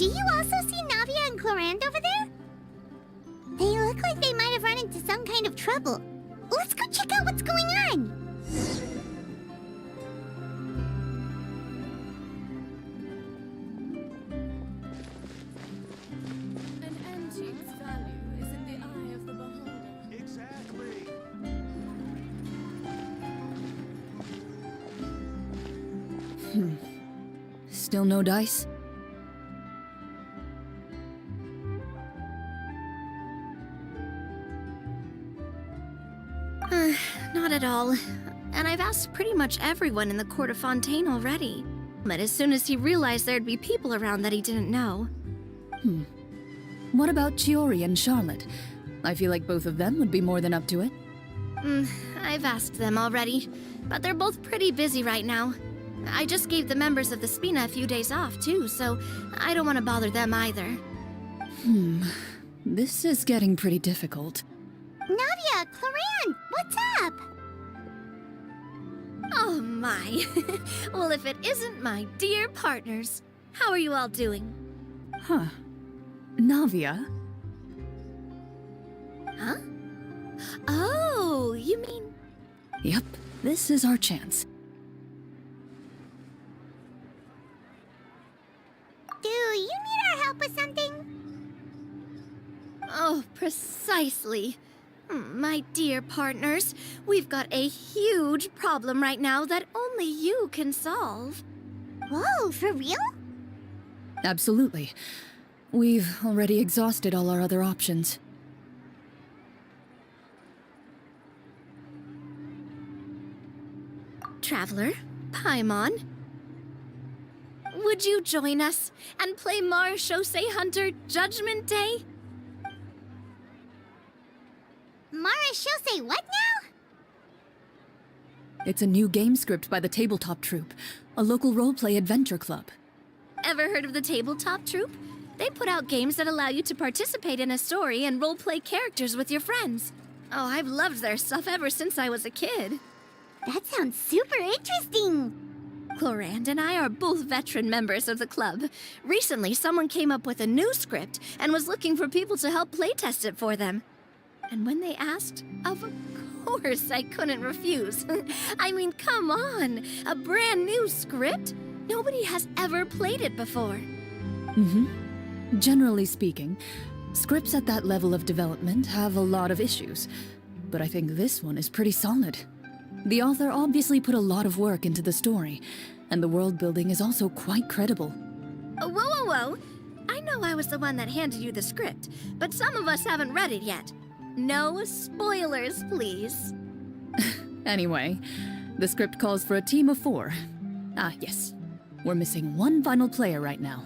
Do you also see Navia and Clorand over there? They look like they might have run into some kind of trouble. Let's go check out what's going on! An antique's value is in the eye of the beholder. Exactly. Still no dice? Not at all. And I've asked pretty much everyone in the court of Fontaine already. But as soon as he realized there'd be people around that he didn't know. What about Chiori and Charlotte? I feel like both of them would be more than up to it. I've asked them already, but they're both pretty busy right now. I just gave the members of the Spina a few days off, too, so I don't want to bother them either. This is getting pretty difficult. Navia, Clorand, what's up? Oh my. Well, if it isn't my dear partners. How are you all doing? Huh. Navia? Huh? Oh, you mean... Yep, this is our chance. Do you need our help with something? Oh, precisely. My dear partners, we've got a huge problem right now that only you can solve. Whoa, for real? Absolutely. We've already exhausted all our other options. Traveler, Paimon, would you join us and play Marechaussee Hunter Judgment Day? Marechaussee what now? It's a new game script by the Tabletop Troupe, a local roleplay adventure club. Ever heard of the Tabletop Troupe? They put out games that allow you to participate in a story and roleplay characters with your friends. Oh, I've loved their stuff ever since I was a kid. That sounds super interesting! Clorand and I are both veteran members of the club. Recently, someone came up with a new script and was looking for people to help playtest it for them. And when they asked, of course I couldn't refuse. I mean, come on! A brand new script? Nobody has ever played it before. Generally speaking, scripts at that level of development have a lot of issues, but I think this one is pretty solid. The author obviously put a lot of work into the story, and the world building is also quite credible. Whoa. I know I was the one that handed you the script, but some of us haven't read it yet. No spoilers, please. Anyway, the script calls for a team of 4. Ah, yes. We're missing one final player right now.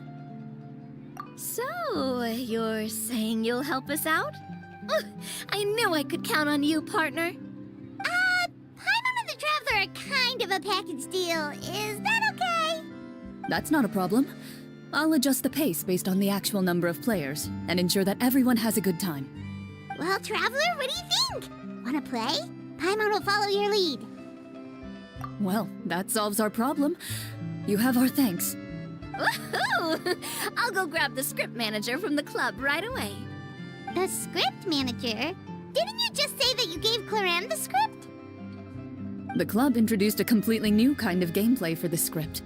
So, you're saying you'll help us out? I knew I could count on you, partner. Paimon and the Traveler are kind of a package deal. Is that okay? That's not a problem. I'll adjust the pace based on the actual number of players, and ensure that everyone has a good time. Well, Traveler, what do you think? Wanna play? Paimon will follow your lead. Well, that solves our problem. You have our thanks. Woohoo! I'll go grab the script manager from the club right away. The script manager? Didn't you just say that you gave Clorand the script? The club introduced a completely new kind of gameplay for the script.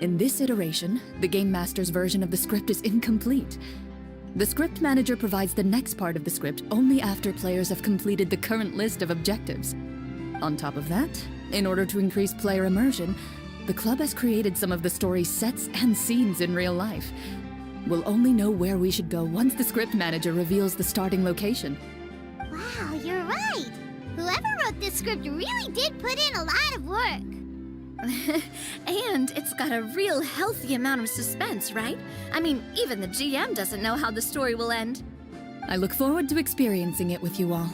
In this iteration, the Game Master's version of the script is incomplete. The script manager provides the next part of the script only after players have completed the current list of objectives. On top of that, in order to increase player immersion, the club has created some of the story's sets and scenes in real life. We'll only know where we should go once the script manager reveals the starting location. Wow, you're right. Whoever wrote this script really did put in a lot of work. And it's got a real healthy amount of suspense, right? I mean, even the GM doesn't know how the story will end. I look forward to experiencing it with you all.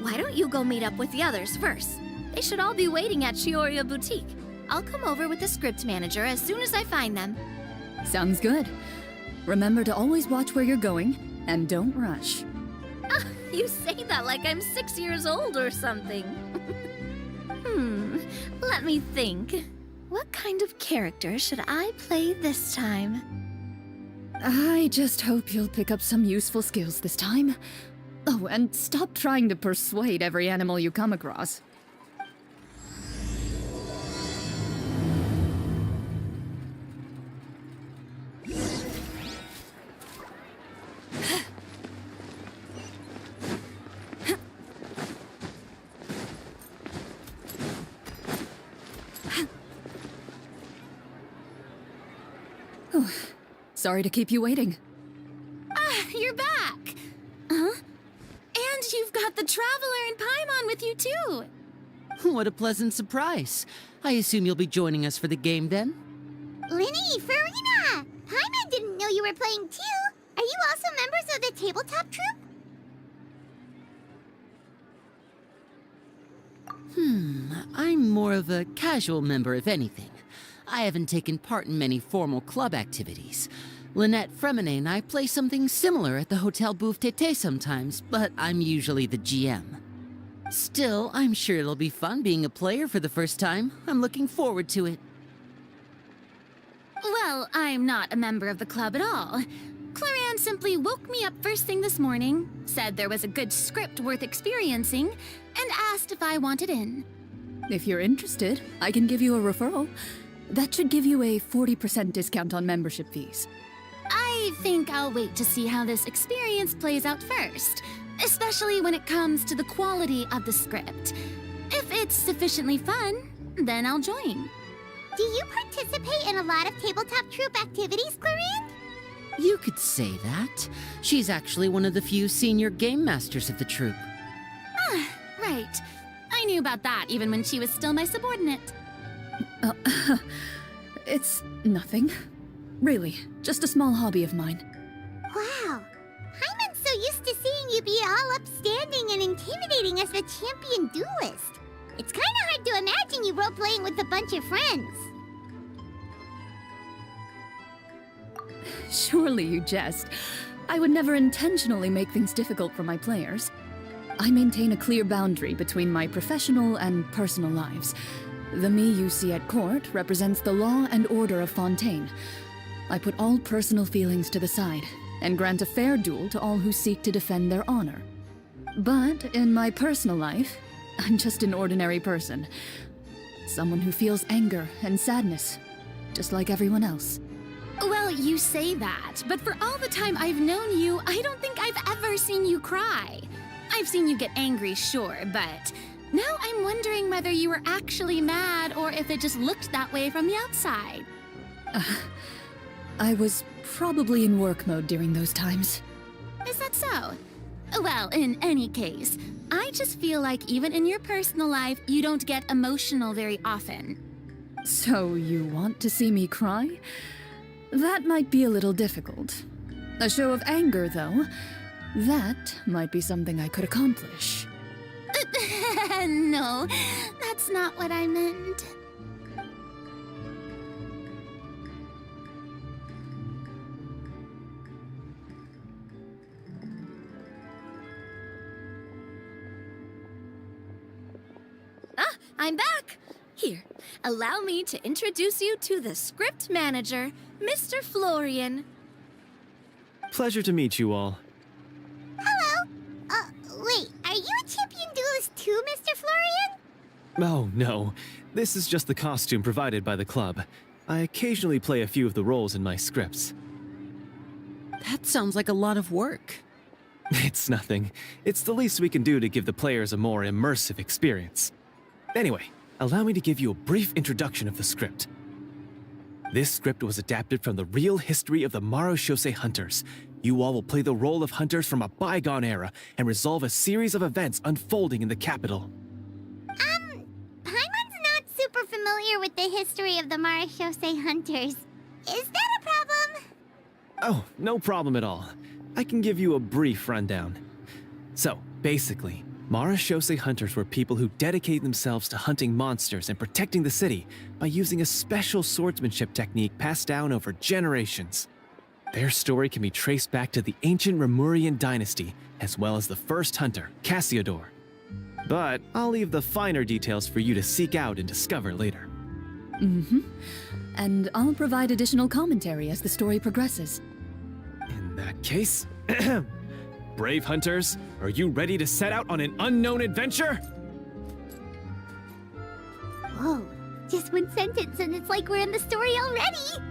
Why don't you go meet up with the others first? They should all be waiting at Chioria Boutique. I'll come over with the script manager as soon as I find them. Sounds good. Remember to always watch where you're going, and don't rush. You say that like I'm 6 years old or something. Let me think. What kind of character should I play this time? I just hope you'll pick up some useful skills this time. Oh, and stop trying to persuade every animal you come across. Oh, sorry to keep you waiting. Ah, you're back! Huh? And you've got the Traveler and Paimon with you, too! What a pleasant surprise. I assume you'll be joining us for the game then? Linny, Farina! Paimon didn't know you were playing too! Are you also members of the tabletop troupe? I'm more of a casual member, if anything. I haven't taken part in many formal club activities. Lynette Fremine and I play something similar at the Hotel Bouffe Tété sometimes, but I'm usually the GM. Still, I'm sure it'll be fun being a player for the first time. I'm looking forward to it. Well, I'm not a member of the club at all. Clarianne simply woke me up first thing this morning, said there was a good script worth experiencing, and asked if I wanted in. If you're interested, I can give you a referral. That should give you a 40% discount on membership fees. I think I'll wait to see how this experience plays out first, especially when it comes to the quality of the script. If it's sufficiently fun, then I'll join. Do you participate in a lot of tabletop troupe activities, Clarianne? You could say that. She's actually one of the few senior game masters of the troupe. Ah, right. I knew about that even when she was still my subordinate. It's nothing. Really, just a small hobby of mine. Wow. Paimon's so used to seeing you be all upstanding and intimidating as the champion duelist. It's kind of hard to imagine you role-playing with a bunch of friends. Surely you jest. I would never intentionally make things difficult for my players. I maintain a clear boundary between my professional and personal lives. The me you see at court represents the law and order of Fontaine. I put all personal feelings to the side and grant a fair duel to all who seek to defend their honor. But in my personal life, I'm just an ordinary person. Someone who feels anger and sadness, just like everyone else. Well, you say that, but for all the time I've known you, I don't think I've ever seen you cry. I've seen you get angry, sure, but now I'm wondering whether you were actually mad or if it just looked that way from the outside. I was probably in work mode during those times. Is that so? Well, in any case, I just feel like even in your personal life, you don't get emotional very often. So you want to see me cry? That might be a little difficult. A show of anger, though, that might be something I could accomplish. No, that's not what I meant. Ah, I'm back! Here, allow me to introduce you to the script manager, Mr. Florian. Pleasure to meet you all. Hello. Wait, are you a champion duelist too, Mr. Florian? Oh, no. This is just the costume provided by the club. I occasionally play a few of the roles in my scripts. That sounds like a lot of work. It's nothing. It's the least we can do to give the players a more immersive experience. Anyway, allow me to give you a brief introduction of the script. This script was adapted from the real history of the Marechaussee Hunters. You all will play the role of hunters from a bygone era and resolve a series of events unfolding in the capital. Paimon's not super familiar with the history of the Marechaussee Hunters. Is that a problem? Oh, no problem at all. I can give you a brief rundown. So, basically, Marechaussee Hunters were people who dedicated themselves to hunting monsters and protecting the city by using a special swordsmanship technique passed down over generations. Their story can be traced back to the ancient Remurian dynasty, as well as the first hunter, Cassiodor. But I'll leave the finer details for you to seek out and discover later. And I'll provide additional commentary as the story progresses. case, brave hunters, are you ready to set out on an unknown adventure? Whoa, just one sentence and it's like we're in the story already!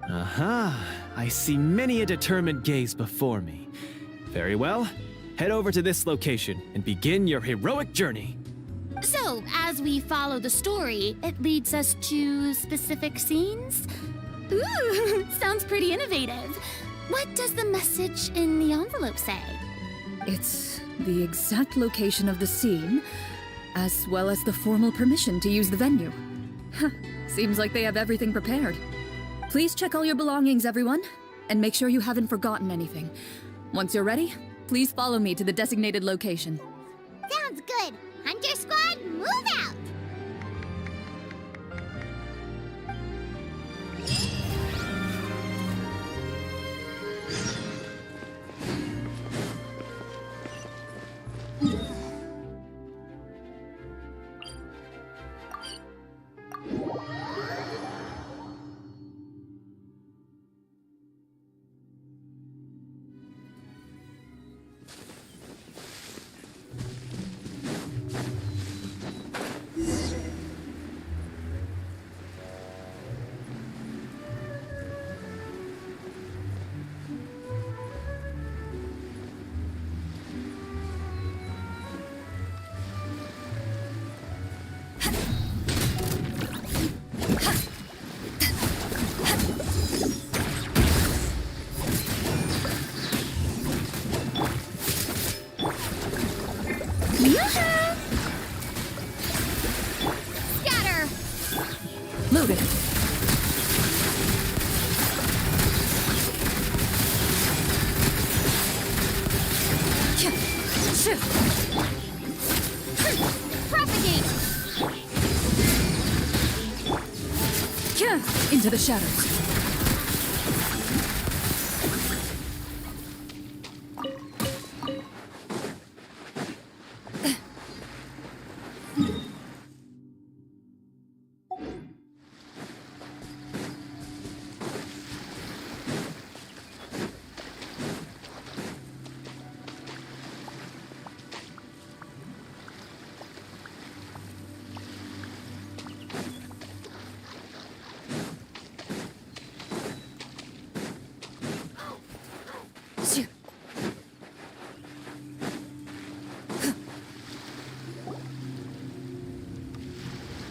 Aha, I see many a determined gaze before me. Very well, head over to this location and begin your heroic journey. So, as we follow the story, it leads us to specific scenes? Ooh, sounds pretty innovative. What does the message in the envelope say? It's the exact location of the scene, as well as the formal permission to use the venue. Huh, seems like they have everything prepared. Please check all your belongings, everyone, and make sure you haven't forgotten anything. Once you're ready, please follow me to the designated location. Sounds good! Hunter Squad, move out! Scatter! Loaded. Propagate! Into the shadows.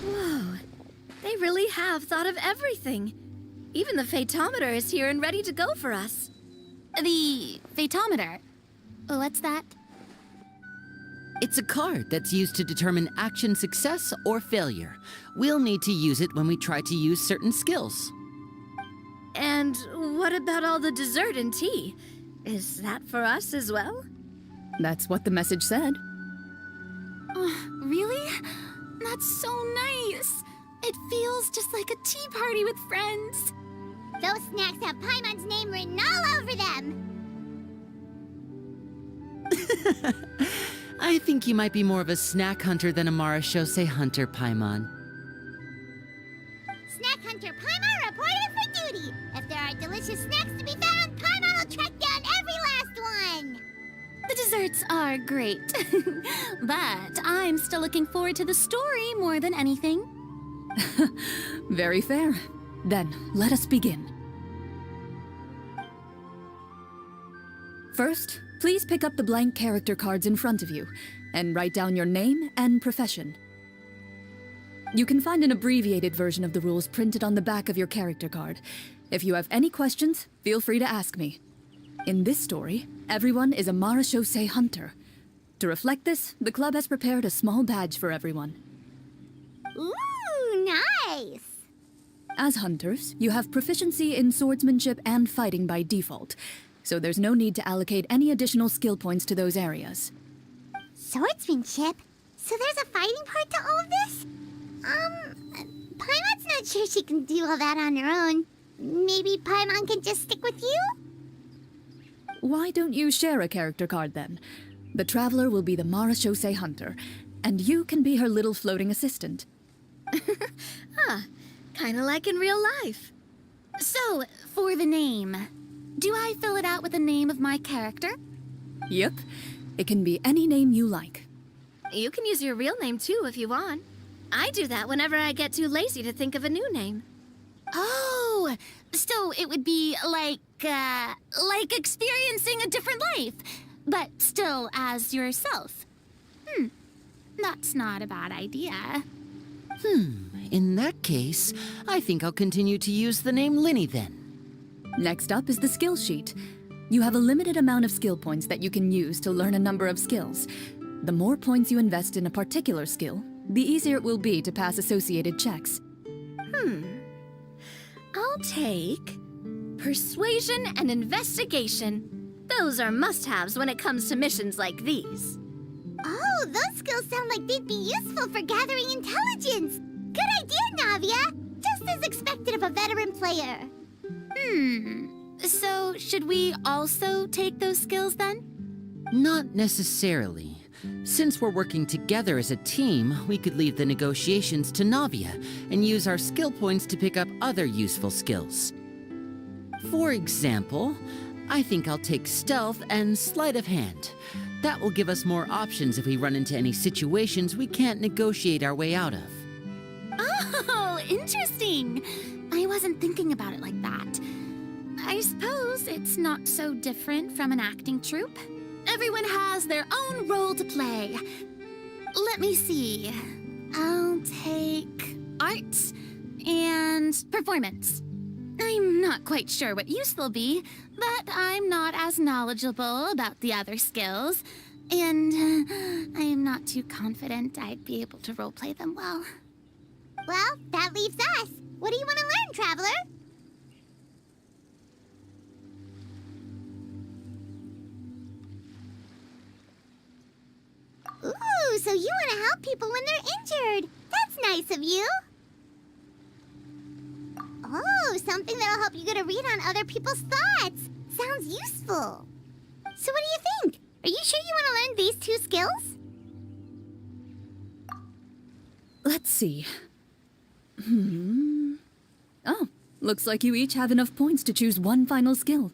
Whoa, they really have thought of everything. Even the phaetometer is here and ready to go for us. The phaetometer. What's that? It's a card that's used to determine action success or failure. We'll need to use it when we try to use certain skills. And what about all the dessert and tea? Is that for us as well? That's what the message said. Really? That's so nice. It feels just like a tea party with friends. Those snacks have Paimon's name written all over them! I think you might be more of a snack hunter than a Marashose hunter, Paimon. Snack Hunter Paimon reported for duty! If there are delicious snacks to be found, Paimon will track down every last one! The desserts are great. But I'm still looking forward to the story more than anything. Very fair. Then, let us begin. First, please pick up the blank character cards in front of you and write down your name and profession. You can find an abbreviated version of the rules printed on the back of your character card. If you have any questions, feel free to ask me. In this story, everyone is a Marashose hunter. To reflect this, the club has prepared a small badge for everyone. Ooh, nice! As hunters, you have proficiency in swordsmanship and fighting by default, so there's no need to allocate any additional skill points to those areas. Swordsmanship? So there's a fighting part to all of this? Paimon's not sure she can do all that on her own. Maybe Paimon can just stick with you? Why don't you share a character card then? The Traveler will be the Marashose hunter, and you can be her little floating assistant. Kinda like in real life. So, for the name, Do I fill it out with the name of my character? Yep. It can be any name you like. You can use your real name too if you want. I do that whenever I get too lazy to think of a new name. Oh, so it would be like experiencing a different life, but still as yourself. That's not a bad idea. In that case, I think I'll continue to use the name Linny then. Next up is the skill sheet. You have a limited amount of skill points that you can use to learn a number of skills. The more points you invest in a particular skill, the easier it will be to pass associated checks. I'll take persuasion and investigation. Those are must-haves when it comes to missions like these. Oh, those skills sound like they'd be useful for gathering intelligence. Good idea, Navia. Just as expected of a veteran player. So should we also take those skills then? Not necessarily. Since we're working together as a team, we could leave the negotiations to Navia and use our skill points to pick up other useful skills. For example, I think I'll take stealth and sleight of hand. That will give us more options if we run into any situations we can't negotiate our way out of. Oh, interesting. I wasn't thinking about it like that. I suppose it's not so different from an acting troupe. Everyone has their own role to play. Let me see. I'll take art and performance. I'm not quite sure what use they'll be, but I'm not as knowledgeable about the other skills, and I'm not too confident I'd be able to roleplay them well. Well, that leaves us. What do you want to learn, Traveler? Ooh, so you want to help people when they're injured. That's nice of you. Oh, something that'll help you get a read on other people's thoughts. Sounds useful. So what do you think? Are you sure you want to learn these 2 skills? Let's see. Oh, looks like you each have enough points to choose one final skill.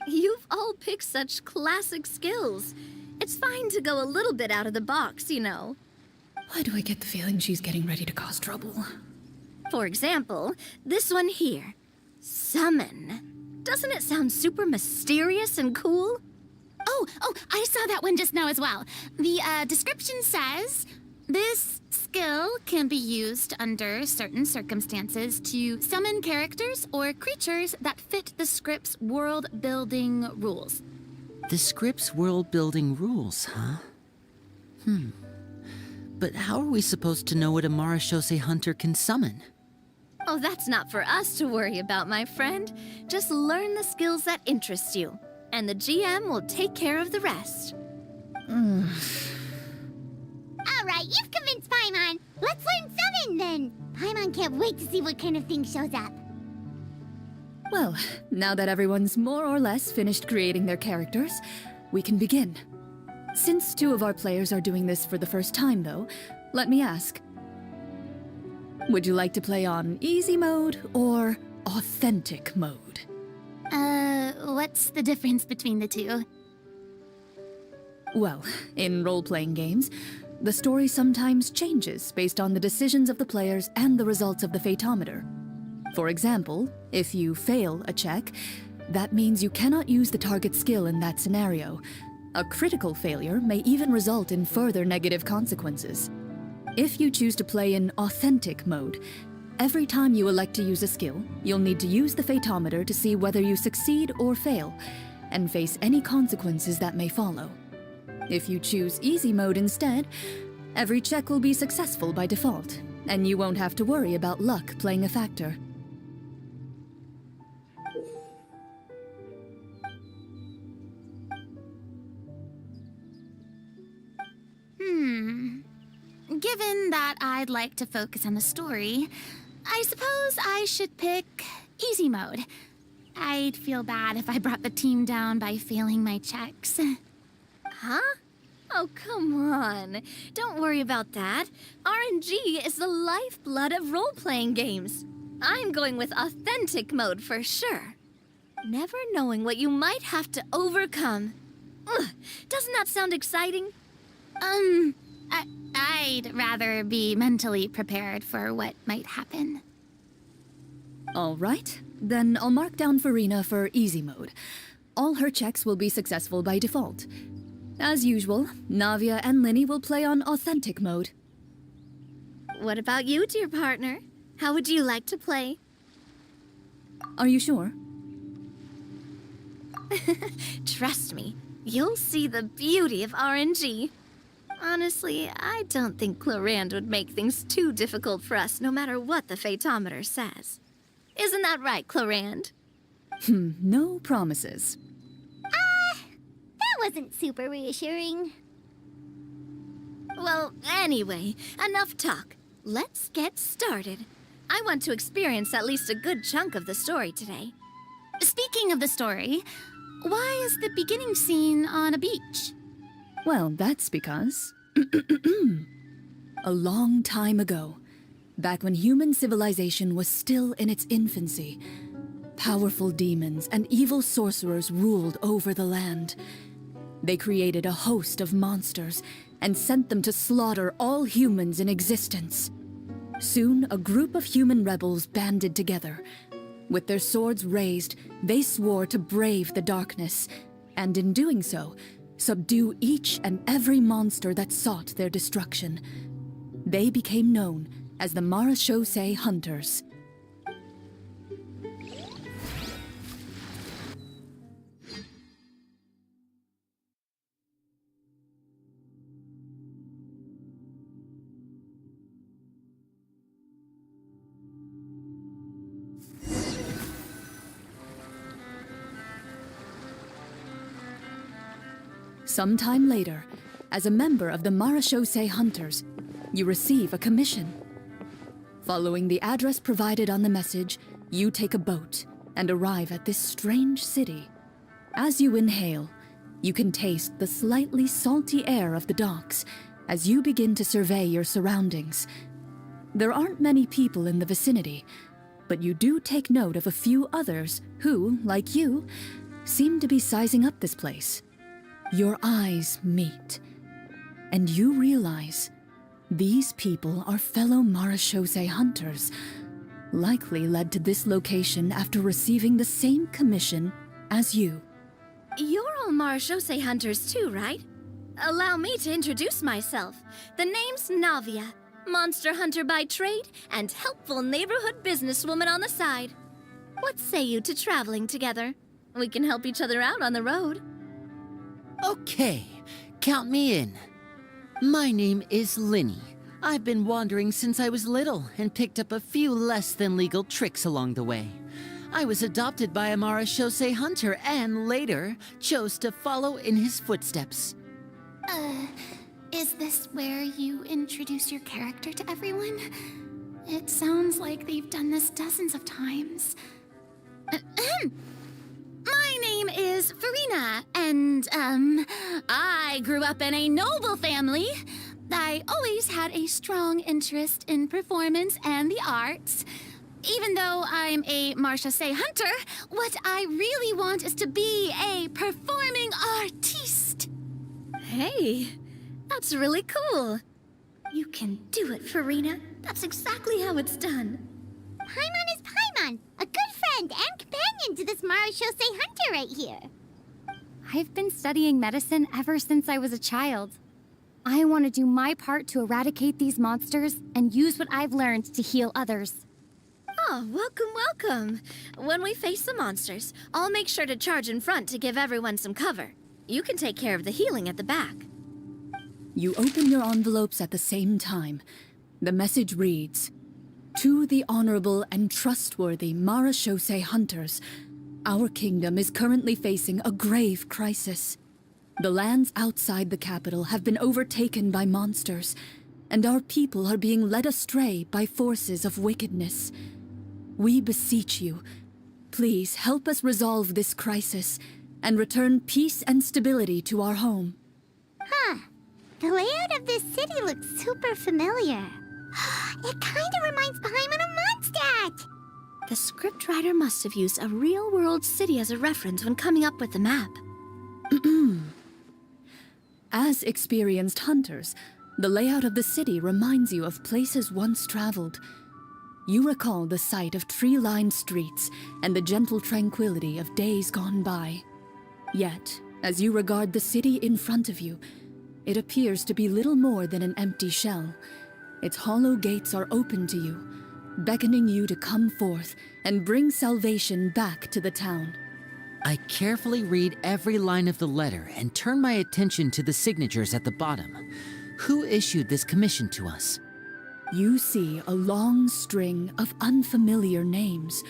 You've all picked such classic skills. It's fine to go a little bit out of the box, you know. Why do I get the feeling she's getting ready to cause trouble? For example, this one here. Summon. Doesn't it sound super mysterious and cool? Oh, I saw that one just now as well. The description says, this skill can be used under certain circumstances to summon characters or creatures that fit the script's world-building rules. The script's world-building rules, huh? But how are we supposed to know what a Marashose hunter can summon? Oh, that's not for us to worry about, my friend. Just learn the skills that interest you, and the GM will take care of the rest. All right, you've convinced Paimon. Let's learn Summon, then. Paimon can't wait to see what kind of thing shows up. Well, now that everyone's more or less finished creating their characters, we can begin. Since 2 of our players are doing this for the first time, though, let me ask. Would you like to play on easy mode or authentic mode? What's the difference between the 2? Well, in role-playing games, the story sometimes changes based on the decisions of the players and the results of the Fatometer. For example, if you fail a check, that means you cannot use the target skill in that scenario. A critical failure may even result in further negative consequences. If you choose to play in authentic mode, every time you elect to use a skill, you'll need to use the Fatometer to see whether you succeed or fail, and face any consequences that may follow. If you choose easy mode instead, every check will be successful by default, and you won't have to worry about luck playing a factor. Given that I'd like to focus on the story, I suppose I should pick easy mode. I'd feel bad if I brought the team down by failing my checks. Huh? Oh, come on. Don't worry about that. RNG is the lifeblood of role-playing games. I'm going with authentic mode for sure. Never knowing what you might have to overcome. Ugh, doesn't that sound exciting? I'd rather be mentally prepared for what might happen. All right, then I'll mark down Farina for easy mode. All her checks will be successful by default. As usual, Navia and Linny will play on authentic mode. What about you, dear partner? How would you like to play? Are you sure? Trust me, you'll see the beauty of RNG. Honestly, I don't think Clorand would make things too difficult for us no matter what the Fatometer says. Isn't that right, Clorand? No promises. That wasn't super reassuring. Well, anyway, enough talk. Let's get started. I want to experience at least a good chunk of the story today. Speaking of the story, why is the beginning scene on a beach? Well, that's because... a long time ago, back when human civilization was still in its infancy, powerful demons and evil sorcerers ruled over the land. They created a host of monsters and sent them to slaughter all humans in existence. Soon, a group of human rebels banded together. With their swords raised, they swore to brave the darkness, and in doing so, subdue each and every monster that sought their destruction. They became known as the Marachose Hunters. Sometime later, as a member of the Marachose Hunters, you receive a commission. Following the address provided on the message, you take a boat and arrive at this strange city. As you inhale, you can taste the slightly salty air of the docks as you begin to survey your surroundings. There aren't many people in the vicinity, but you do take note of a few others who, like you, seem to be sizing up this place. Your eyes meet, and you realize these people are fellow Marachose hunters, likely led to this location after receiving the same commission as you. You're all Marachose hunters too, right? Allow me to introduce myself. The name's Navia, monster hunter by trade and helpful neighborhood businesswoman on the side. What say you to traveling together? We can help each other out on the road. Okay, count me in. My name is Linny. I've been wandering since I was little and picked up a few less than legal tricks along the way. I was adopted by a Marachose hunter and later chose to follow in his footsteps. Is this where you introduce your character to everyone? It sounds like they've done this dozens of times. My name is Farina, and, I grew up in a noble family. I always had a strong interest in performance and the arts. Even though I'm a Marachose hunter, what I really want is to be a performing artiste. Hey, that's really cool. You can do it, Farina. That's exactly how it's done. Paimon is Paimon, a good friend and companion to this Marachose hunter right here. I've been studying medicine ever since I was a child. I want to do my part to eradicate these monsters and use what I've learned to heal others. Oh, welcome, welcome. When we face the monsters, I'll make sure to charge in front to give everyone some cover. You can take care of the healing at the back. You open your envelopes at the same time. The message reads, "To the honorable and trustworthy Marachose hunters, our kingdom is currently facing a grave crisis. The lands outside the capital have been overtaken by monsters, and our people are being led astray by forces of wickedness. We beseech you, please help us resolve this crisis and return peace and stability to our home." Huh. The layout of this city looks super familiar. It kinda reminds Paimon of Mondstadt. The scriptwriter must have used a real-world city as a reference when coming up with the map. As experienced hunters, the layout of the city reminds you of places once traveled. You recall the sight of tree-lined streets and the gentle tranquility of days gone by. Yet, as you regard the city in front of you, it appears to be little more than an empty shell. Its hollow gates are open to you, beckoning you to come forth and bring salvation back to the town. I carefully read every line of the letter and turn my attention to the signatures at the bottom. Who issued this commission to us? You see a long string of unfamiliar names.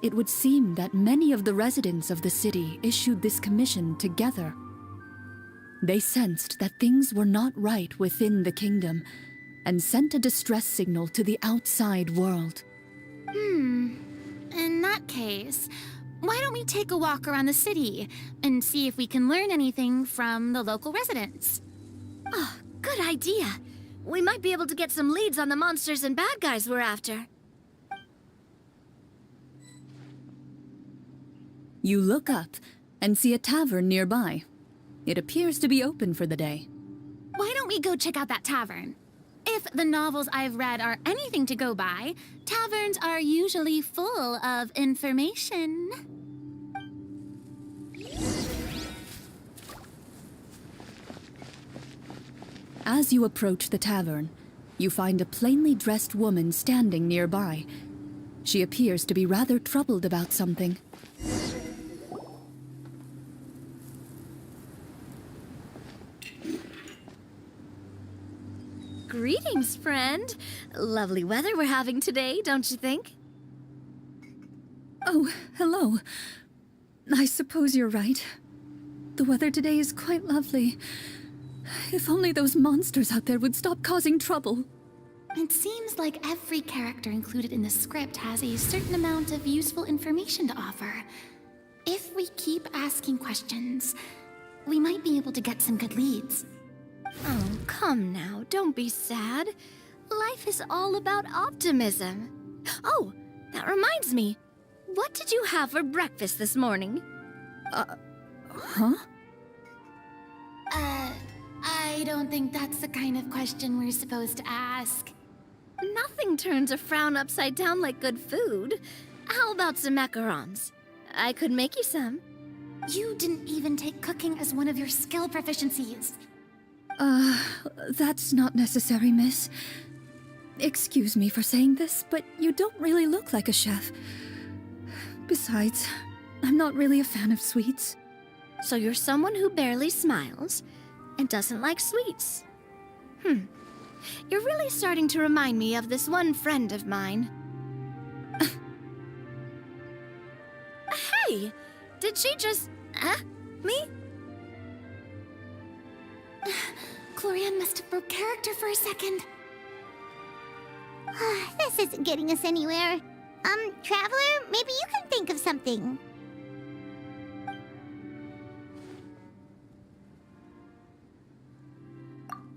It would seem that many of the residents of the city issued this commission together. They sensed that things were not right within the kingdom and sent a distress signal to the outside world. In that case, why don't we take a walk around the city and see if we can learn anything from the local residents? Oh, good idea. We might be able to get some leads on the monsters and bad guys we're after. You look up and see a tavern nearby. It appears to be open for the day. Why don't we go check out that tavern? If the novels I've read are anything to go by, taverns are usually full of information. As you approach the tavern, you find a plainly dressed woman standing nearby. She appears to be rather troubled about something. Greetings, friend. Lovely weather we're having today, don't you think? Oh, hello. I suppose you're right. The weather today is quite lovely. If only those monsters out there would stop causing trouble. It seems like every character included in the script has a certain amount of useful information to offer. If we keep asking questions, we might be able to get some good leads. Oh, come now, don't be sad. Life is all about optimism. Oh, that reminds me. What did you have for breakfast this morning? Huh? I don't think that's the kind of question we're supposed to ask. Nothing turns a frown upside down like good food. How about some macarons? I could make you some. You didn't even take cooking as one of your skill proficiencies. That's not necessary, miss. Excuse me for saying this, but you don't really look like a chef. Besides, I'm not really a fan of sweets. So you're someone who barely smiles and doesn't like sweets. You're really starting to remind me of this one friend of mine. Hey! Did she just... me? Glorianne must have broke character for a second. This isn't getting us anywhere. Traveler, maybe you can think of something.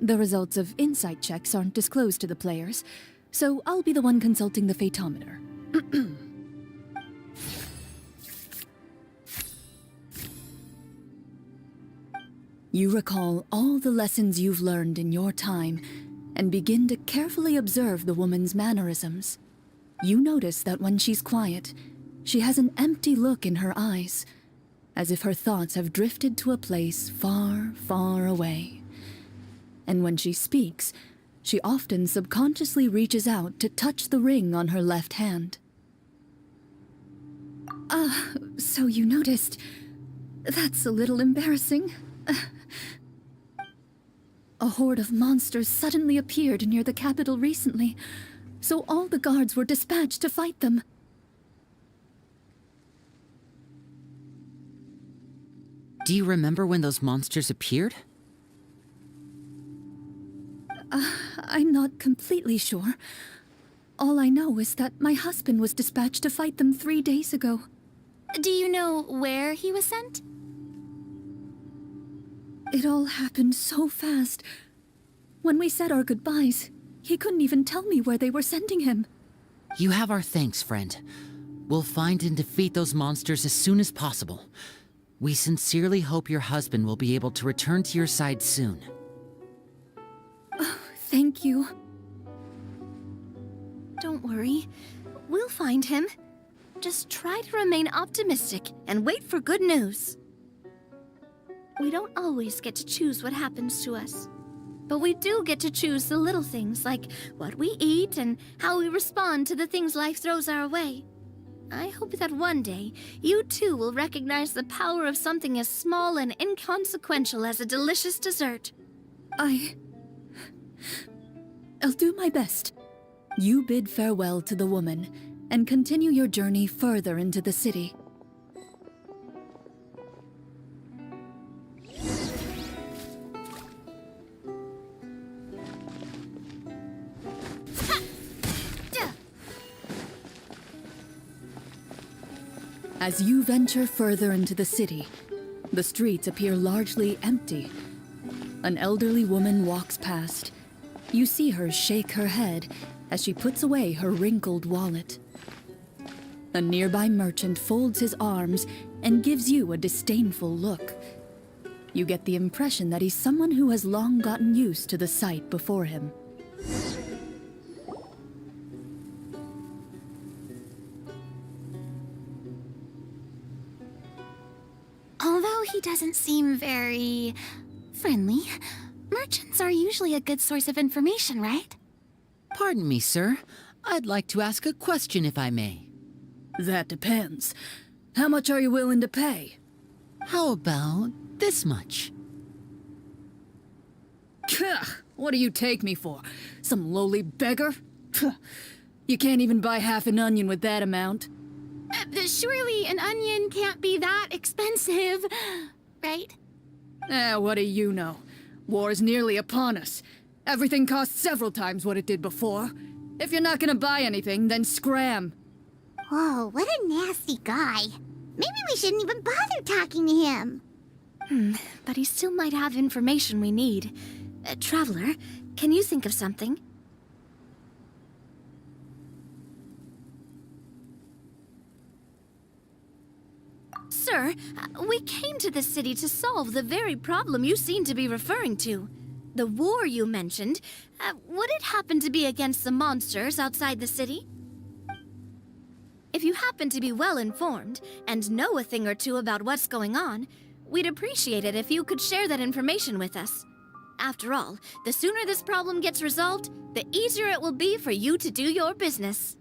The results of insight checks aren't disclosed to the players, so I'll be the one consulting the phaetometer. You recall all the lessons you've learned in your time and begin to carefully observe the woman's mannerisms. You notice that when she's quiet, she has an empty look in her eyes, as if her thoughts have drifted to a place far, far away. And when she speaks, she often subconsciously reaches out to touch the ring on her left hand. So you noticed. That's a little embarrassing. A horde of monsters suddenly appeared near the capital recently, so all the guards were dispatched to fight them. Do you remember when those monsters appeared? I'm not completely sure. All I know is that my husband was dispatched to fight them 3 days ago. Do you know where he was sent? It all happened so fast. When we said our goodbyes, he couldn't even tell me where they were sending him. You have our thanks, friend. We'll find and defeat those monsters as soon as possible. We sincerely hope your husband will be able to return to your side soon. Thank you. Don't worry. We'll find him. Just try to remain optimistic and wait for good news. We don't always get to choose what happens to us. But we do get to choose the little things, like what we eat and how we respond to the things life throws our way. I hope that one day, you too will recognize the power of something as small and inconsequential as a delicious dessert. I'll do my best. You bid farewell to the woman, and continue your journey further into the city. As you venture further into the city, the streets appear largely empty. An elderly woman walks past. You see her shake her head as she puts away her wrinkled wallet. A nearby merchant folds his arms and gives you a disdainful look. You get the impression that he's someone who has long gotten used to the sight before him. Although he doesn't seem very friendly, merchants are usually a good source of information, right? Pardon me, sir. I'd like to ask a question if I may. That depends. How much are you willing to pay? How about this much? What do you take me for? Some lowly beggar? You can't even buy half an onion with that amount. Surely an onion can't be that expensive, right? What do you know? War is nearly upon us. Everything costs several times what it did before. If you're not gonna buy anything, then scram. Whoa, what a nasty guy. Maybe we shouldn't even bother talking to him. But he still might have information we need. Traveler, can you think of something? Sir, we came to this city to solve the very problem you seem to be referring to. The war you mentioned, would it happen to be against the monsters outside the city? If you happen to be well informed and know a thing or two about what's going on, we'd appreciate it if you could share that information with us. After all, the sooner this problem gets resolved, the easier it will be for you to do your business.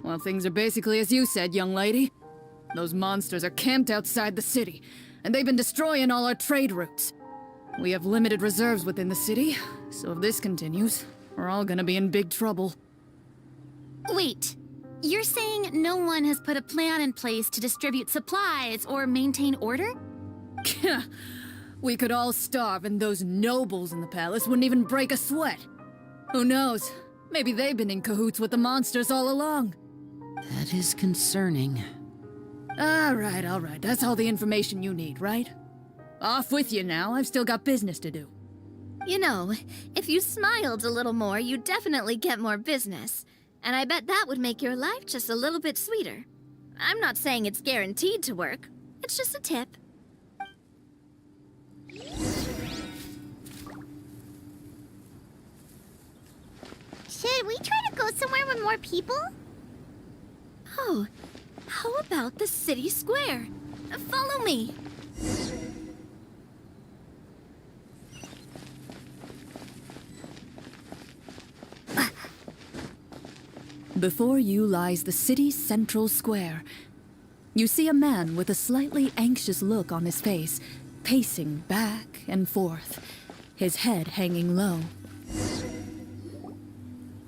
Well, things are basically as you said, young lady. Those monsters are camped outside the city, and they've been destroying all our trade routes. We have limited reserves within the city, so if this continues, we're all gonna be in big trouble. Wait, you're saying no one has put a plan in place to distribute supplies or maintain order? We could all starve and those nobles in the palace wouldn't even break a sweat. Who knows? Maybe they've been in cahoots with the monsters all along. That is concerning. All right. That's all the information you need, right? Off with you now. I've still got business to do. You know, if you smiled a little more, you'd definitely get more business. And I bet that would make your life just a little bit sweeter. I'm not saying it's guaranteed to work. It's just a tip. Should we try to go somewhere with more people? Oh, how about the city square? Follow me. Before you lies the city's central square. You see a man with a slightly anxious look on his face, pacing back and forth, his head hanging low.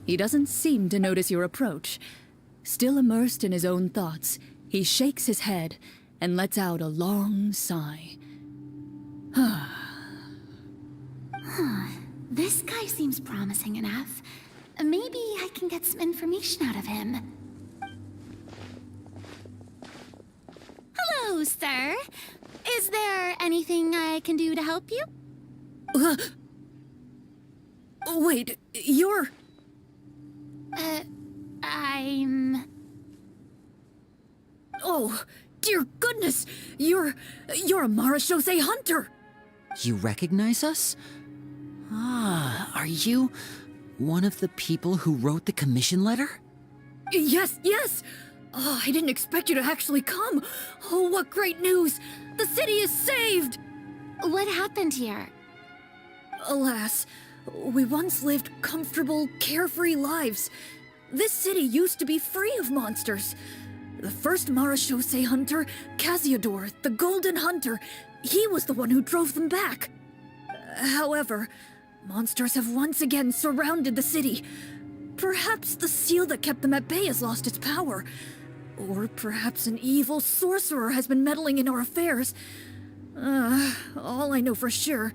He doesn't seem to notice your approach. Still immersed in his own thoughts, he shakes his head and lets out a long sigh. This guy seems promising enough. Maybe I can get some information out of him. Hello, sir. Is there anything I can do to help you? Wait, you're... I'm... Oh, dear goodness! You're a Marashose hunter! You recognize us? Ah, are you one of the people who wrote the commission letter? Yes, yes! Oh, I didn't expect you to actually come! Oh, what great news! The city is saved! What happened here? Alas, we once lived comfortable, carefree lives. This city used to be free of monsters. The first Marashose hunter, Casiodor, the Golden Hunter, he was the one who drove them back. However, monsters have once again surrounded the city. Perhaps the seal that kept them at bay has lost its power. Or perhaps an evil sorcerer has been meddling in our affairs. All I know for sure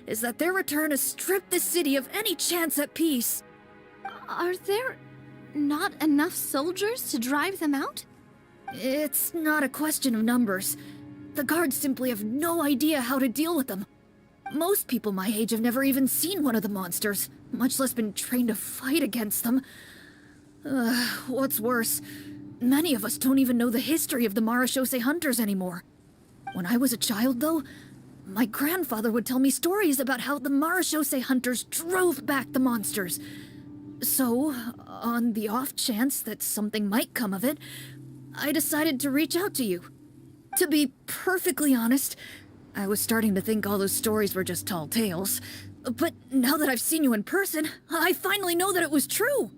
is that their return has stripped the city of any chance at peace. Are there not enough soldiers to drive them out? It's not a question of numbers. The guards simply have no idea how to deal with them. Most people my age have never even seen one of the monsters, much less been trained to fight against them. What's worse, many of us don't even know the history of the Marashose hunters anymore. When I was a child, though, my grandfather would tell me stories about how the Marashose hunters drove back the monsters. So, on the off chance that something might come of it, I decided to reach out to you. To be perfectly honest, I was starting to think all those stories were just tall tales. But now that I've seen you in person, I finally know that it was true!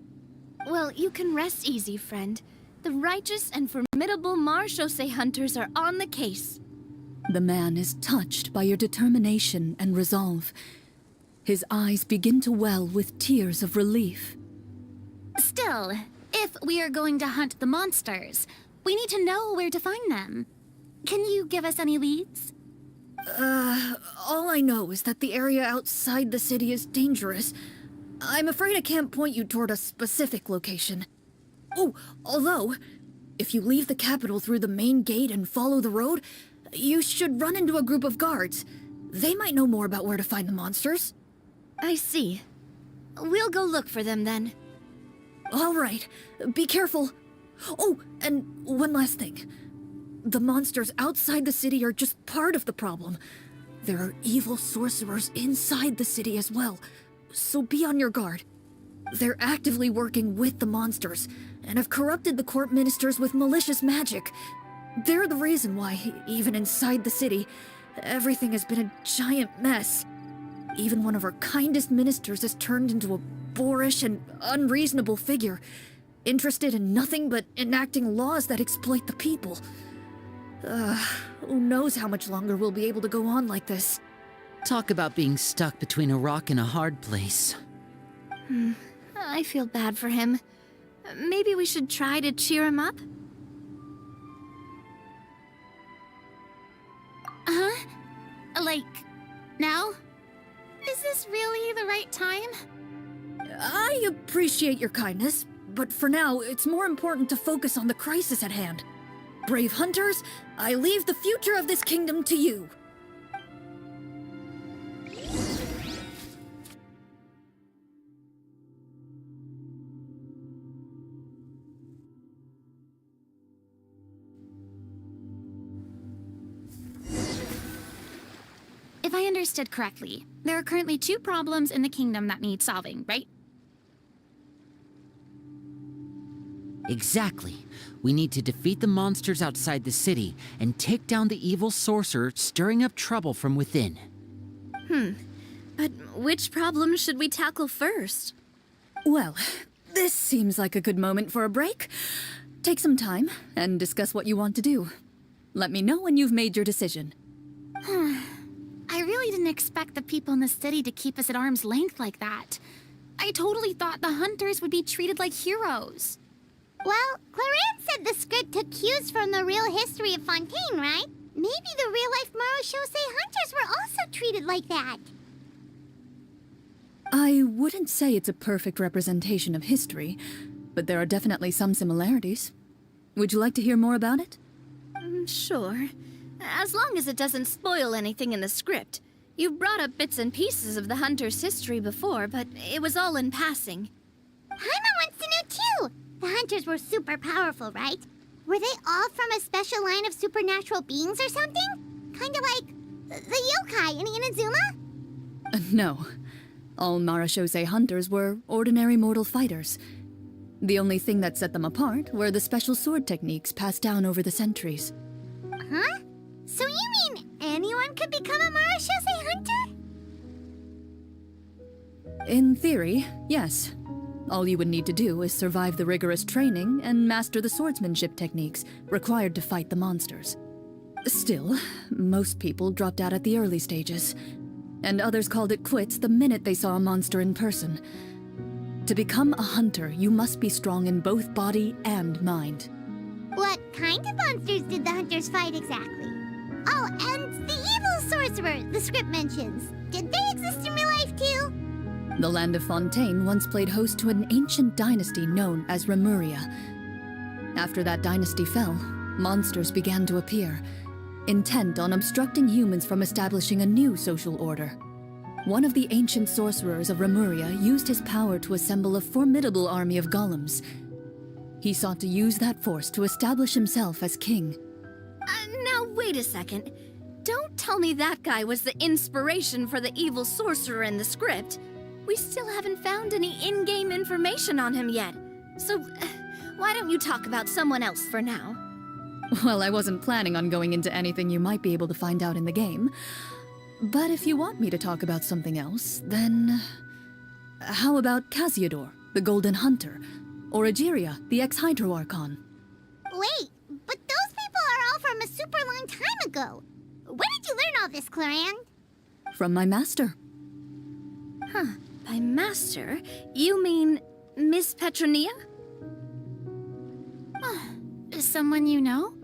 Well, you can rest easy, friend. The righteous and formidable Marashose hunters are on the case. The man is touched by your determination and resolve. His eyes begin to well with tears of relief. Still, if we are going to hunt the monsters, we need to know where to find them. Can you give us any leads? All I know is that the area outside the city is dangerous. I'm afraid I can't point you toward a specific location. Oh, although, if you leave the capital through the main gate and follow the road, you should run into a group of guards. They might know more about where to find the monsters. I see. We'll go look for them then. All right, be careful. Oh, and one last thing. The monsters outside the city are just part of the problem. There are evil sorcerers inside the city as well, so be on your guard. They're actively working with the monsters, and have corrupted the court ministers with malicious magic. They're the reason why, even inside the city, everything has been a giant mess. Even one of our kindest ministers has turned into a boorish and unreasonable figure, interested in nothing but enacting laws that exploit the people. Who knows how much longer we'll be able to go on like this. Talk about being stuck between a rock and a hard place. I feel bad for him. Maybe we should try to cheer him up? Huh? Like, now? Is this really the right time? I appreciate your kindness, but for now, it's more important to focus on the crisis at hand. Brave hunters, I leave the future of this kingdom to you. If I understood correctly, there are currently 2 problems in the kingdom that need solving, right? Exactly. We need to defeat the monsters outside the city and take down the evil sorcerer stirring up trouble from within. But which problem should we tackle first? Well, this seems like a good moment for a break. Take some time and discuss what you want to do. Let me know when you've made your decision. I really didn't expect the people in the city to keep us at arm's length like that. I totally thought the hunters would be treated like heroes. Well, Clarence said the script took cues from the real history of Fontaine, right? Maybe the real-life Marashose hunters were also treated like that. I wouldn't say it's a perfect representation of history, but there are definitely some similarities. Would you like to hear more about it? Sure. As long as it doesn't spoil anything in the script. You've brought up bits and pieces of the hunter's history before, but it was all in passing. Paimon wants to know too! The hunters were super powerful, right? Were they all from a special line of supernatural beings or something? Kinda like the yokai in Inazuma? No. All Marashose hunters were ordinary mortal fighters. The only thing that set them apart were the special sword techniques passed down over the centuries. Huh? So you mean anyone could become a Marashose hunter? In theory, yes. All you would need to do is survive the rigorous training and master the swordsmanship techniques required to fight the monsters. Still, most people dropped out at the early stages, and others called it quits the minute they saw a monster in person. To become a hunter, you must be strong in both body and mind. What kind of monsters did the hunters fight exactly? Oh, and the evil sorcerer the script mentions. Did they exist in real life too? The land of Fontaine once played host to an ancient dynasty known as Remuria. After that dynasty fell, monsters began to appear, intent on obstructing humans from establishing a new social order. One of the ancient sorcerers of Remuria used his power to assemble a formidable army of golems. He sought to use that force to establish himself as king. Now wait a second. Don't tell me that guy was the inspiration for the evil sorcerer in the script. We still haven't found any in-game information on him yet. So, why don't you talk about someone else for now? Well, I wasn't planning on going into anything you might be able to find out in the game. But if you want me to talk about something else, then... How about Casiodor, the Golden Hunter? Or Egeria, the ex-Hydro Archon? Wait, but those people are all from a super long time ago. Where did you learn all this, Cloran? From my master. Huh. By master, you mean Miss Petronia? Someone you know?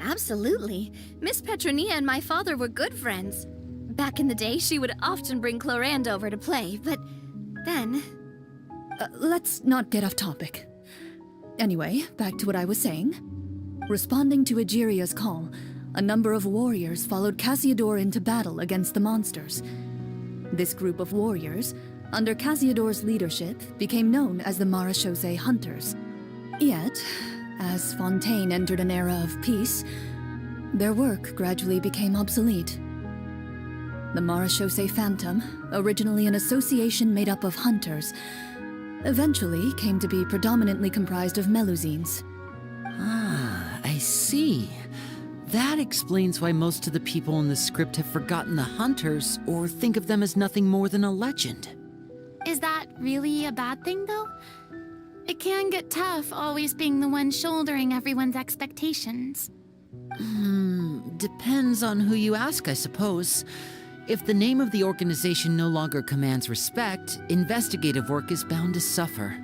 Absolutely. Miss Petronia and my father were good friends. Back in the day, she would often bring Clorand over to play, but then... Let's not get off topic. Anyway, back to what I was saying. Responding to Egeria's call, a number of warriors followed Casiodor into battle against the monsters. This group of warriors, under Casiodor's leadership, became known as the Marashose Hunters. Yet, as Fontaine entered an era of peace, their work gradually became obsolete. The Marashose Phantom, originally an association made up of hunters, eventually came to be predominantly comprised of Melusines. Ah, I see. That explains why most of the people in the script have forgotten the hunters or think of them as nothing more than a legend. Is that really a bad thing, though? It can get tough always being the one shouldering everyone's expectations. Depends on who you ask, I suppose. If the name of the organization no longer commands respect, investigative work is bound to suffer.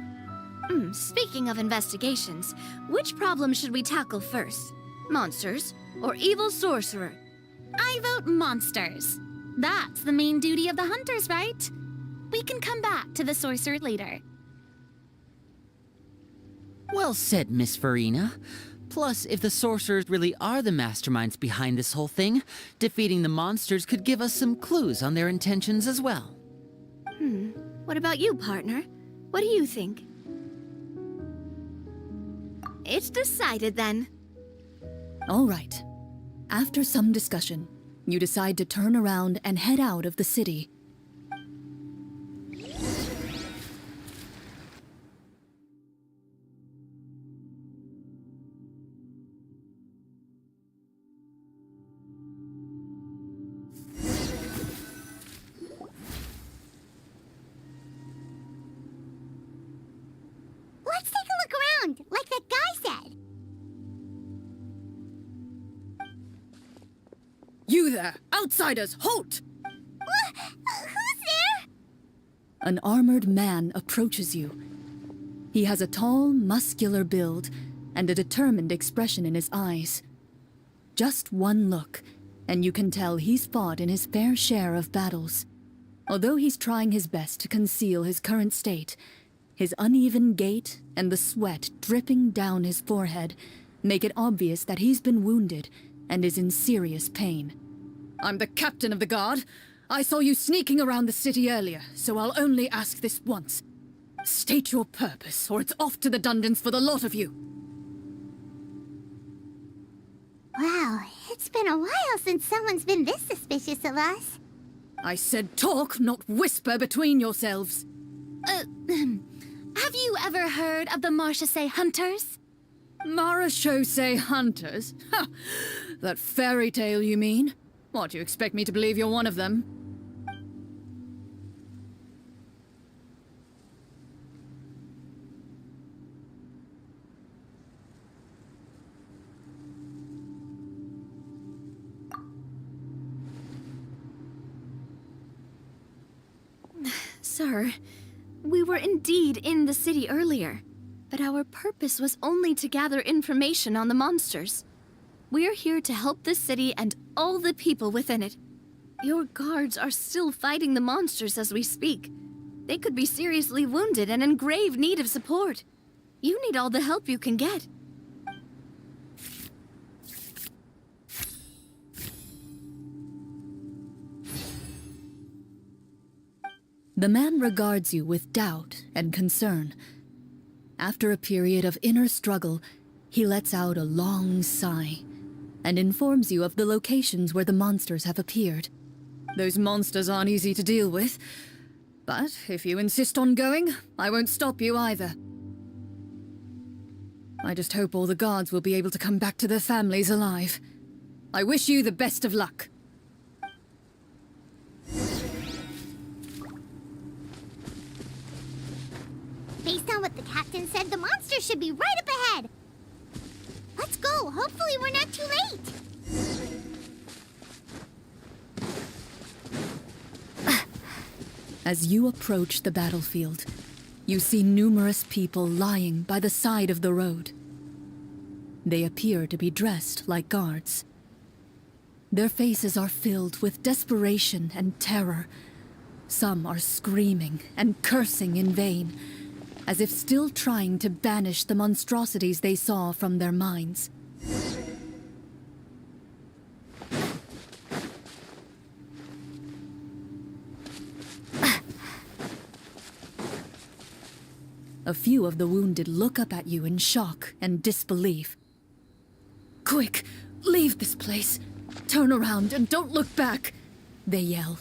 Speaking of investigations, which problem should we tackle first? Monsters or evil sorcerer? I vote monsters. That's the main duty of the hunters, right? We can come back to the sorcerer later. Well said, Miss Farina. Plus, if the sorcerers really are the masterminds behind this whole thing, defeating the monsters could give us some clues on their intentions as well. What about you, partner? What do you think? It's decided then. All right. After some discussion, you decide to turn around and head out of the city. Let's take a look around, like that guy said. You there! Outsiders, halt! Who's there? An armored man approaches you. He has a tall, muscular build and a determined expression in his eyes. Just one look, and you can tell he's fought in his fair share of battles. Although he's trying his best to conceal his current state, his uneven gait and the sweat dripping down his forehead make it obvious that he's been wounded and is in serious pain. I'm the captain of the guard. I saw you sneaking around the city earlier, so I'll only ask this once. State your purpose, or it's off to the dungeons for the lot of you. Wow, it's been a while since someone's been this suspicious of us. I said talk, not whisper between yourselves. Have you ever heard of the Marchese Hunters? Marachose hunters? Ha! That fairy tale, you mean? What, you expect me to believe you're one of them? Sir, we were indeed in the city earlier, but our purpose was only to gather information on the monsters. We're here to help the city and all the people within it. Your guards are still fighting the monsters as we speak. They could be seriously wounded and in grave need of support. You need all the help you can get. The man regards you with doubt and concern. After a period of inner struggle, he lets out a long sigh and informs you of the locations where the monsters have appeared. Those monsters aren't easy to deal with, but if you insist on going, I won't stop you either. I just hope all the guards will be able to come back to their families alive. I wish you the best of luck. Based on what the captain said, the monster should be right up ahead. Let's go. Hopefully we're not too late. As you approach the battlefield, you see numerous people lying by the side of the road. They appear to be dressed like guards. Their faces are filled with desperation and terror. Some are screaming and cursing in vain, as if still trying to banish the monstrosities they saw from their minds. A few of the wounded look up at you in shock and disbelief. Quick, leave this place. Turn around and don't look back, they yell.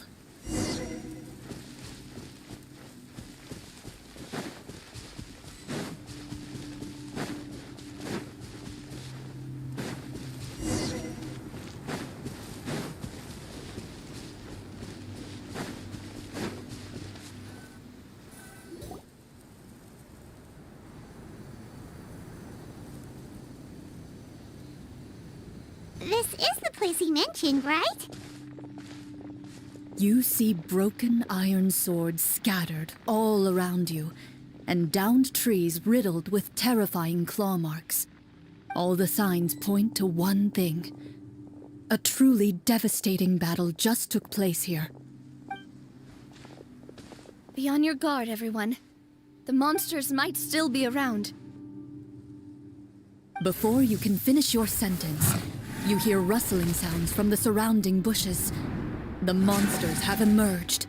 This is the place he mentioned, right? You see broken iron swords scattered all around you, and downed trees riddled with terrifying claw marks. All the signs point to one thing. A truly devastating battle just took place here. Be on your guard, everyone. The monsters might still be around. Before you can finish your sentence, you hear rustling sounds from the surrounding bushes. The monsters have emerged.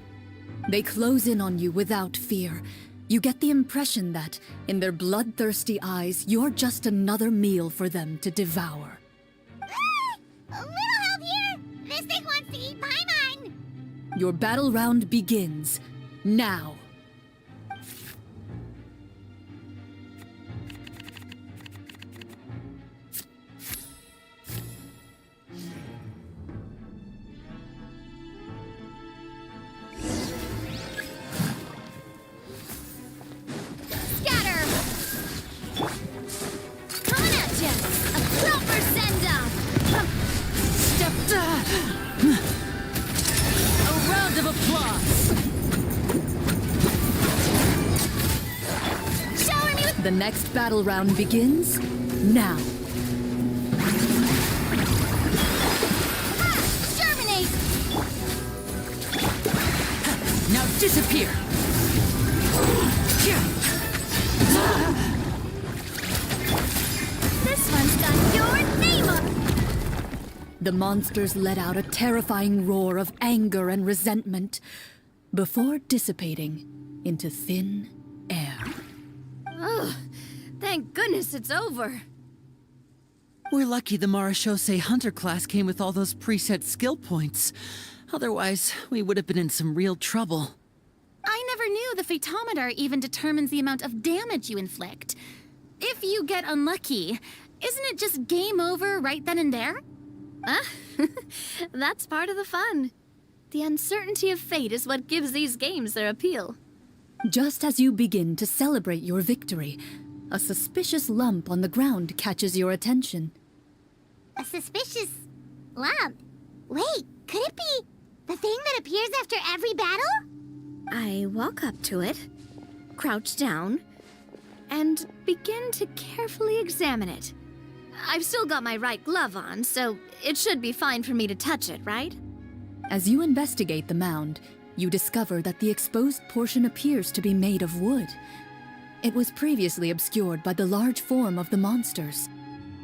They close in on you without fear. You get the impression that, in their bloodthirsty eyes, you're just another meal for them to devour. A little help here! This thing wants to eat Paimon! Your battle round begins now. The next battle round begins now. Germinate! Now disappear! This one's got your name on it! the monsters let out a terrifying roar of anger and resentment before dissipating into thin air. Ugh, thank goodness it's over. We're lucky the Marashose Hunter class came with all those preset skill points. Otherwise, we would have been in some real trouble. I never knew the photometer even determines the amount of damage you inflict. If you get unlucky, isn't it just game over right then and there? That's part of the fun. The uncertainty of fate is what gives these games their appeal. Just as you begin to celebrate your victory, a suspicious lump on the ground catches your attention. A suspicious lump? Wait, could it be the thing that appears after every battle? I walk up to it, crouch down, and begin to carefully examine it. I've still got my right glove on, so it should be fine for me to touch it, right? As you investigate the mound, you discover that the exposed portion appears to be made of wood. It was previously obscured by the large form of the monsters.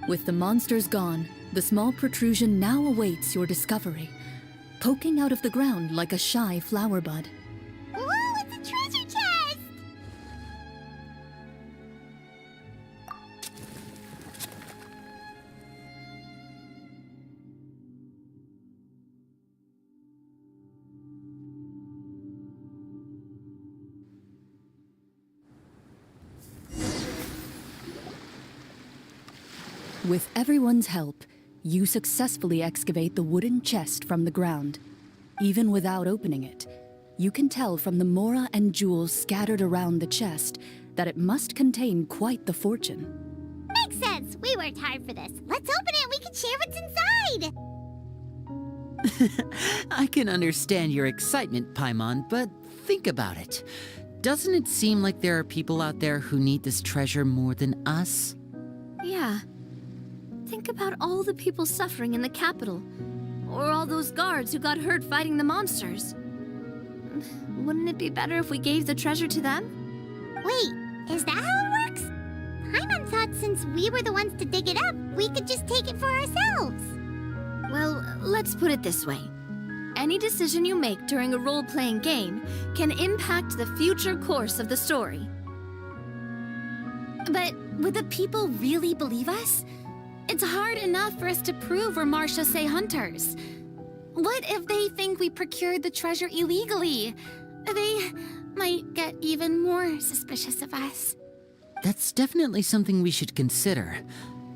With the monsters gone, the small protrusion now awaits your discovery, poking out of the ground like a shy flower bud. Whoa, it's a treasure chest! With everyone's help, you successfully excavate the wooden chest from the ground. Even without opening it, you can tell from the mora and jewels scattered around the chest that it must contain quite the fortune. Makes sense. We worked hard for this. Let's open it and we can share what's inside. I can understand your excitement, Paimon, but think about it. Doesn't it seem like there are people out there who need this treasure more than us? Yeah. Think about all the people suffering in the capital. Or all those guards who got hurt fighting the monsters. Wouldn't it be better if we gave the treasure to them? Wait, is that how it works? Paimon thought since we were the ones to dig it up, we could just take it for ourselves. Well, let's put it this way. Any decision you make during a role-playing game can impact the future course of the story. But would the people really believe us? It's hard enough for us to prove we're Marashose hunters. What if they think we procured the treasure illegally? They might get even more suspicious of us. That's definitely something we should consider.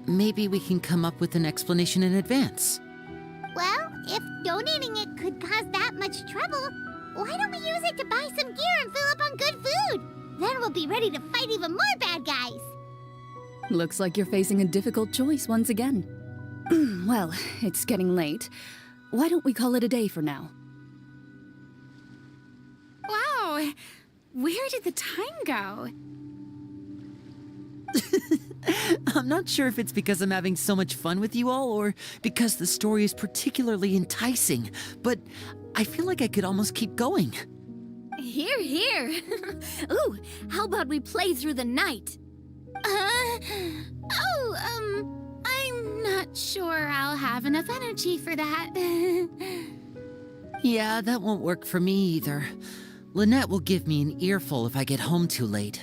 Maybe we can come up with an explanation in advance. Well, if donating it could cause that much trouble, why don't we use it to buy some gear and fill up on good food? Then we'll be ready to fight even more bad guys. Looks like you're facing a difficult choice once again. Well, it's getting late. Why don't we call it a day for now? Wow, where did the time go? I'm not sure if it's because I'm having so much fun with you all or because the story is particularly enticing, but I feel like I could almost keep going. Here, here. Ooh, how about we play through the night? I'm not sure I'll have enough energy for that. Yeah, that won't work for me either. Lynette will give me an earful if I get home too late.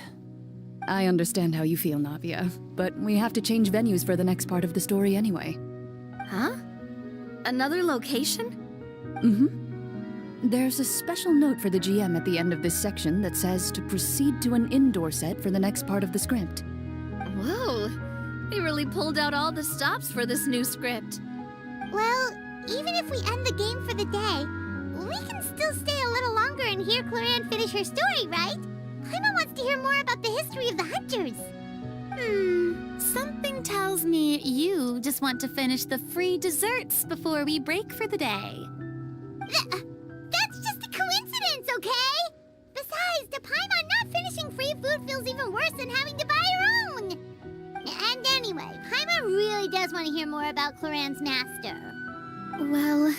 I understand how you feel, Navia, but we have to change venues for the next part of the story anyway. Huh? Another location? There's a special note for the GM at the end of this section that says to proceed to an indoor set for the next part of the script. Whoa, they really pulled out all the stops for this new script. Well, even if we end the game for the day, we can still stay a little longer and hear Cloran finish her story, right? Paimon wants to hear more about the history of the Hunters. Something tells me you just want to finish the free desserts before we break for the day. That's just a coincidence, okay? Besides, to Paimon, not finishing free food feels even worse than having to buy her own. And anyway, Paimon really does want to hear more about Cloran's master. Well...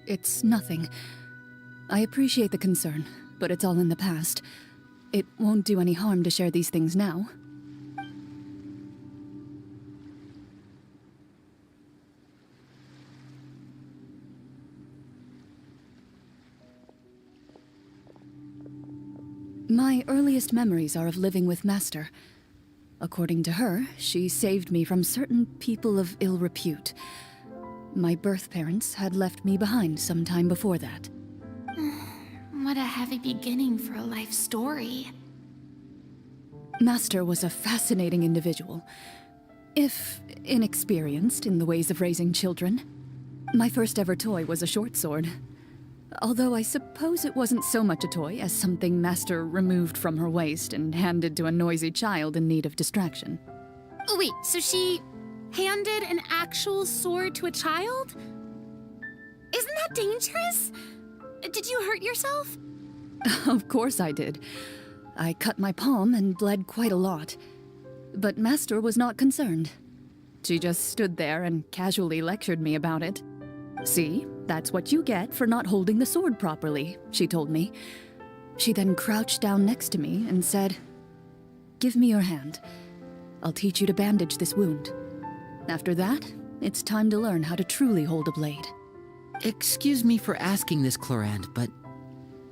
It's nothing. I appreciate the concern, but it's all in the past. It won't do any harm to share these things now. My earliest memories are of living with Master. According to her, she saved me from certain people of ill repute. My birth parents had left me behind some time before that. What a heavy beginning for a life story. Master was a fascinating individual, if inexperienced in the ways of raising children. My first ever toy was a short sword. Although I suppose it wasn't so much a toy as something Master removed from her waist and handed to a noisy child in need of distraction. Oh, wait, so she handed an actual sword to a child? Isn't that dangerous? Did you hurt yourself? Of course I did. I cut my palm and bled quite a lot. But Master was not concerned. She just stood there and casually lectured me about it. See, that's what you get for not holding the sword properly, she told me. She then crouched down next to me and said, "Give me your hand. I'll teach you to bandage this wound. After that, it's time to learn how to truly hold a blade." Excuse me for asking this, Clorand, but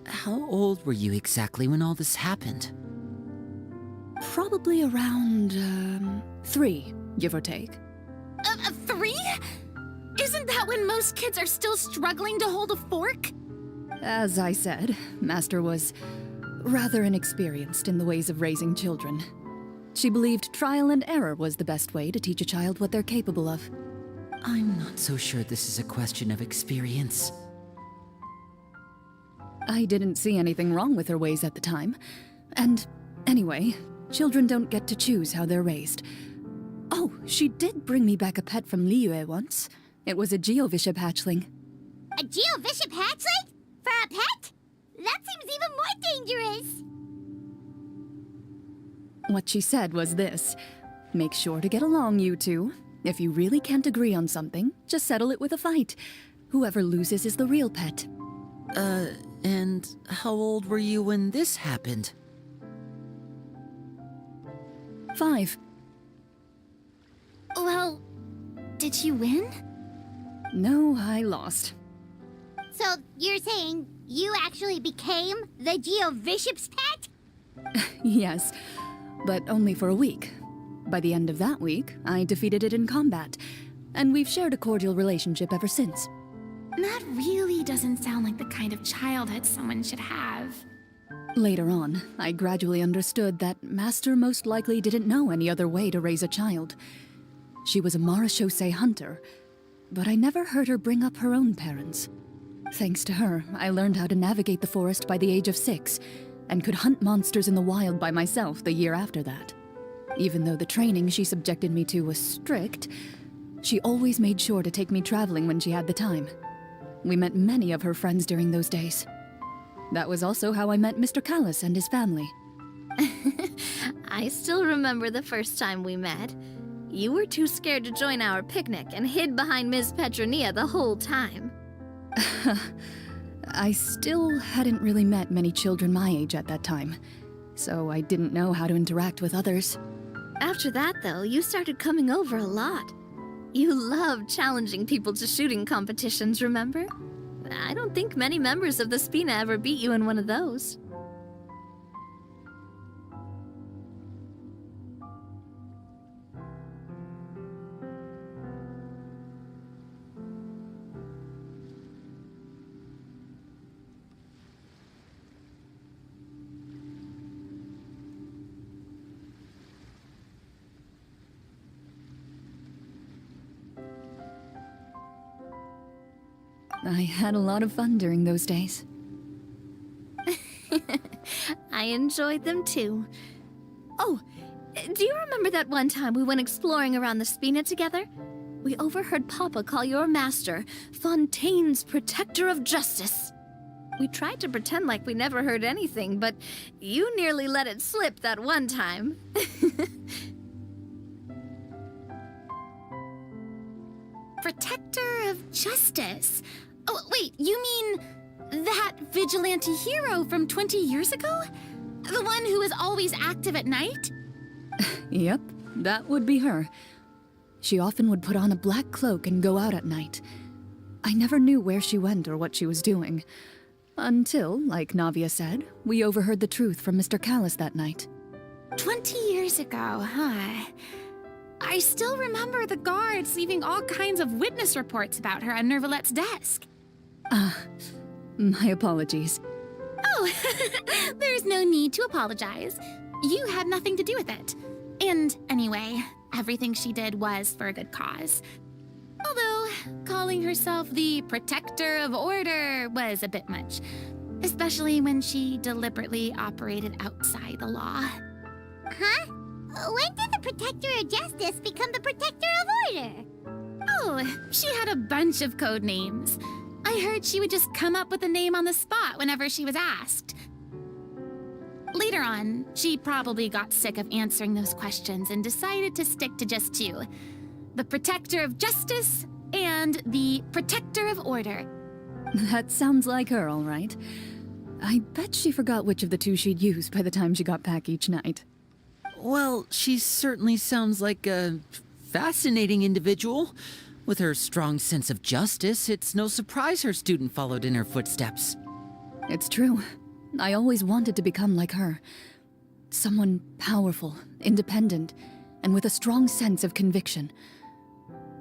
how old were you exactly when all this happened? Probably around, 3, give or take. 3? Isn't that when most kids are still struggling to hold a fork? As I said, Master was rather inexperienced in the ways of raising children. She believed trial and error was the best way to teach a child what they're capable of. I'm not so sure this is a question of experience. I didn't see anything wrong with her ways at the time. And anyway, children don't get to choose how they're raised. Oh, she did bring me back a pet from Liyue once. It was a Geovishap hatchling. A Geovishap hatchling? For a pet? That seems even more dangerous. What she said was this: make sure to get along, you two. If you really can't agree on something, just settle it with a fight. Whoever loses is the real pet. And how old were you when this happened? 5. Well, did you win? No, I lost. So you're saying you actually became the Geovishap's pet? Yes, but only for a week. By the end of that week, I defeated it in combat, and we've shared a cordial relationship ever since. That really doesn't sound like the kind of childhood someone should have. Later on, I gradually understood that Master most likely didn't know any other way to raise a child. She was a marechaussee hunter, but I never heard her bring up her own parents. Thanks to her, I learned how to navigate the forest by the age of 6, and could hunt monsters in the wild by myself the year after that. Even though the training she subjected me to was strict, she always made sure to take me traveling when she had the time. We met many of her friends during those days. That was also how I met Mr. Callis and his family. I still remember the first time we met. You were too scared to join our picnic and hid behind Ms. Petronia the whole time. I still hadn't really met many children my age at that time, so I didn't know how to interact with others. After that, though, you started coming over a lot. You loved challenging people to shooting competitions, remember? I don't think many members of the Spina ever beat you in one of those. I had a lot of fun during those days. I enjoyed them too. Oh, do you remember that one time we went exploring around the Spina together? We overheard Papa call your master Fontaine's Protector of Justice. We tried to pretend like we never heard anything, but you nearly let it slip that one time. Protector of Justice? Oh, wait, you mean that vigilante hero from 20 years ago? The one who is always active at night? Yep, that would be her. She often would put on a black cloak and go out at night. I never knew where she went or what she was doing. Until, like Navia said, we overheard the truth from Mr. Callis that night. 20 years ago, huh? I still remember the guards leaving all kinds of witness reports about her on Nervalette's desk. My apologies. Oh, there's no need to apologize. You had nothing to do with it. And anyway, everything she did was for a good cause. Although, calling herself the protector of order was a bit much. Especially when she deliberately operated outside the law. Huh? When did the Protector of Justice become the Protector of Order? Oh, she had a bunch of code names. I heard she would just come up with a name on the spot whenever she was asked. Later on, she probably got sick of answering those questions and decided to stick to just two. The Protector of Justice and the Protector of Order. That sounds like her, all right. I bet she forgot which of the two she'd use by the time she got back each night. Well, she certainly sounds like a fascinating individual. With her strong sense of justice, it's no surprise her student followed in her footsteps. It's true. I always wanted to become like her. Someone powerful, independent, and with a strong sense of conviction.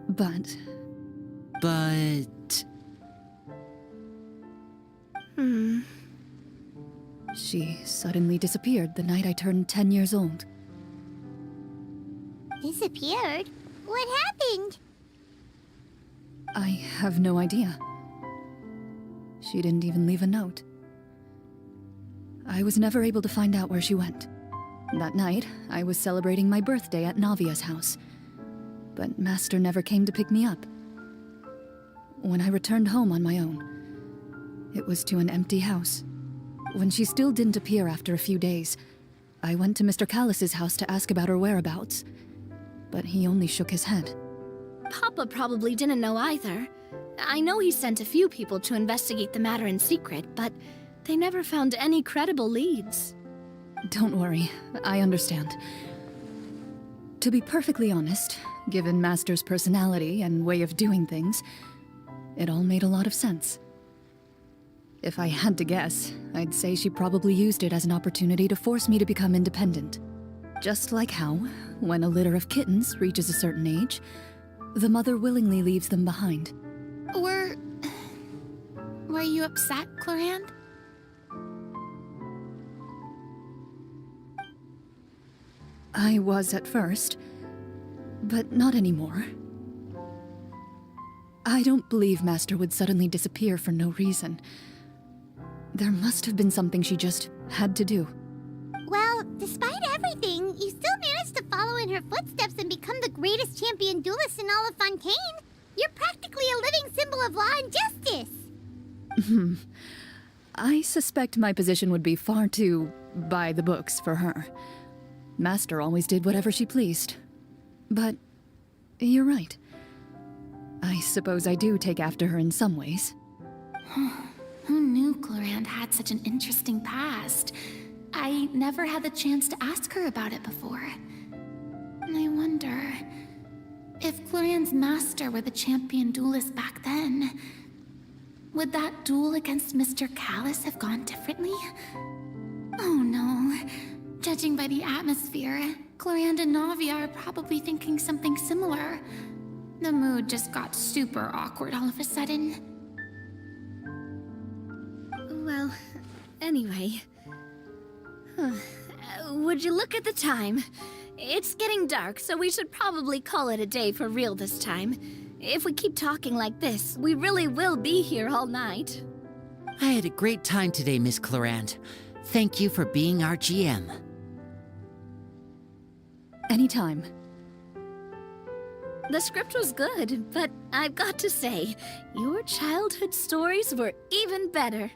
But... She suddenly disappeared the night I turned 10 years old. Disappeared? What happened? I have no idea. She didn't even leave a note. I was never able to find out where she went. That night, I was celebrating my birthday at Navia's house. But Master never came to pick me up. When I returned home on my own, it was to an empty house. When she still didn't appear after a few days, I went to Mr. Callis's house to ask about her whereabouts. But he only shook his head. Papa probably didn't know either. I know he sent a few people to investigate the matter in secret, but they never found any credible leads. Don't worry, I understand. To be perfectly honest, given Master's personality and way of doing things, it all made a lot of sense. If I had to guess, I'd say she probably used it as an opportunity to force me to become independent. Just like how, when a litter of kittens reaches a certain age, the mother willingly leaves them behind. Were you upset, Clorinde? I was at first, but not anymore. I don't believe Master would suddenly disappear for no reason. There must have been something she just had to do. Well, despite everything, you still managed to follow in her footsteps and become the greatest champion duelist in all of Fontaine. You're practically a living symbol of law and justice. I suspect my position would be far too by the books for her. Master always did whatever she pleased. But you're right. I suppose I do take after her in some ways. Who knew Clorinde had such an interesting past? I never had the chance to ask her about it before. And I wonder, if Clorinde's master were the champion duelist back then, would that duel against Mr. Callis have gone differently? Oh no. Judging by the atmosphere, Clorinde and Navia are probably thinking something similar. The mood just got super awkward all of a sudden. Well, anyway. Would you look at the time? It's getting dark, so we should probably call it a day for real this time. If we keep talking like this, we really will be here all night. I had a great time today, Miss Clorinde. Thank you for being our GM. Anytime. The script was good, but I've got to say, your childhood stories were even better.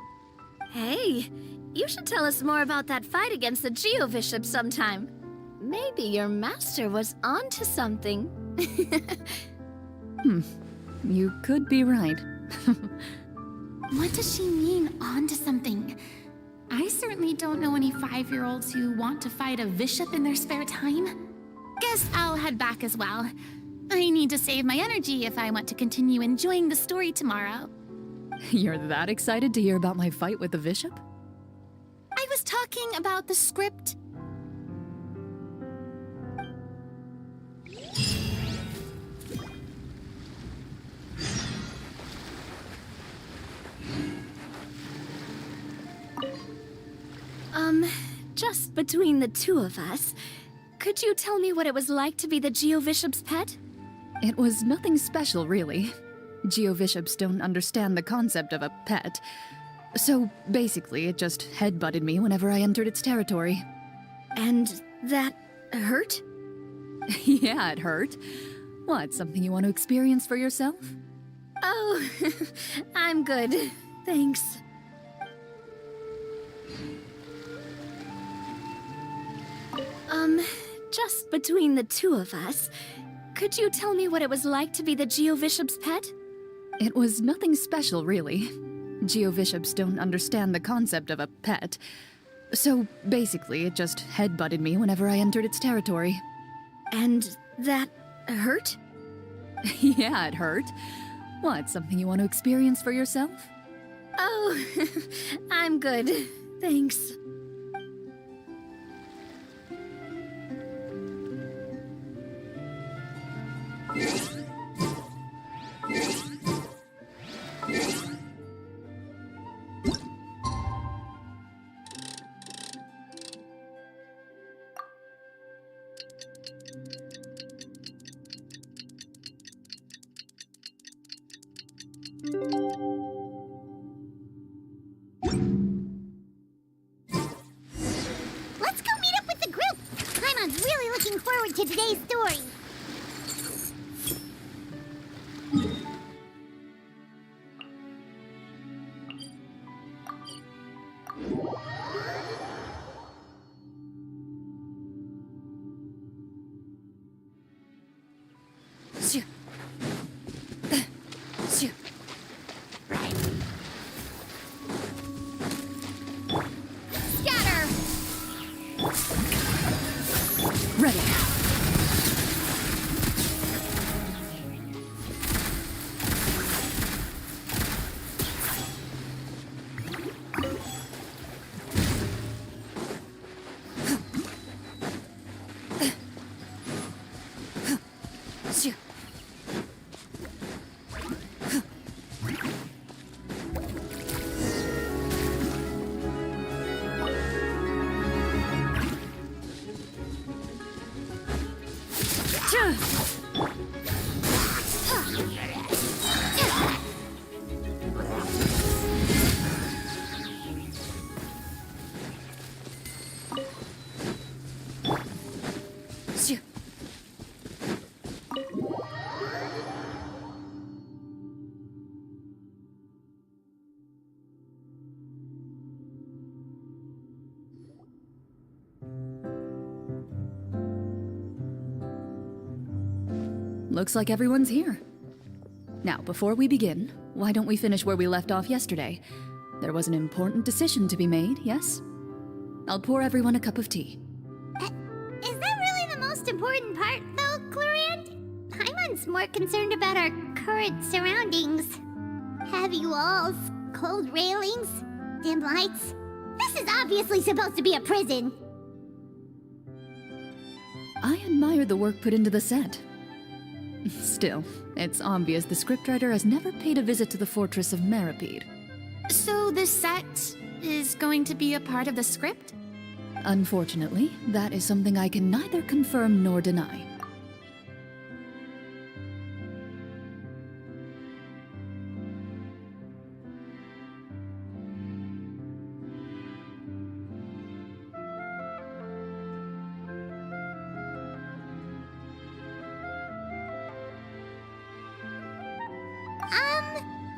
Hey, you should tell us more about that fight against the Geo-Bishop sometime. Maybe your master was onto something. You could be right. What does she mean, onto something? I certainly don't know any 5-year-olds who want to fight a bishop in their spare time. Guess I'll head back as well. I need to save my energy if I want to continue enjoying the story tomorrow. You're that excited to hear about my fight with the bishop? I was talking about the script. Just between the two of us, could you tell me what it was like to be the Geovishop's pet? It was nothing special, really. Geovishops don't understand the concept of a pet. So basically, it just headbutted me whenever I entered its territory. And that hurt? Yeah, it hurt. What, something you want to experience for yourself? Oh, I'm good. Thanks. Just between the two of us, could you tell me what it was like to be the Geovishop's pet? It was nothing special, really. Geovishops don't understand the concept of a pet. So basically, it just headbutted me whenever I entered its territory. And that hurt? Yeah, it hurt. What, something you want to experience for yourself? Oh, I'm good. Thanks. Let's go meet up with the group. Paimon's really looking forward to today's story. Scatter! Ready. Looks like everyone's here. Now, before we begin, why don't we finish where we left off yesterday? There was an important decision to be made, yes? I'll pour everyone a cup of tea. Is that really the most important part, though, Clorand? Paimon's more concerned about our current surroundings. Heavy walls, cold railings, dim lights. This is obviously supposed to be a prison. I admire the work put into the set. Still, it's obvious the scriptwriter has never paid a visit to the fortress of Meripede. So the set is going to be a part of the script? Unfortunately, that is something I can neither confirm nor deny.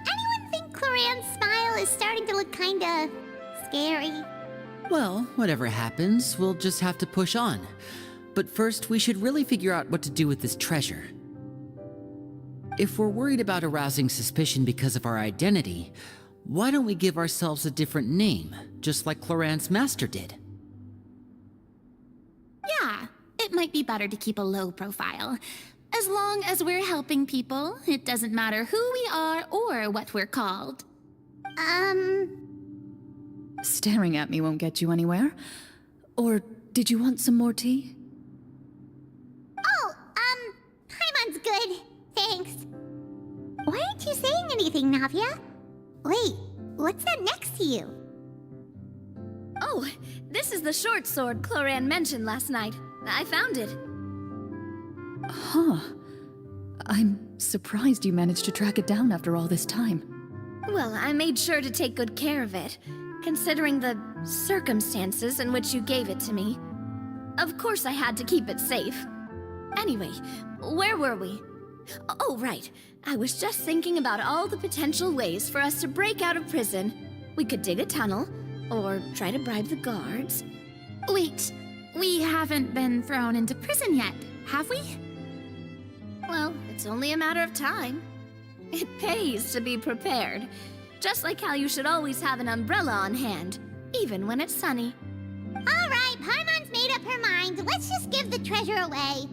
Anyone think Clorand's smile is starting to look kinda scary? Well, whatever happens, we'll just have to push on. But first, we should really figure out what to do with this treasure. If we're worried about arousing suspicion because of our identity, Why don't we give ourselves a different name, just like Cloran's master did? Yeah, it might be better to keep a low profile. As long as we're helping people, it doesn't matter who we are or what we're called. Staring at me won't get you anywhere. Or did you want some more tea? Oh, Paimon's good. Thanks. Why aren't you saying anything, Navia? Wait, what's that next to you? Oh, this is the short sword Cloran mentioned last night. I found it. Huh. I'm surprised you managed to track it down after all this time. Well, I made sure to take good care of it, considering the circumstances in which you gave it to me. Of course I had to keep it safe. Anyway, where were we? Oh, right. I was just thinking about all the potential ways for us to break out of prison. We could dig a tunnel, or try to bribe the guards. Wait, we haven't been thrown into prison yet, have we? Well, it's only a matter of time. It pays to be prepared. Just like how you should always have an umbrella on hand, even when it's sunny. All right, Paimon's made up her mind. Let's just give the treasure away.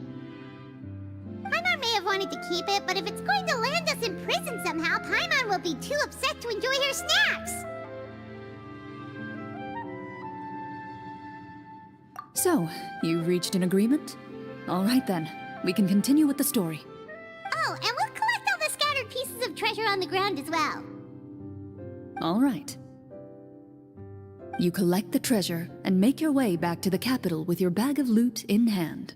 Paimon may have wanted to keep it, but if it's going to land us in prison somehow, Paimon will be too upset to enjoy her snacks. So, you reached an agreement? All right then, we can continue with the story. Oh, and we'll collect all the scattered pieces of treasure on the ground as well. All right. You collect the treasure and make your way back to the capital with your bag of loot in hand.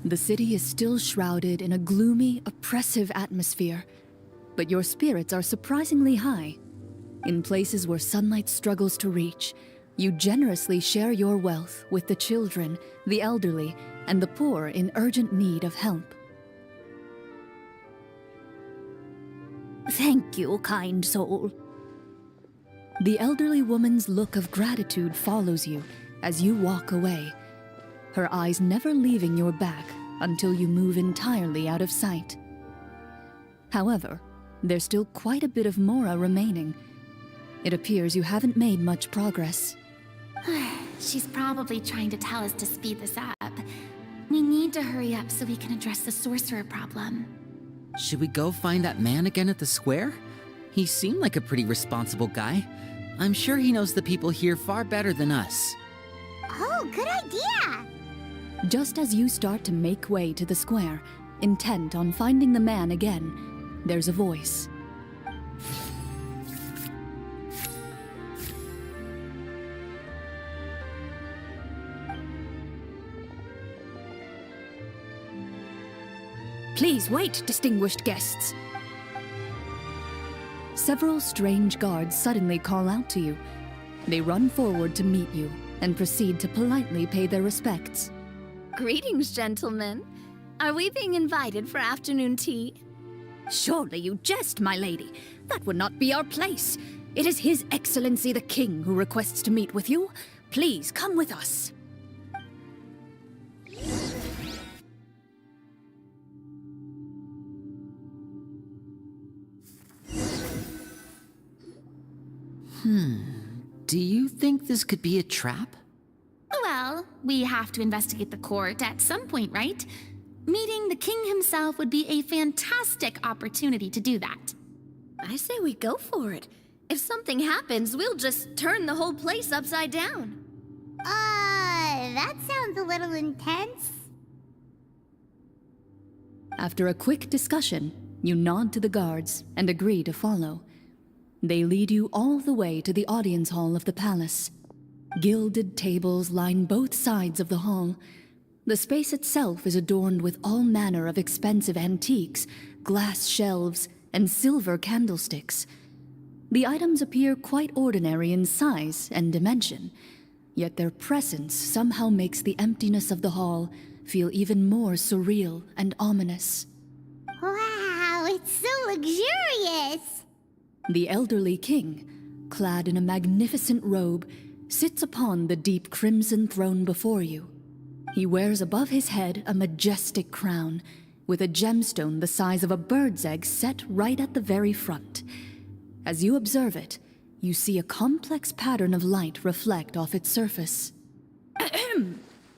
The city is still shrouded in a gloomy, oppressive atmosphere, but your spirits are surprisingly high. In places where sunlight struggles to reach, you generously share your wealth with the children, the elderly, and the poor in urgent need of help. Thank you, kind soul. The elderly woman's look of gratitude follows you as you walk away, her eyes never leaving your back until you move entirely out of sight. However, there's still quite a bit of Mora remaining. It appears you haven't made much progress. She's probably trying to tell us to speed this up. We need to hurry up so we can address the sorcerer problem. Should we go find that man again at the square? He seemed like a pretty responsible guy. I'm sure he knows the people here far better than us. Oh, good idea! Just as you start to make way to the square, intent on finding the man again, there's a voice. Please wait, distinguished guests. Several strange guards suddenly call out to you. They run forward to meet you and proceed to politely pay their respects. Greetings, gentlemen. Are we being invited for afternoon tea? Surely you jest, my lady. That would not be our place. It is His Excellency the King who requests to meet with you. Please come with us. Do you think this could be a trap? Well, we have to investigate the court at some point, right? Meeting the king himself would be a fantastic opportunity to do that. I say we go for it. If something happens, we'll just turn the whole place upside down. That sounds a little intense. After a quick discussion, you nod to the guards and agree to follow. They lead you all the way to the audience hall of the palace. Gilded tables line both sides of the hall. The space itself is adorned with all manner of expensive antiques, glass shelves, and silver candlesticks. The items appear quite ordinary in size and dimension, yet their presence somehow makes the emptiness of the hall feel even more surreal and ominous. Wow, it's so luxurious! The elderly king, clad in a magnificent robe, sits upon the deep crimson throne before you. He wears above his head a majestic crown, with a gemstone the size of a bird's egg set right at the very front. As you observe it, you see a complex pattern of light reflect off its surface.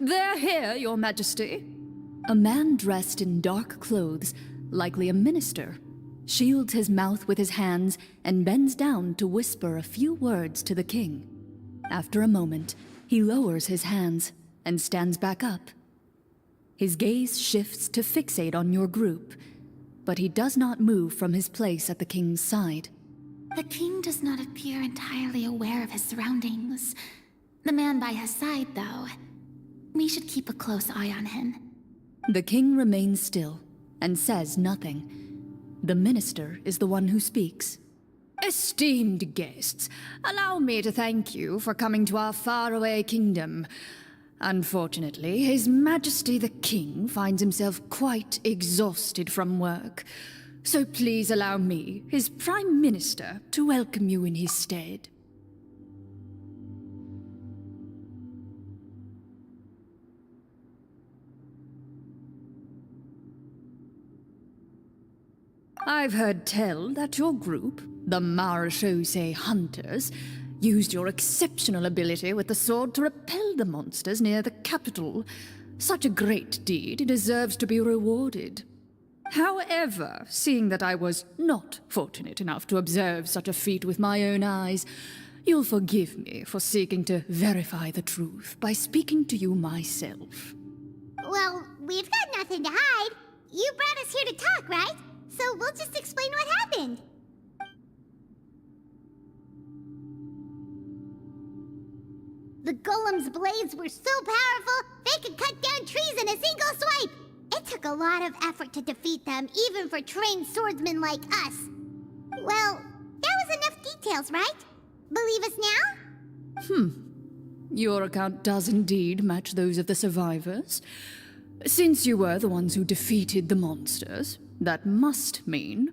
They're here, Your Majesty. A man dressed in dark clothes, likely a minister, shields his mouth with his hands and bends down to whisper a few words to the king. After a moment, he lowers his hands and stands back up. His gaze shifts to fixate on your group, but he does not move from his place at the king's side. The king does not appear entirely aware of his surroundings. The man by his side, though. We should keep a close eye on him. The king remains still and says nothing. The minister is the one who speaks. Esteemed guests, allow me to thank you for coming to our faraway kingdom. Unfortunately, His Majesty the King finds himself quite exhausted from work. So please allow me, his Prime Minister, to welcome you in his stead. I've heard tell that your group, the Marechaussee Hunters, used your exceptional ability with the sword to repel the monsters near the capital. Such a great deed deserves to be rewarded. However, seeing that I was not fortunate enough to observe such a feat with my own eyes, you'll forgive me for seeking to verify the truth by speaking to you myself. Well, we've got nothing to hide. You brought us here to talk, right? So we'll just explain what happened. The golem's blades were so powerful, they could cut down trees in a single swipe. It took a lot of effort to defeat them, even for trained swordsmen like us. Well, that was enough details, right? Believe us now? Your account does indeed match those of the survivors. Since you were the ones who defeated the monsters, that must mean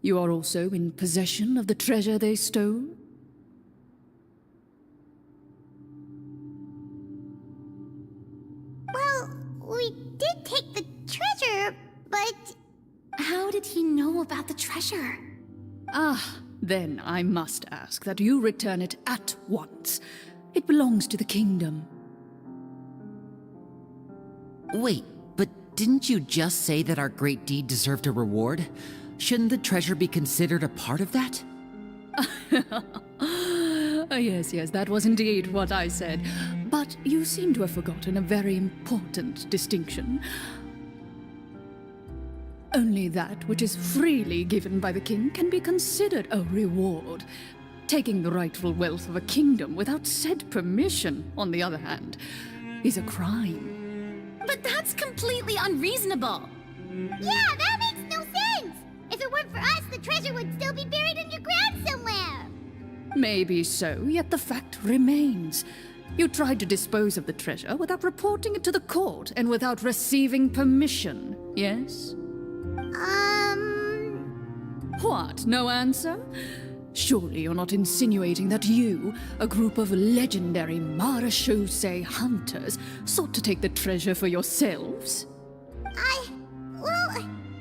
you are also in possession of the treasure they stole? Well, we did take the treasure, but... How did he know about the treasure? Then I must ask that you return it at once. It belongs to the kingdom. Wait, but didn't you just say that our great deed deserved a reward? Shouldn't the treasure be considered a part of that? Yes, that was indeed what I said. But you seem to have forgotten a very important distinction. Only that which is freely given by the king can be considered a reward. Taking the rightful wealth of a kingdom without said permission, on the other hand, is a crime. But that's completely unreasonable. Yeah, that makes no sense! If it weren't for us, the treasure would still be buried underground somewhere! Maybe so, yet the fact remains. You tried to dispose of the treasure without reporting it to the court and without receiving permission, yes? What, no answer? Surely you're not insinuating that you, a group of legendary Marechaussee hunters, sought to take the treasure for yourselves? Well,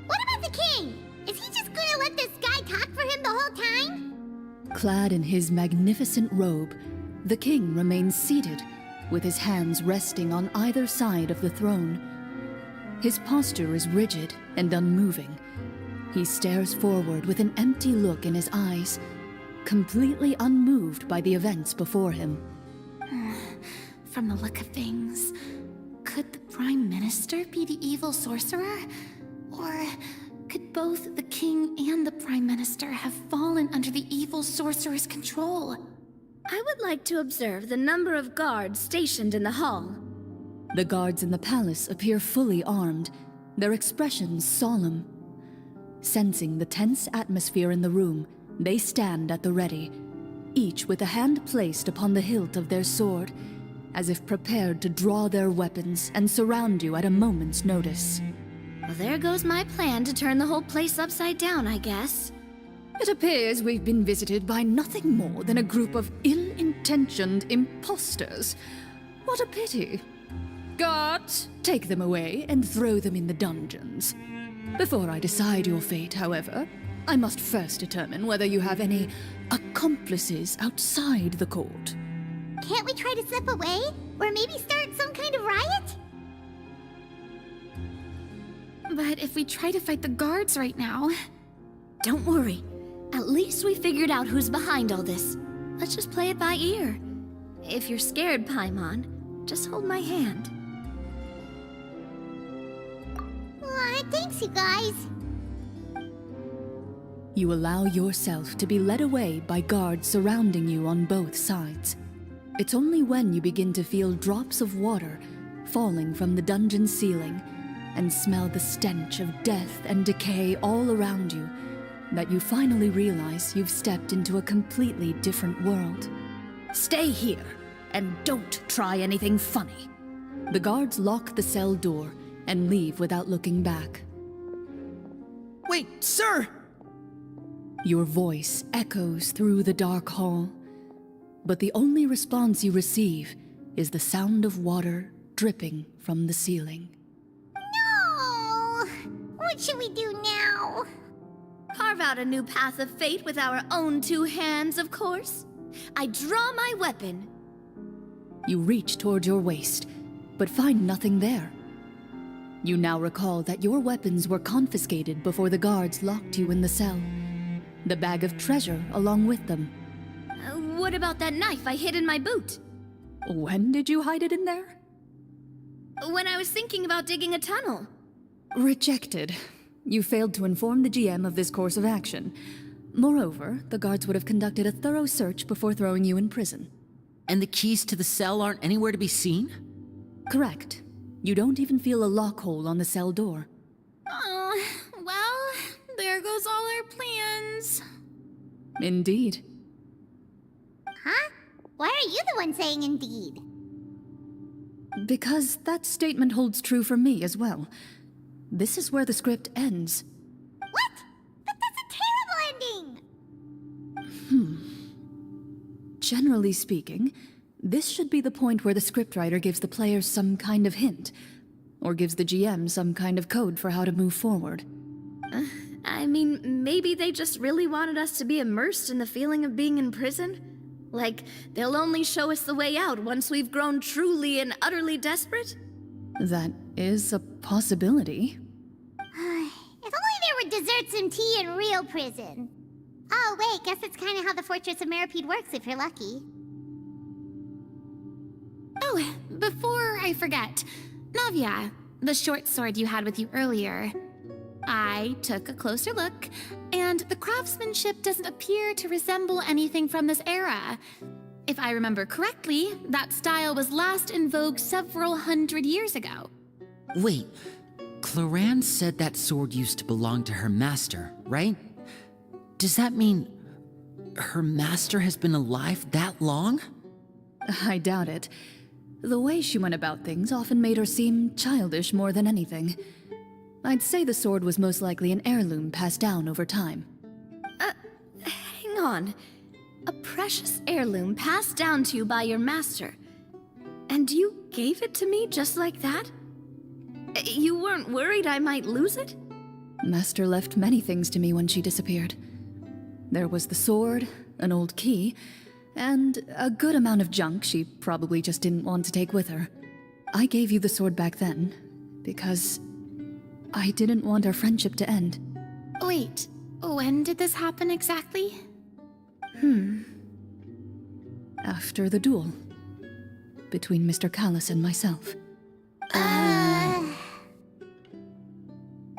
what about the king? Is he just gonna let this guy talk for him the whole time? Clad in his magnificent robe, the king remains seated, with his hands resting on either side of the throne. His posture is rigid and unmoving. He stares forward with an empty look in his eyes, completely unmoved by the events before him. From the look of things, could the Prime Minister be the evil sorcerer? Or could both the King and the Prime Minister have fallen under the evil sorcerer's control? I would like to observe the number of guards stationed in the hall. The guards in the palace appear fully armed, their expressions solemn. Sensing the tense atmosphere in the room, they stand at the ready, each with a hand placed upon the hilt of their sword, as if prepared to draw their weapons and surround you at a moment's notice. Well, there goes my plan to turn the whole place upside down, I guess. It appears we've been visited by nothing more than a group of ill-intentioned imposters. What a pity. Guards, take them away and throw them in the dungeons. Before I decide your fate, however, I must first determine whether you have any accomplices outside the court. Can't we try to slip away? Or maybe start some kind of riot? But if we try to fight the guards right now... Don't worry. At least we figured out who's behind all this. Let's just play it by ear. If you're scared, Paimon, just hold my hand. Aw, thanks, you guys. You allow yourself to be led away by guards surrounding you on both sides. It's only when you begin to feel drops of water falling from the dungeon ceiling and smell the stench of death and decay all around you that you finally realize you've stepped into a completely different world. Stay here, and don't try anything funny. The guards lock the cell door and leave without looking back. Wait, sir! Your voice echoes through the dark hall, but the only response you receive is the sound of water dripping from the ceiling. No! What should we do now? Carve out a new path of fate with our own two hands, of course. I draw my weapon. You reach toward your waist, but find nothing there. You now recall that your weapons were confiscated before the guards locked you in the cell. The bag of treasure along with them. What about that knife I hid in my boot? When did you hide it in there? When I was thinking about digging a tunnel. Rejected. You failed to inform the GM of this course of action. Moreover, the guards would have conducted a thorough search before throwing you in prison. And the keys to the cell aren't anywhere to be seen? Correct. You don't even feel a lock hole on the cell door. Oh, well, there goes all our plans. Indeed. Huh? Why are you the one saying indeed? Because that statement holds true for me as well. This is where the script ends. What? But that's a terrible ending! Generally speaking, this should be the point where the scriptwriter gives the players some kind of hint, or gives the GM some kind of code for how to move forward. I mean, maybe they just really wanted us to be immersed in the feeling of being in prison? Like, they'll only show us the way out once we've grown truly and utterly desperate? That is a possibility. If only there were desserts and tea in real prison. Oh, wait, guess that's kind of how the Fortress of Meripede works if you're lucky. Oh, before I forget, Navia, the short sword you had with you earlier. I took a closer look, and the craftsmanship doesn't appear to resemble anything from this era. If I remember correctly, that style was last in vogue several hundred years ago. Wait, Cloran said that sword used to belong to her master, right? Does that mean her master has been alive that long? I doubt it. The way she went about things often made her seem childish more than anything. I'd say the sword was most likely an heirloom passed down over time. Hang on. A precious heirloom passed down to you by your master. And you gave it to me just like that? You weren't worried I might lose it? Master left many things to me when she disappeared. There was the sword, an old key, and a good amount of junk she probably just didn't want to take with her. I gave you the sword back then, because I didn't want our friendship to end. Wait, when did this happen exactly? After the duel. Between Mr. Callis and myself.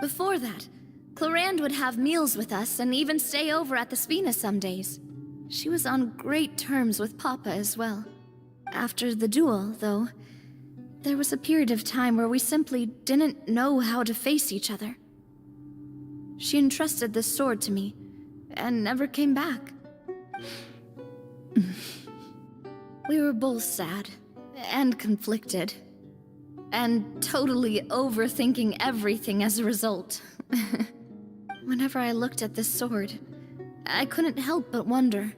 Before that, Clorand would have meals with us and even stay over at the Spina some days. She was on great terms with Papa as well. After the duel, though, there was a period of time where we simply didn't know how to face each other. She entrusted this sword to me, and never came back. We were both sad, and conflicted, and totally overthinking everything as a result. Whenever I looked at this sword, I couldn't help but wonder.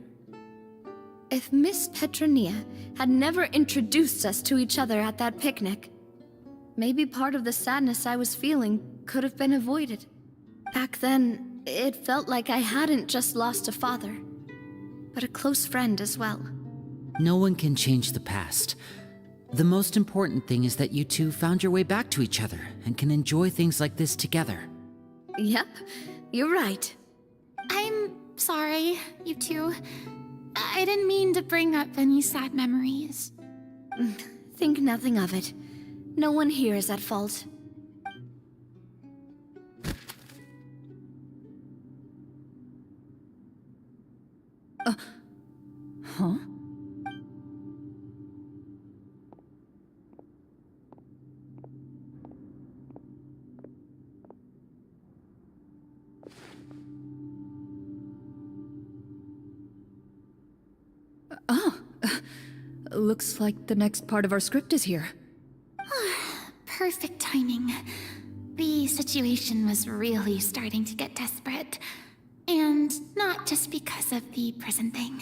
If Miss Petronia had never introduced us to each other at that picnic, maybe part of the sadness I was feeling could have been avoided. Back then, it felt like I hadn't just lost a father, but a close friend as well. No one can change the past. The most important thing is that you two found your way back to each other and can enjoy things like this together. Yep, you're right. I'm sorry, you two. I didn't mean to bring up any sad memories. Think nothing of it. No one here is at fault. Huh? Looks like the next part of our script is here. Perfect timing. The situation was really starting to get desperate. And not just because of the prison thing.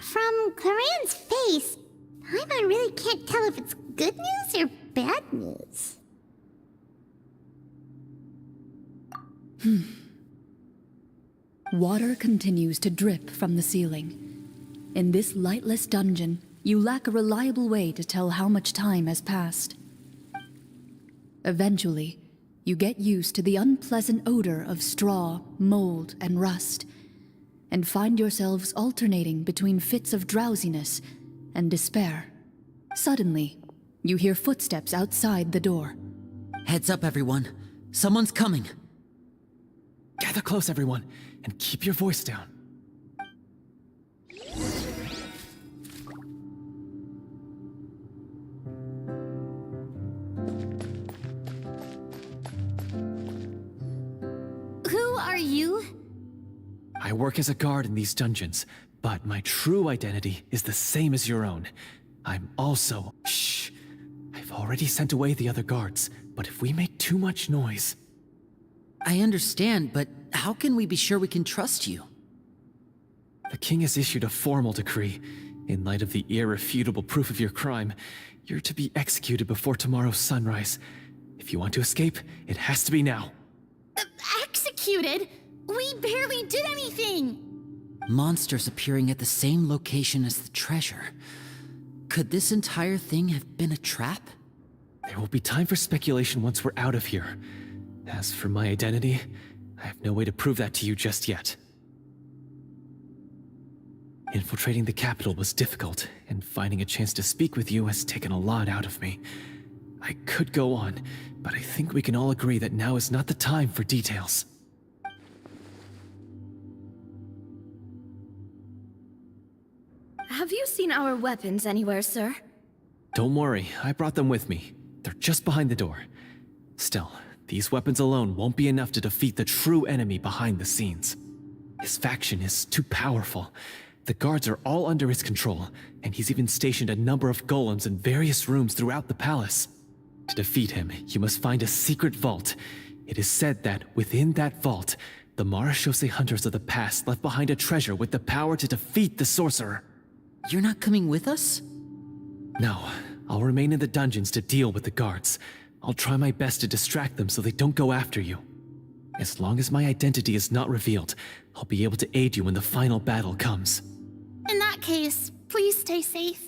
From Claren's face, Paimon really can't tell if it's good news or bad news. Water continues to drip from the ceiling. In this lightless dungeon, you lack a reliable way to tell how much time has passed. Eventually, you get used to the unpleasant odor of straw, mold, and rust, and find yourselves alternating between fits of drowsiness and despair. Suddenly, you hear footsteps outside the door. Heads up, everyone. Someone's coming. Gather close, everyone, and keep your voice down. Who are you? I work as a guard in these dungeons, but my true identity is the same as your own. I'm also... Shh! I've already sent away the other guards, but if we make too much noise... I understand, but how can we be sure we can trust you? The king has issued a formal decree. In light of the irrefutable proof of your crime, you're to be executed before tomorrow's sunrise. If you want to escape, it has to be now. Executed? We barely did anything! Monsters appearing at the same location as the treasure. Could this entire thing have been a trap? There will be time for speculation once we're out of here. As for my identity, I have no way to prove that to you just yet. Infiltrating the capital was difficult, and finding a chance to speak with you has taken a lot out of me. I could go on, but I think we can all agree that now is not the time for details. Have you seen our weapons anywhere, sir? Don't worry, I brought them with me. They're just behind the door. Still, these weapons alone won't be enough to defeat the true enemy behind the scenes. His faction is too powerful. The guards are all under his control, and he's even stationed a number of golems in various rooms throughout the palace. To defeat him, you must find a secret vault. It is said that within that vault, the Marashose hunters of the past left behind a treasure with the power to defeat the sorcerer. You're not coming with us? No, I'll remain in the dungeons to deal with the guards. I'll try my best to distract them so they don't go after you. As long as my identity is not revealed, I'll be able to aid you when the final battle comes. In that case, please stay safe.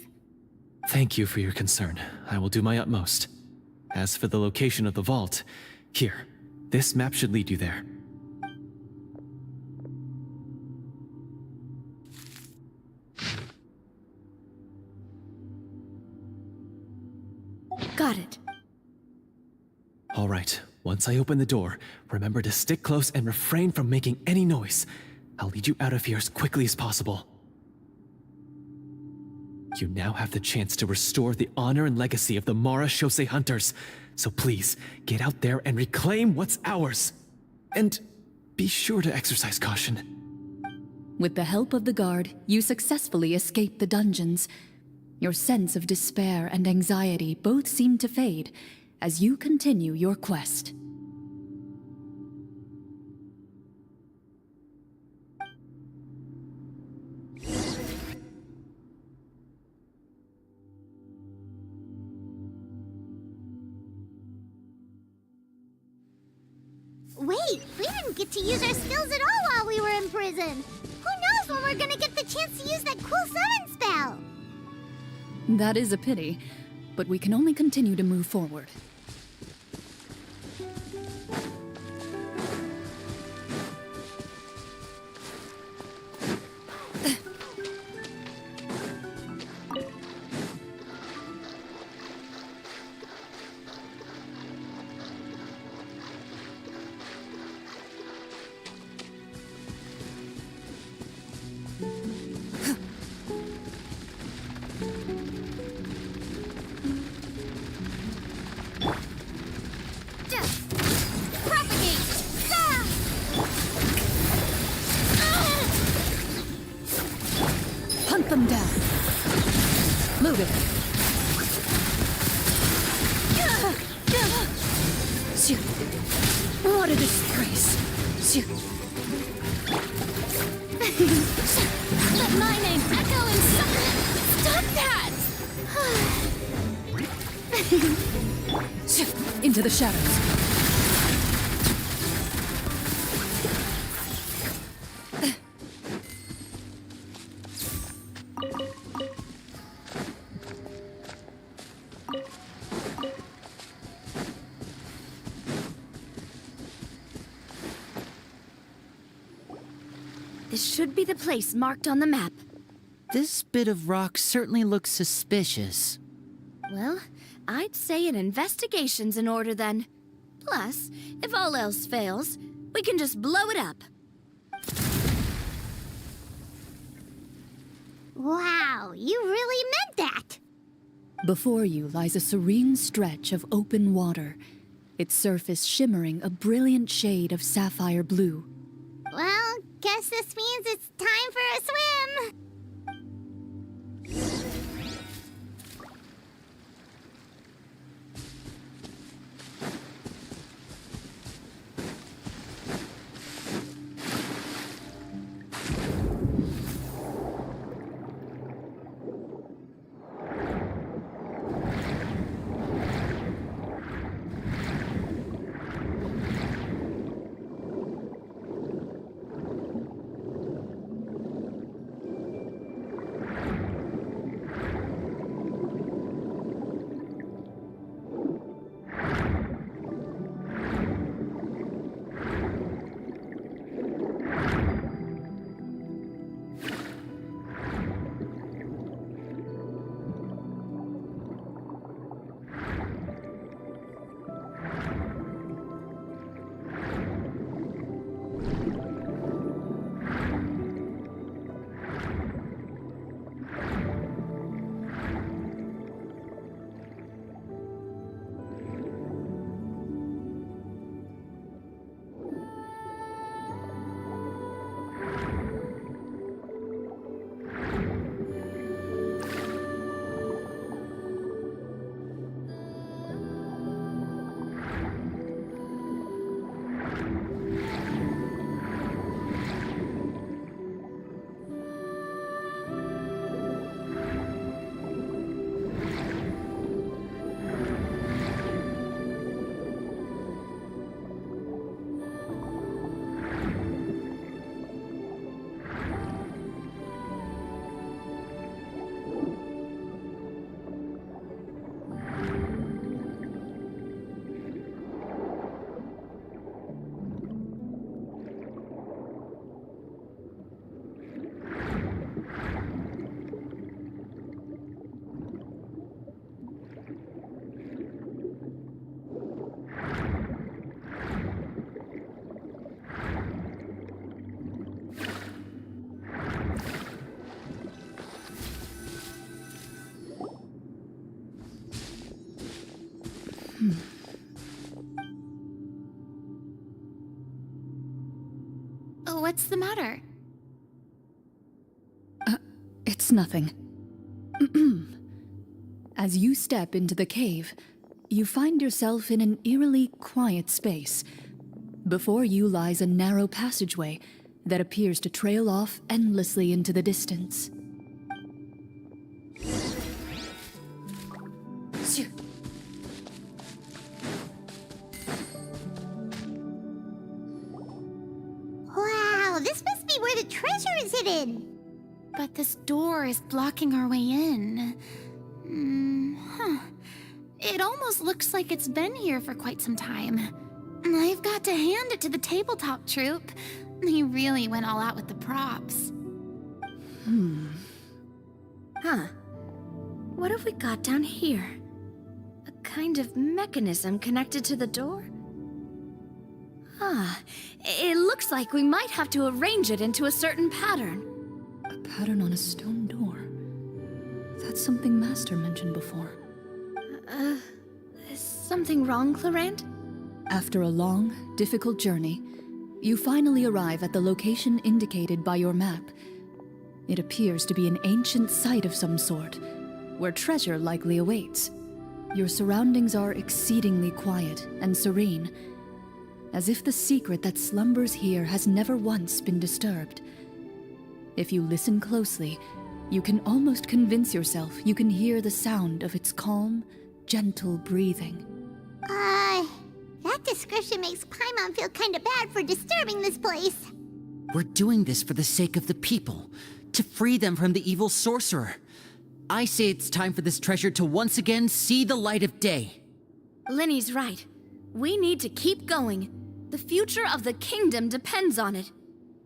Thank you for your concern. I will do my utmost. As for the location of the vault, here, this map should lead you there. Got it. All right, once I open the door, remember to stick close and refrain from making any noise. I'll lead you out of here as quickly as possible. You now have the chance to restore the honor and legacy of the Mara Shosei Hunters. So please, get out there and reclaim what's ours. And be sure to exercise caution. With the help of the guard, you successfully escape the dungeons. Your sense of despair and anxiety both seem to fade as you continue your quest. Wait, we didn't get to use our skills at all while we were in prison. Who knows when we're gonna get the chance to use that cool summon spell? That is a pity, but we can only continue to move forward. Hunt them down. Move it. What a disgrace. Let my name echo in Stop that! Into the shadows. This should be the place marked on the map. This bit of rock certainly looks suspicious. Well, I'd say an investigation's in order then. Plus, if all else fails, we can just blow it up. Wow, you really meant that! Before you lies a serene stretch of open water, its surface shimmering a brilliant shade of sapphire blue. Well, guess this means it's time for a swim! What's the matter? It's nothing. As you step into the cave, you find yourself in an eerily quiet space. Before you lies a narrow passageway that appears to trail off endlessly into the distance. Wow, this must be where the treasure is hidden. But this door is blocking our way in. It almost looks like it's been here for quite some time. I've got to hand it to the tabletop troupe. They really went all out with the props. Huh. What have we got down here? A kind of mechanism connected to the door? Ah, it looks like we might have to arrange it into a certain pattern. A pattern on a stone door. That's something Master mentioned before. Is something wrong, Clarant? After a long, difficult journey, you finally arrive at the location indicated by your map. It appears to be an ancient site of some sort, where treasure likely awaits. Your surroundings are exceedingly quiet and serene, as if the secret that slumbers here has never once been disturbed. If you listen closely, you can almost convince yourself you can hear the sound of its calm, gentle breathing. That description makes Paimon feel kinda bad for disturbing this place. We're doing this for the sake of the people, to free them from the evil sorcerer. I say it's time for this treasure to once again see the light of day. Linny's right. We need to keep going. The future of the kingdom depends on it.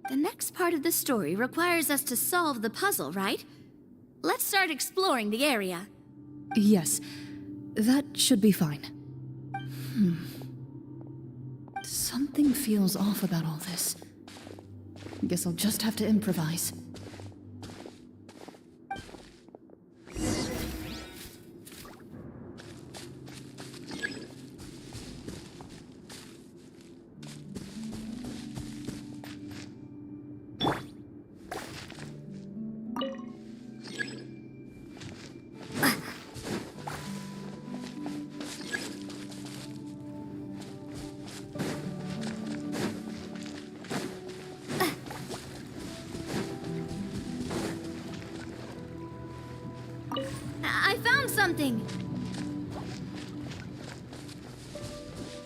The next part of the story requires us to solve the puzzle, right? Let's start exploring the area. Yes, that should be fine. Something feels off about all this. Guess I'll just have to improvise. I found something!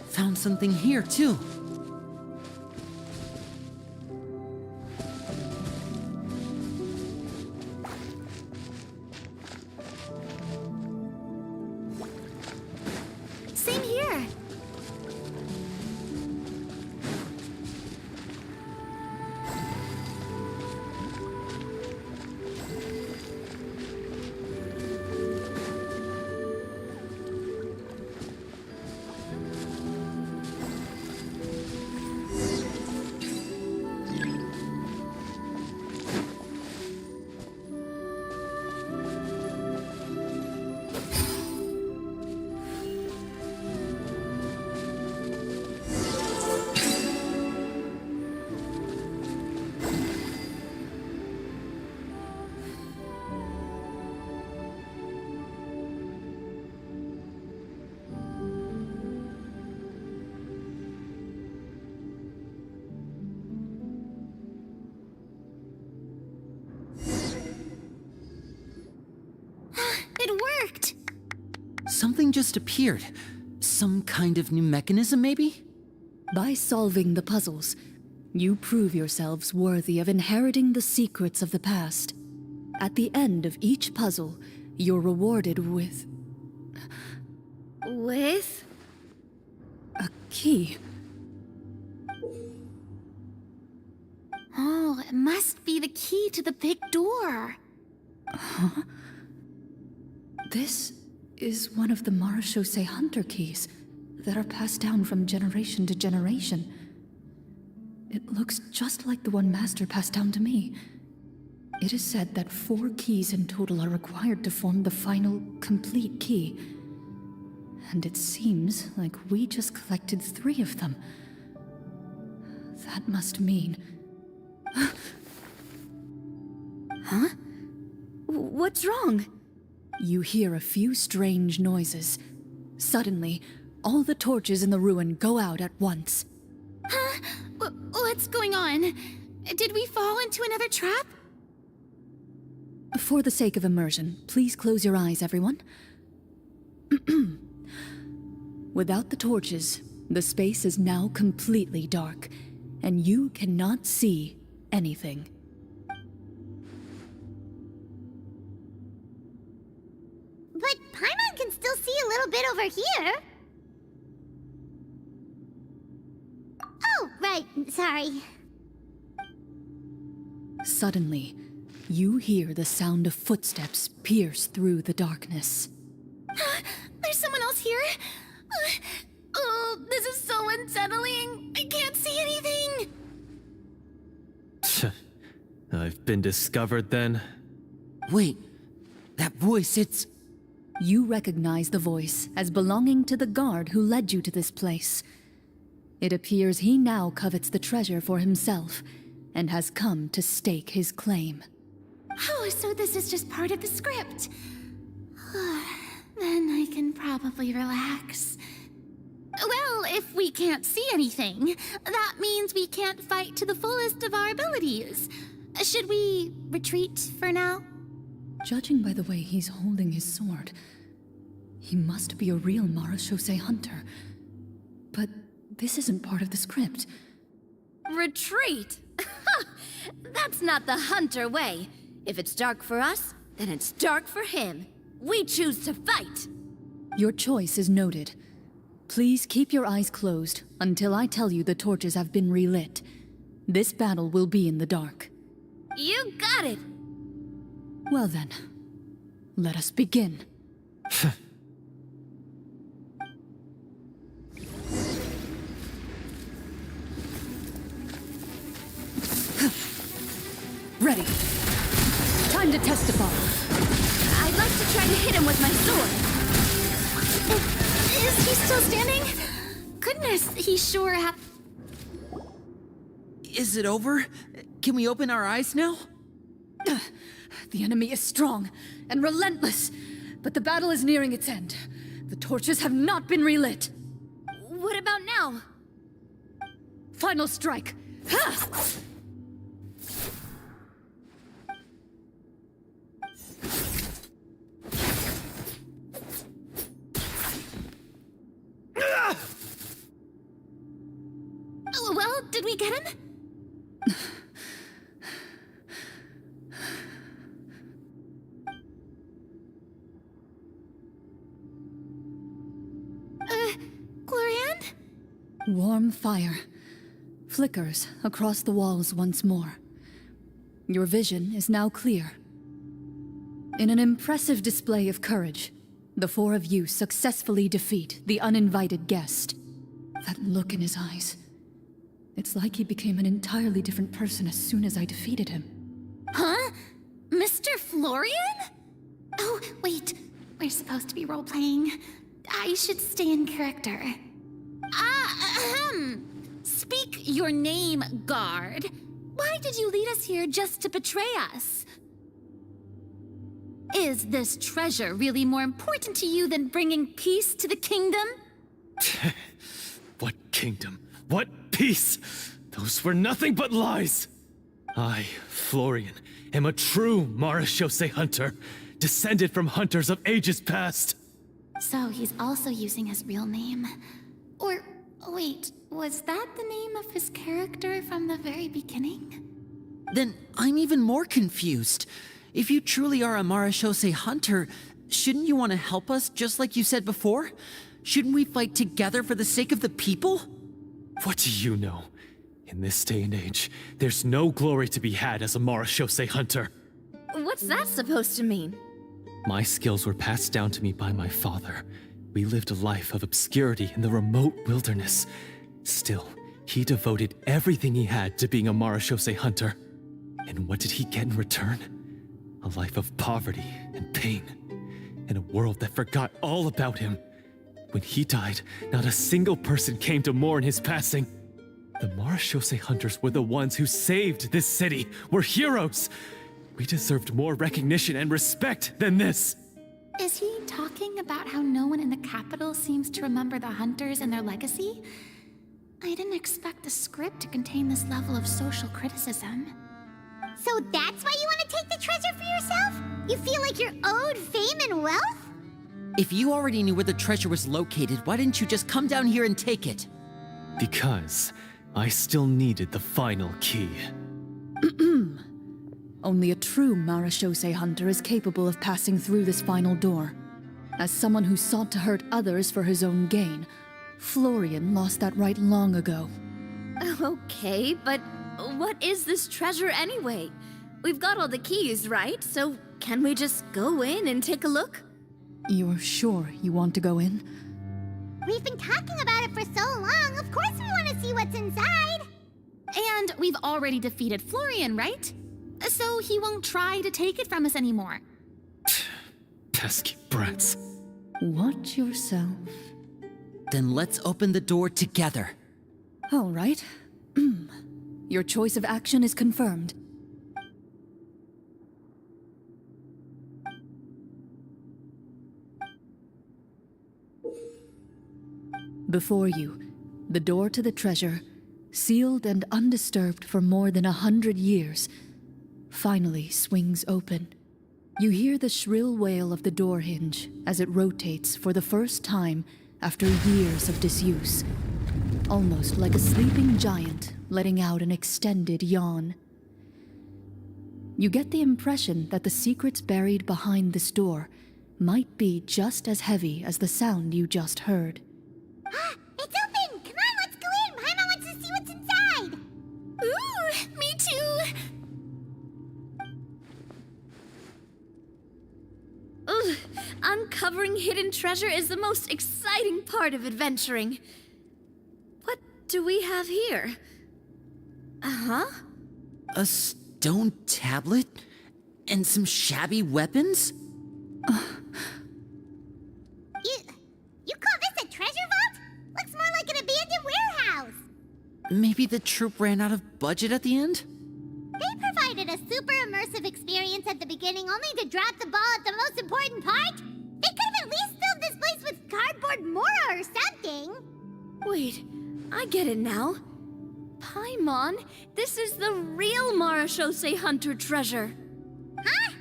Found something here, too. Same here. It worked! Something just appeared. Some kind of new mechanism, maybe? By solving the puzzles, you prove yourselves worthy of inheriting the secrets of the past. At the end of each puzzle, you're rewarded with With? a key. Oh, it must be the key to the big door. This is one of the Marechaussee Hunter keys that are passed down from generation to generation. It looks just like the one Master passed down to me. It is said that 4 keys in total are required to form the final, complete key. And it seems like we just collected 3 of them. That must mean Huh? What's wrong? You hear a few strange noises. Suddenly, all the torches in the ruin go out at once. Huh? What's going on? Did we fall into another trap? For the sake of immersion, please close your eyes, everyone. Without the torches, the space is now completely dark, and you cannot see anything. But Paimon can still see a little bit over here. Oh, right, sorry. Suddenly, you hear the sound of footsteps pierce through the darkness. There's someone else here? Oh, this is so unsettling. I can't see anything. I've been discovered then. Wait, that voice, it's... You recognize the voice as belonging to the guard who led you to this place. It appears he now covets the treasure for himself, and has come to stake his claim. Oh, so this is just part of the script. Then I can probably relax. Well, if we can't see anything, that means we can't fight to the fullest of our abilities. Should we retreat for now? Judging by the way he's holding his sword, he must be a real Marashose hunter. But this isn't part of the script. Retreat? That's not the hunter way. If it's dark for us, then it's dark for him. We choose to fight. Your choice is noted. Please keep your eyes closed until I tell you the torches have been relit. This battle will be in the dark. You got it. Well then, let us begin. Ready. Time to testify. I'd like to try to hit him with my sword. Is he still standing? Goodness, he sure Is it over? Can we open our eyes now? The enemy is strong and relentless, but the battle is nearing its end. The torches have not been relit. What about now? Final strike. Ha! Well, did we get him? Glorian? Warm fire flickers across the walls once more. Your vision is now clear. In an impressive display of courage, the four of you successfully defeat the uninvited guest. That look in his eyes. It's like he became an entirely different person as soon as I defeated him. Huh? Mr. Florian? Oh, wait. We're supposed to be role-playing. I should stay in character. Speak your name, guard. Why did you lead us here just to betray us? Is this treasure really more important to you than bringing peace to the kingdom? What kingdom? What peace? Those were nothing but lies! I, Florian, am a true Marashose hunter, descended from hunters of ages past. So he's also using his real name. Or, wait, was that the name of his character from the very beginning? Then I'm even more confused. If you truly are a Marashose hunter, shouldn't you want to help us just like you said before? Shouldn't we fight together for the sake of the people? What do you know? In this day and age, there's no glory to be had as a Marashose hunter. What's that supposed to mean? My skills were passed down to me by my father. We lived a life of obscurity in the remote wilderness. Still, he devoted everything he had to being a Marashose hunter. And what did he get in return? A life of poverty and pain. In a world that forgot all about him. When he died, not a single person came to mourn his passing. The Marashose hunters were the ones who saved this city. We're heroes. We deserved more recognition and respect than this. Is he talking about how no one in the capital seems to remember the hunters and their legacy? I didn't expect the script to contain this level of social criticism. So that's why you want to take the treasure for yourself? You feel like you're owed fame and wealth? If you already knew where the treasure was located, why didn't you just come down here and take it? Because I still needed the final key. Only a true Marashose hunter is capable of passing through this final door. As someone who sought to hurt others for his own gain, Florian lost that right long ago. Okay, but what is this treasure anyway? We've got all the keys, right? So can we just go in and take a look? You're sure you want to go in? We've been talking about it for so long. Of course we want to see what's inside. And we've already defeated Florian, right? So he won't try to take it from us anymore. Pesky brats. Watch yourself. Then let's open the door together. All right. Your choice of action is confirmed. Before you, the door to the treasure, sealed and undisturbed for more than 100 years, finally swings open. You hear the shrill wail of the door hinge as it rotates for the first time after years of disuse, almost like a sleeping giant letting out an extended yawn. You get the impression that the secrets buried behind this door might be just as heavy as the sound you just heard. It's open! Come on, let's go in! Paimon wants to see what's inside! Ooh, me too! Ugh, uncovering hidden treasure is the most exciting part of adventuring. What do we have here? Uh-huh. A stone tablet? And some shabby weapons? You call this a treasure vault? Looks more like an abandoned warehouse. Maybe the troop ran out of budget at the end? They provided a super immersive experience at the beginning only to drop the ball at the most important part. They could have at least filled this place with cardboard Mora or something. Wait, I get it now. Paimon, this is the real Marashose hunter treasure. Huh?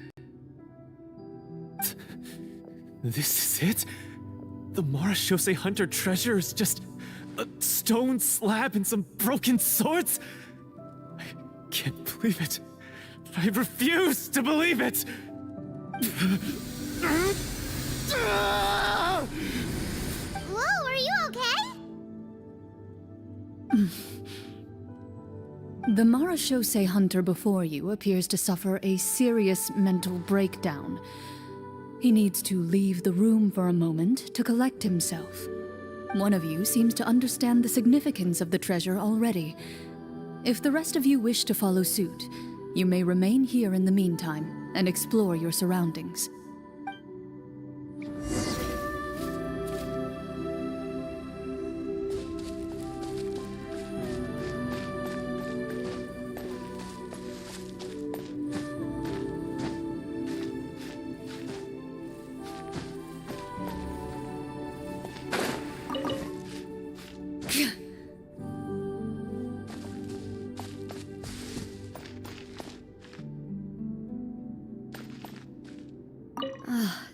This is it? The Marashose hunter treasure is just a stone slab and some broken swords? I can't believe it. I refuse to believe it! Whoa, are you okay? The Marashose hunter before you appears to suffer a serious mental breakdown. He needs to leave the room for a moment to collect himself. One of you seems to understand the significance of the treasure already. If the rest of you wish to follow suit, you may remain here in the meantime and explore your surroundings.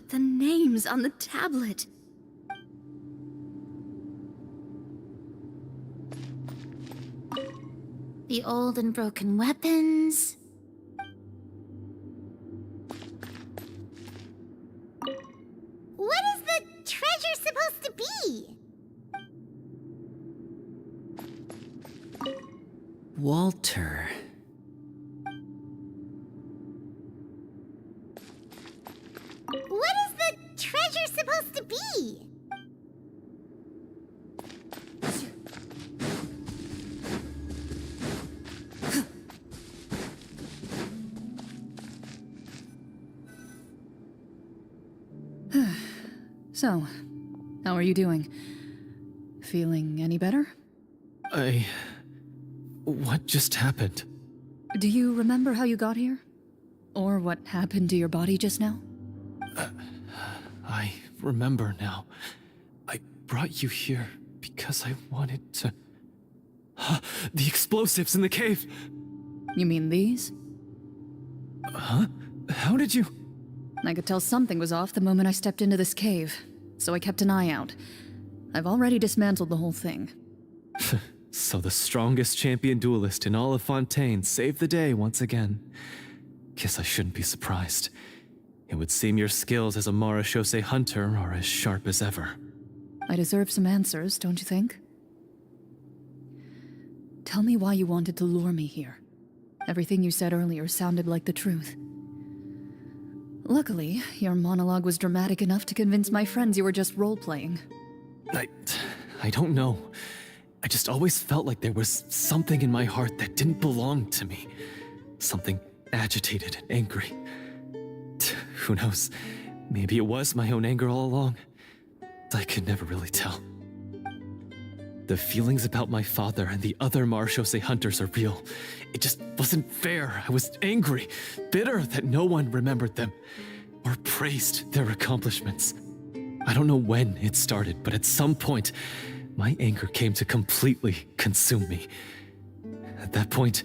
The names on the tablet. The old and broken weapons. What is the treasure supposed to be? Walter. What is the treasure supposed to be? So, how are you doing? Feeling any better? I What just happened? Do you remember how you got here? Or what happened to your body just now? I remember now. I brought you here because I wanted to... The explosives in the cave! You mean these? Huh? How did you... I could tell something was off the moment I stepped into this cave, so I kept an eye out. I've already dismantled the whole thing. So the strongest champion duelist in all of Fontaine saved the day once again. Guess I shouldn't be surprised. It would seem your skills as a Marechaussee hunter are as sharp as ever. I deserve some answers, don't you think? Tell me why you wanted to lure me here. Everything you said earlier sounded like the truth. Luckily, your monologue was dramatic enough to convince my friends you were just role-playing. I don't know. I just always felt like there was something in my heart that didn't belong to me. Something agitated and angry. Who knows? Maybe it was my own anger all along. I could never really tell. The feelings about my father and the other Marechaussee hunters are real. It just wasn't fair. I was angry, bitter that no one remembered them or praised their accomplishments. I don't know when it started, but at some point, my anger came to completely consume me. At that point,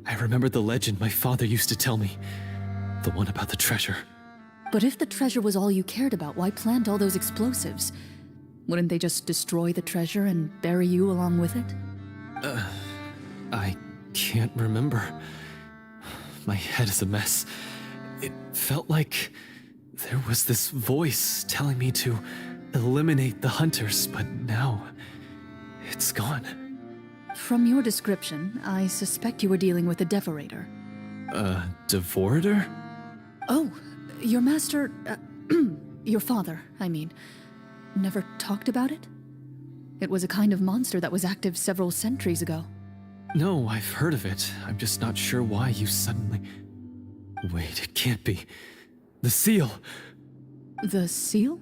I remembered the legend my father used to tell me. The one about the treasure. But if the treasure was all you cared about, why plant all those explosives? Wouldn't they just destroy the treasure and bury you along with it? I can't remember. My head is a mess. It felt like there was this voice telling me to eliminate the hunters, but now it's gone. From your description, I suspect you were dealing with a devorator. Devorator? Oh, your master... your father, I mean. Never talked about it? It was a kind of monster that was active several centuries ago. No, I've heard of it. I'm just not sure why you suddenly... Wait, it can't be. The seal! The seal?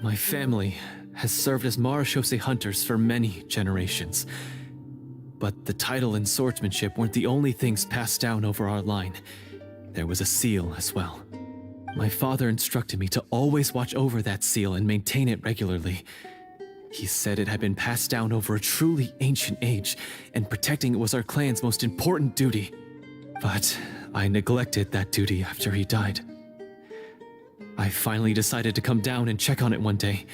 My family has served as Marechaussee hunters for many generations. But the title and swordsmanship weren't the only things passed down over our line. There was a seal as well. My father instructed me to always watch over that seal and maintain it regularly. He said it had been passed down over a truly ancient age, and protecting it was our clan's most important duty. But I neglected that duty after he died. I finally decided to come down and check on it one day,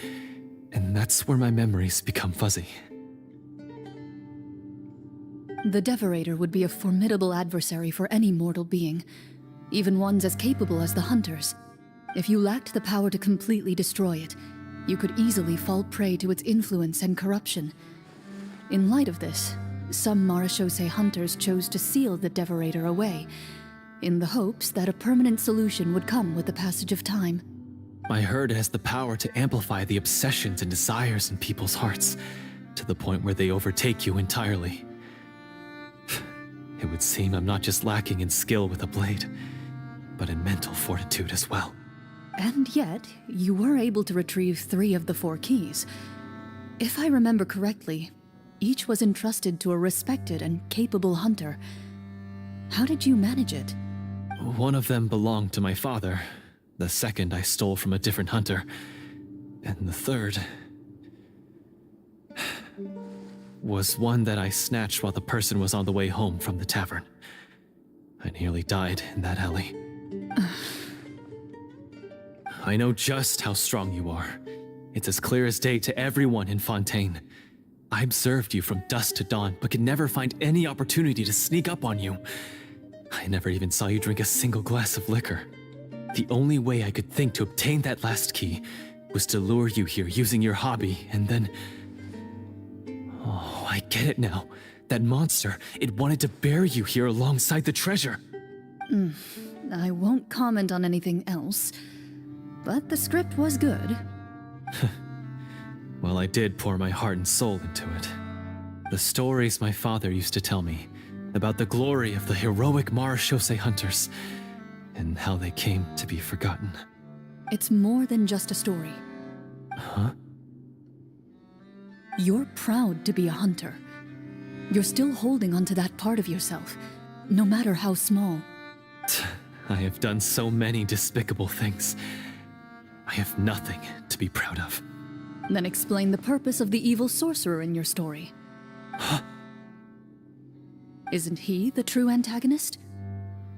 and that's where my memories become fuzzy. The Devorator would be a formidable adversary for any mortal being, even ones as capable as the Hunters. If you lacked the power to completely destroy it, you could easily fall prey to its influence and corruption. In light of this, some Marechaussee hunters chose to seal the Devorator away, in the hopes that a permanent solution would come with the passage of time. I heard it has the power to amplify the obsessions and desires in people's hearts, to the point where they overtake you entirely. It would seem I'm not just lacking in skill with a blade, but in mental fortitude as well. And yet, you were able to retrieve 3 of the 4 keys. If I remember correctly, each was entrusted to a respected and capable hunter. How did you manage it? One of them belonged to my father. The second I stole from a different hunter. And the third... was one that I snatched while the person was on the way home from the tavern. I nearly died in that alley. I know just how strong you are. It's as clear as day to everyone in Fontaine. I observed you from dusk to dawn, but could never find any opportunity to sneak up on you. I never even saw you drink a single glass of liquor. The only way I could think to obtain that last key was to lure you here using your hobby, and then... Oh, I get it now. That monster, it wanted to bury you here alongside the treasure. I won't comment on anything else, but the script was good. Well, I did pour my heart and soul into it. The stories my father used to tell me about the glory of the heroic Marechaussee hunters and how they came to be forgotten. It's more than just a story. Huh? You're proud to be a hunter. You're still holding onto that part of yourself, no matter how small. I have done so many despicable things. I have nothing to be proud of. Then explain the purpose of the evil sorcerer in your story. Isn't he the true antagonist?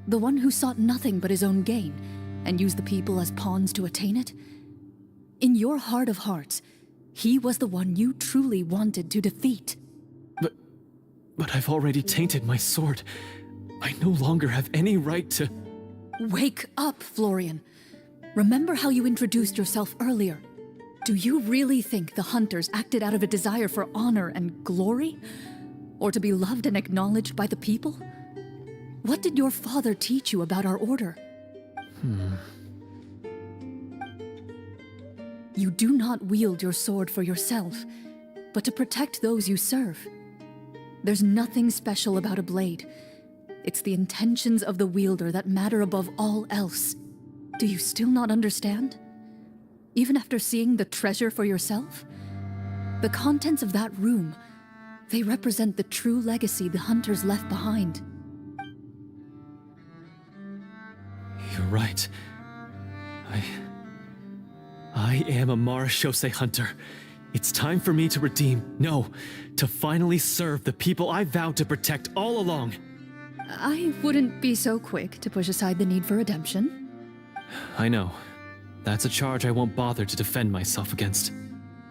The one who sought nothing but his own gain, and used the people as pawns to attain it? In your heart of hearts, he was the one you truly wanted to defeat. But I've already tainted my sword. I no longer have any right to... Wake up, Florian. Remember how you introduced yourself earlier. Do you really think the hunters acted out of a desire for honor and glory? Or to be loved and acknowledged by the people? What did your father teach you about our order? You do not wield your sword for yourself, but to protect those you serve. There's nothing special about a blade. It's the intentions of the wielder that matter above all else. Do you still not understand? Even after seeing the treasure for yourself? The contents of that room, they represent the true legacy the hunters left behind. You're right. I am a Marashose hunter. It's time for me to redeem, no, to finally serve the people I vowed to protect all along. I wouldn't be so quick to push aside the need for redemption. I know. That's a charge I won't bother to defend myself against.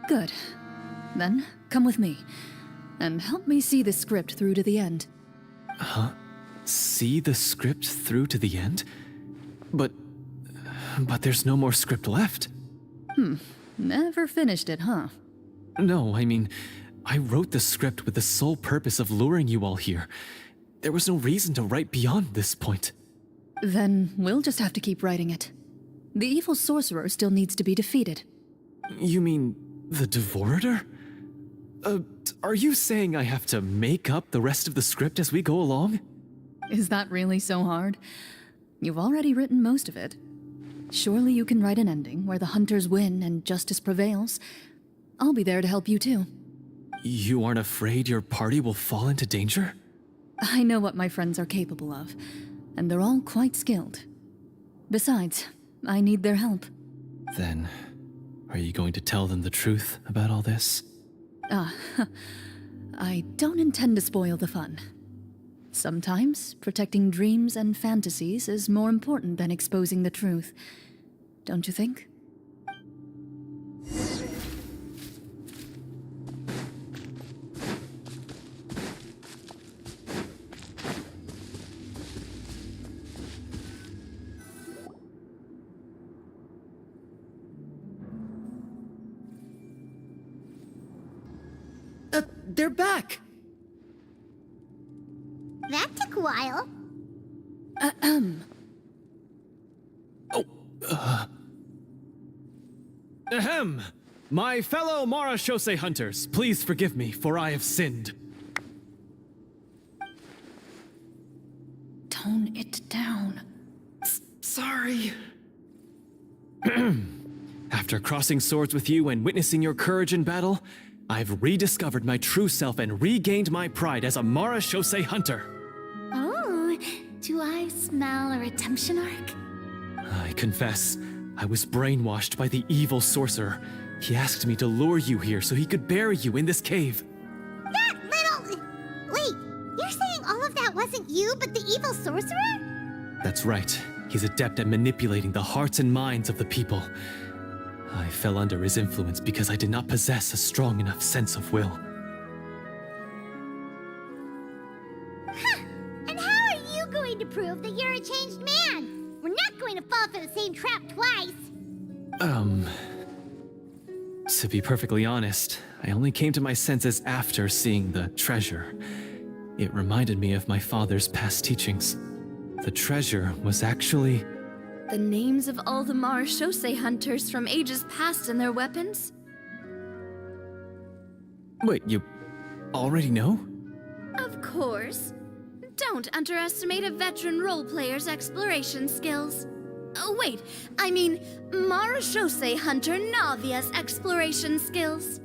Good. Then, come with me, and help me see the script through to the end. Huh? See the script through to the end? But there's no more script left. Never finished it, huh? No, I mean, I wrote the script with the sole purpose of luring you all here. There was no reason to write beyond this point. Then we'll just have to keep writing it. The evil sorcerer still needs to be defeated. You mean the Devorator? Are you saying I have to make up the rest of the script as we go along? Is that really so hard? You've already written most of it. Surely you can write an ending where the hunters win and justice prevails. I'll be there to help you too. You aren't afraid your party will fall into danger? I know what my friends are capable of, and they're all quite skilled. Besides, I need their help. Then, are you going to tell them the truth about all this? I don't intend to spoil the fun. Sometimes, protecting dreams and fantasies is more important than exposing the truth. Don't you think? They're back! That took a while. Ahem! My fellow Marashose hunters, please forgive me, for I have sinned. Tone it down. Sorry. After crossing swords with you and witnessing your courage in battle, I've rediscovered my true self and regained my pride as a Marashose hunter. Oh, do I smell a redemption arc? I confess, I was brainwashed by the evil sorcerer. He asked me to lure you here so he could bury you in this cave. That little... Wait, you're saying all of that wasn't you, but the evil sorcerer? That's right. He's adept at manipulating the hearts and minds of the people. I fell under his influence because I did not possess a strong enough sense of will. And how are you going to prove that you're a changed man? We're not going to fall for the same trap twice. To be perfectly honest, I only came to my senses after seeing the treasure. It reminded me of my father's past teachings. The treasure was actually... The names of all the Marashose hunters from ages past and their weapons? Wait, you already know? Of course. Don't underestimate a veteran role player's exploration skills. Oh, wait, I mean Marashose hunter Navia's exploration skills.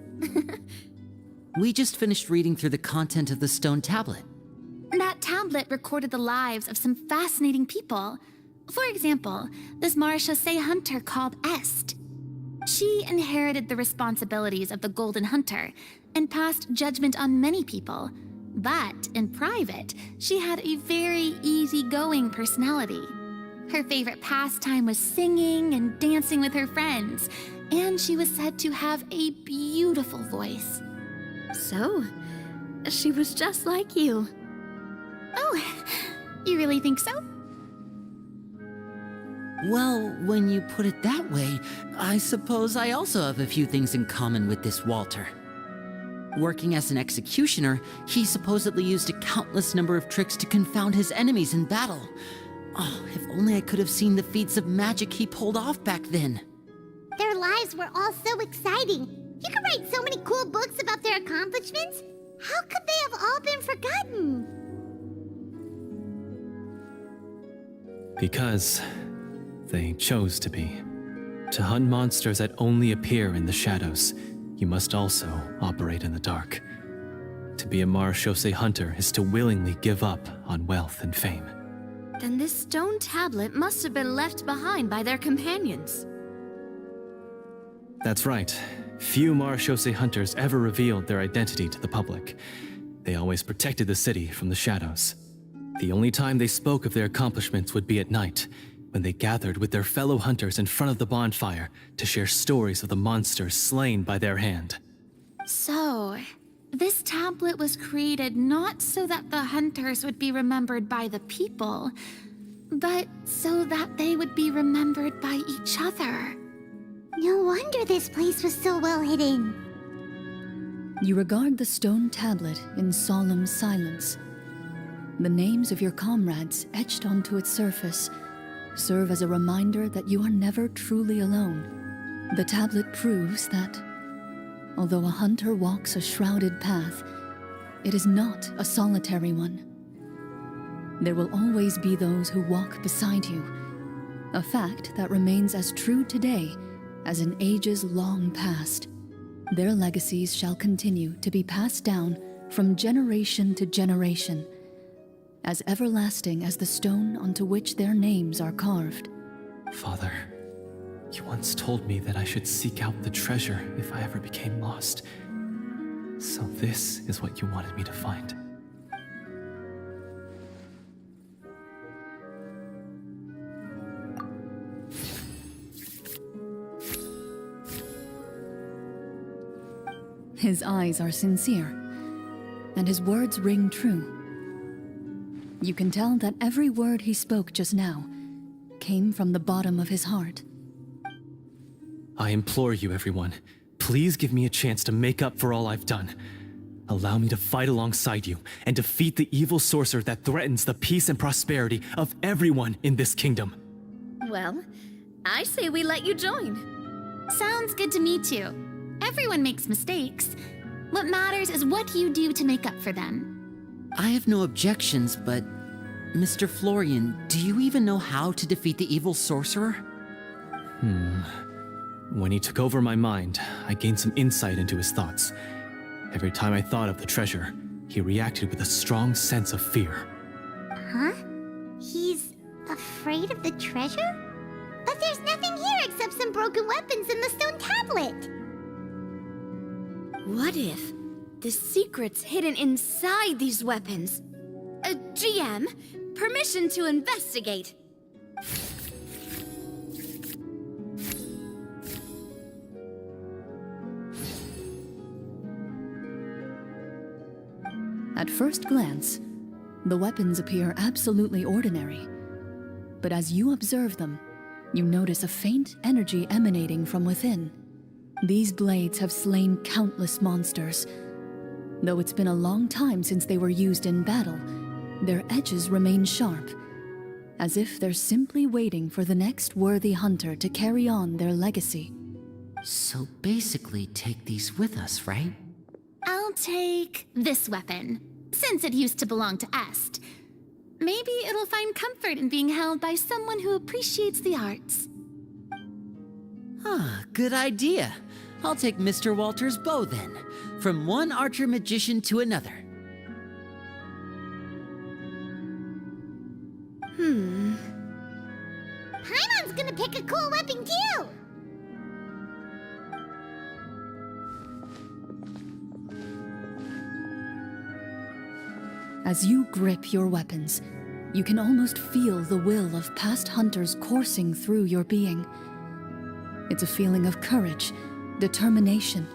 We just finished reading through the content of the stone tablet. That tablet recorded the lives of some fascinating people. For example, this Marechaussee hunter called Est. She inherited the responsibilities of the Golden Hunter and passed judgment on many people. But in private, she had a very easygoing personality. Her favorite pastime was singing and dancing with her friends, and she was said to have a beautiful voice. So, she was just like you. Oh, you really think so? Well, when you put it that way, I suppose I also have a few things in common with this Walter. Working as an executioner, he supposedly used a countless number of tricks to confound his enemies in battle. Oh, if only I could have seen the feats of magic he pulled off back then. Their lives were all so exciting. You could write so many cool books about their accomplishments. How could they have all been forgotten? Because they chose to be. To hunt monsters that only appear in the shadows, you must also operate in the dark. To be a Marechaussee hunter is to willingly give up on wealth and fame. Then this stone tablet must have been left behind by their companions. That's right. Few Marechaussee hunters ever revealed their identity to the public. They always protected the city from the shadows. The only time they spoke of their accomplishments would be at night, when they gathered with their fellow hunters in front of the bonfire to share stories of the monsters slain by their hand. So, this tablet was created not so that the hunters would be remembered by the people, but so that they would be remembered by each other. No wonder this place was so well hidden. You regard the stone tablet in solemn silence. The names of your comrades etched onto its surface serve as a reminder that you are never truly alone. The tablet proves that, although a hunter walks a shrouded path, it is not a solitary one. There will always be those who walk beside you, a fact that remains as true today as in ages long past. Their legacies shall continue to be passed down from generation to generation, as everlasting as the stone onto which their names are carved. Father, you once told me that I should seek out the treasure if I ever became lost. So this is what you wanted me to find. His eyes are sincere, and his words ring true. You can tell that every word he spoke just now came from the bottom of his heart. I implore you, everyone, please give me a chance to make up for all I've done. Allow me to fight alongside you and defeat the evil sorcerer that threatens the peace and prosperity of everyone in this kingdom. Well, I say we let you join. Sounds good to me too. Everyone makes mistakes. What matters is what you do to make up for them. I have no objections, but Mr. Florian, do you even know how to defeat the evil sorcerer? When he took over my mind, I gained some insight into his thoughts. Every time I thought of the treasure, he reacted with a strong sense of fear. Huh? He's afraid of the treasure? But there's nothing here except some broken weapons and the stone tablet. What if the secret's hidden inside these weapons? GM, permission to investigate. At first glance, the weapons appear absolutely ordinary. But as you observe them, you notice a faint energy emanating from within. These blades have slain countless monsters. Though it's been a long time since they were used in battle, their edges remain sharp, as if they're simply waiting for the next worthy hunter to carry on their legacy. So basically take these with us, right? I'll take this weapon, since it used to belong to Est. Maybe it'll find comfort in being held by someone who appreciates the arts. Ah, good idea. I'll take Mr. Walter's bow then. From one archer magician to another. Paimon's gonna pick a cool weapon too! As you grip your weapons, you can almost feel the will of past hunters coursing through your being. It's a feeling of courage, determination,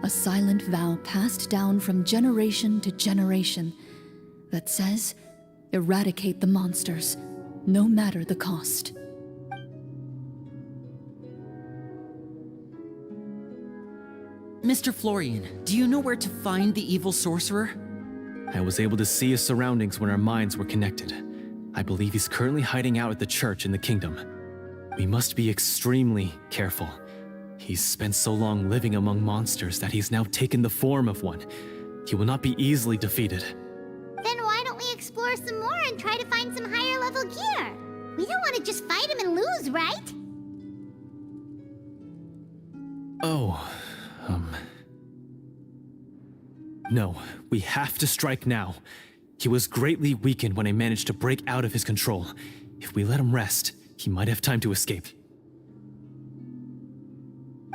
a silent vow passed down from generation to generation that says, eradicate the monsters, no matter the cost. Mr. Florian, do you know where to find the evil sorcerer? I was able to see his surroundings when our minds were connected. I believe he's currently hiding out at the church in the kingdom. We must be extremely careful. He's spent so long living among monsters that he's now taken the form of one. He will not be easily defeated. Then why don't we explore some more and try to find some higher level gear? We don't want to just fight him and lose, right? Oh, No, we have to strike now. He was greatly weakened when I managed to break out of his control. If we let him rest, he might have time to escape.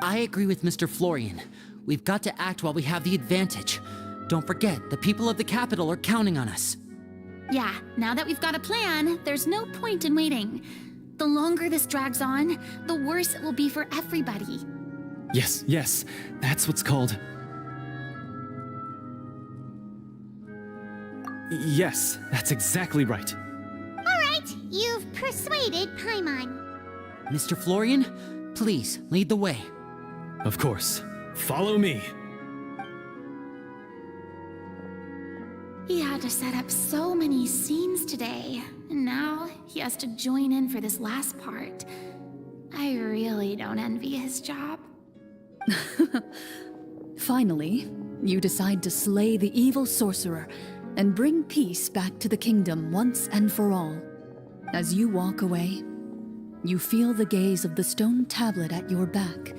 I agree with Mr. Florian. We've got to act while we have the advantage. Don't forget, the people of the capital are counting on us. Yeah, now that we've got a plan, there's no point in waiting. The longer this drags on, the worse it will be for everybody. Yes, that's what's called... Yes, that's exactly right. Alright, you've persuaded Paimon. Mr. Florian, please, lead the way. Of course. Follow me. He had to set up so many scenes today, and now he has to join in for this last part. I really don't envy his job. Finally, you decide to slay the evil sorcerer and bring peace back to the kingdom once and for all. As you walk away, you feel the gaze of the stone tablet at your back,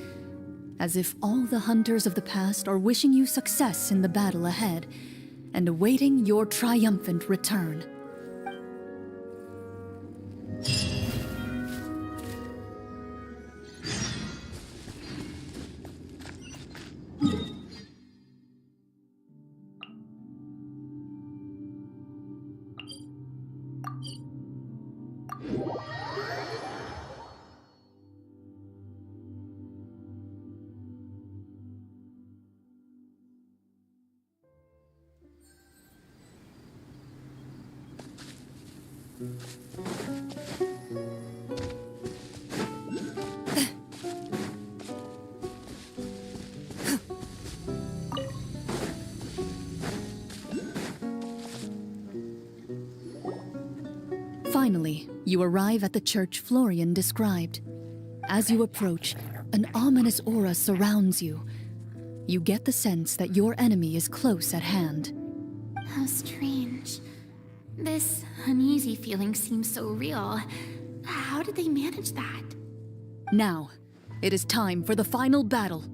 as if all the hunters of the past are wishing you success in the battle ahead and awaiting your triumphant return. Finally, you arrive at the church Florian described. As you approach, an ominous aura surrounds you. You get the sense that your enemy is close at hand. How strange. This uneasy feeling seems so real. How did they manage that? Now, it is time for the final battle.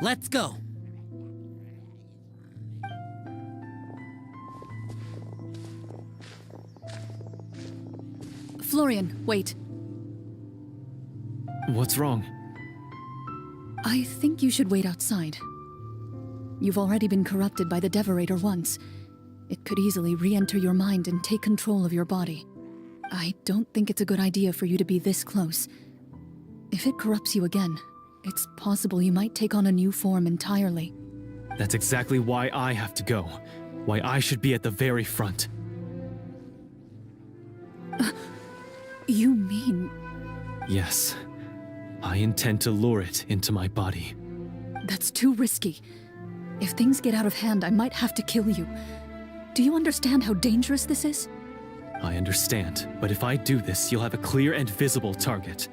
Let's go. Florian, wait. What's wrong? I think you should wait outside. You've already been corrupted by the Devorator once. It could easily re-enter your mind and take control of your body. I don't think it's a good idea for you to be this close. If it corrupts you again, it's possible you might take on a new form entirely. That's exactly why I have to go. Why I should be at the very front. You mean... Yes. I intend to lure it into my body. That's too risky. If things get out of hand, I might have to kill you. Do you understand how dangerous this is? I understand, but if I do this, you'll have a clear and visible target.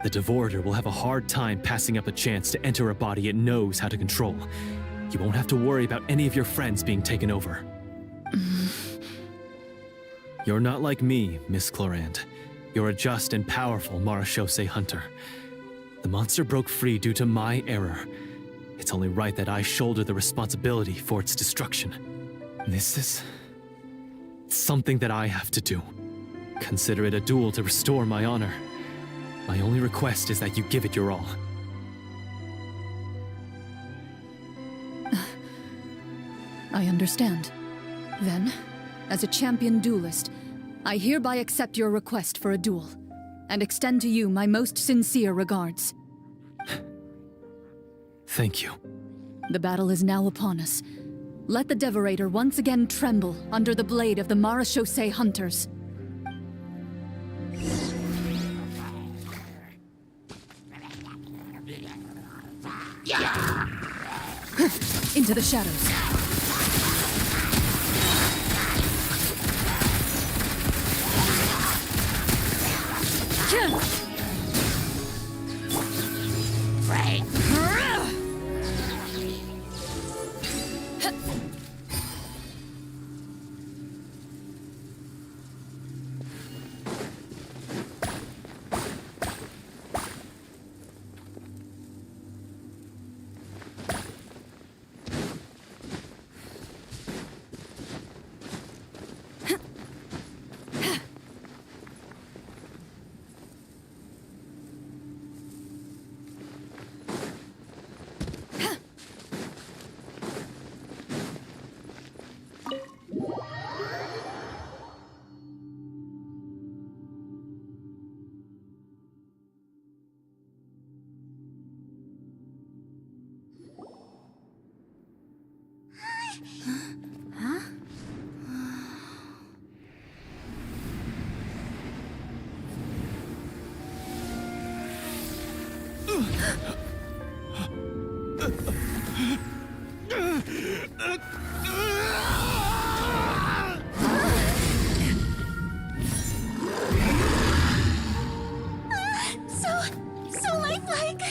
The Devorator will have a hard time passing up a chance to enter a body it knows how to control. You won't have to worry about any of your friends being taken over. You're not like me, Miss Clorand. You're a just and powerful Marechaussee hunter. The monster broke free due to my error. It's only right that I shoulder the responsibility for its destruction. This is something that I have to do. Consider it a duel to restore my honor. My only request is that you give it your all. I understand. Then, as a champion duelist, I hereby accept your request for a duel, and extend to you my most sincere regards. Thank you. The battle is now upon us. Let the Devorator once again tremble under the blade of the Marechaussee hunters. Into the shadows. So lifelike.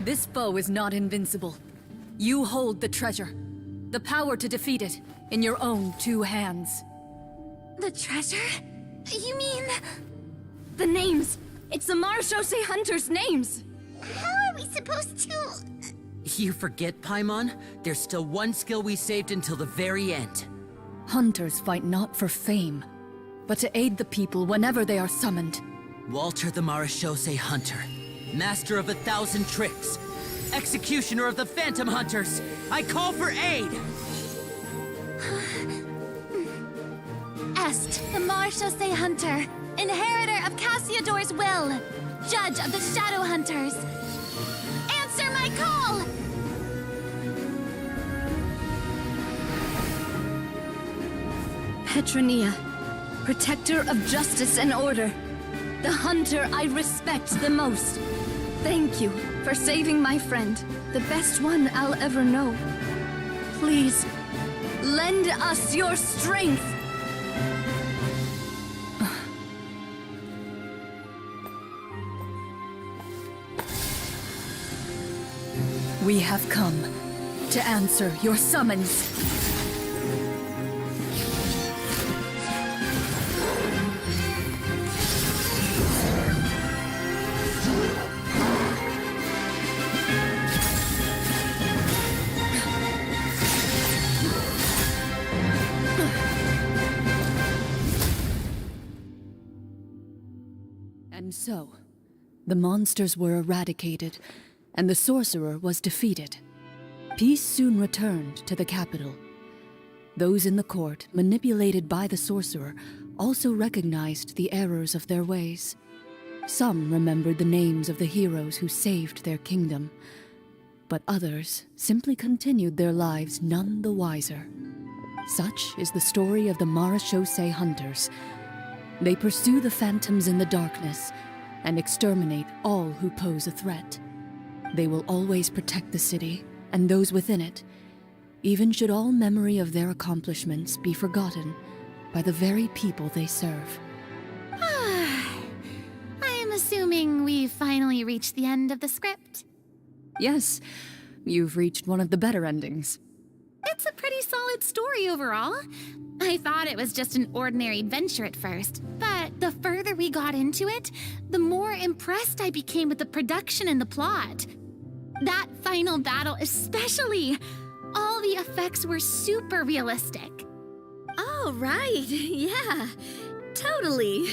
This foe is not invincible. You hold the treasure. The power to defeat it in your own two hands. The treasure? You mean... The names! It's the Marechaussee hunters' names! How are we supposed to... You forget, Paimon? There's still one skill we saved until the very end. Hunters fight not for fame, but to aid the people whenever they are summoned. Walter the Marechaussee Hunter, master of 1,000 tricks, executioner of the Phantom Hunters, I call for aid! Est, the Marechaussee Hunter, inheritor of Cassiodor's will, judge of the Shadow Hunters. Answer my call! Petronia, protector of justice and order. The hunter I respect the most. Thank you for saving my friend, the best one I'll ever know. Please, lend us your strength. We have come to answer your summons. And so, the monsters were eradicated, and the sorcerer was defeated. Peace soon returned to the capital. Those in the court, manipulated by the sorcerer, also recognized the errors of their ways. Some remembered the names of the heroes who saved their kingdom, but others simply continued their lives none the wiser. Such is the story of the Marechaussee Hunters. They pursue the phantoms in the darkness and exterminate all who pose a threat. They will always protect the city and those within it, even should all memory of their accomplishments be forgotten by the very people they serve. I'm assuming we've finally reached the end of the script. Yes, you've reached one of the better endings. It's a pretty solid story overall. I thought it was just an ordinary adventure at first, but the further we got into it, the more impressed I became with the production and the plot. That final battle especially. All the effects were super realistic. Oh, right. Yeah, totally.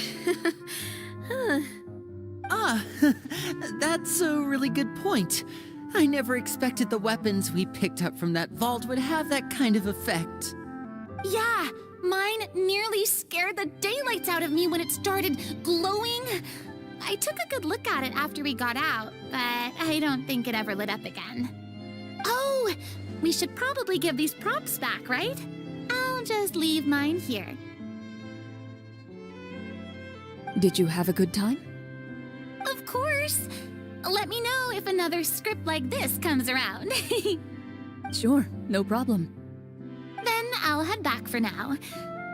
That's a really good point. I never expected the weapons we picked up from that vault would have that kind of effect. Yeah, mine nearly scared the daylights out of me when it started glowing. I took a good look at it after we got out, but I don't think it ever lit up again. Oh, we should probably give these props back, right? I'll just leave mine here. Did you have a good time? Of course. Let me know if another script like this comes around. Sure, no problem. Then I'll head back for now.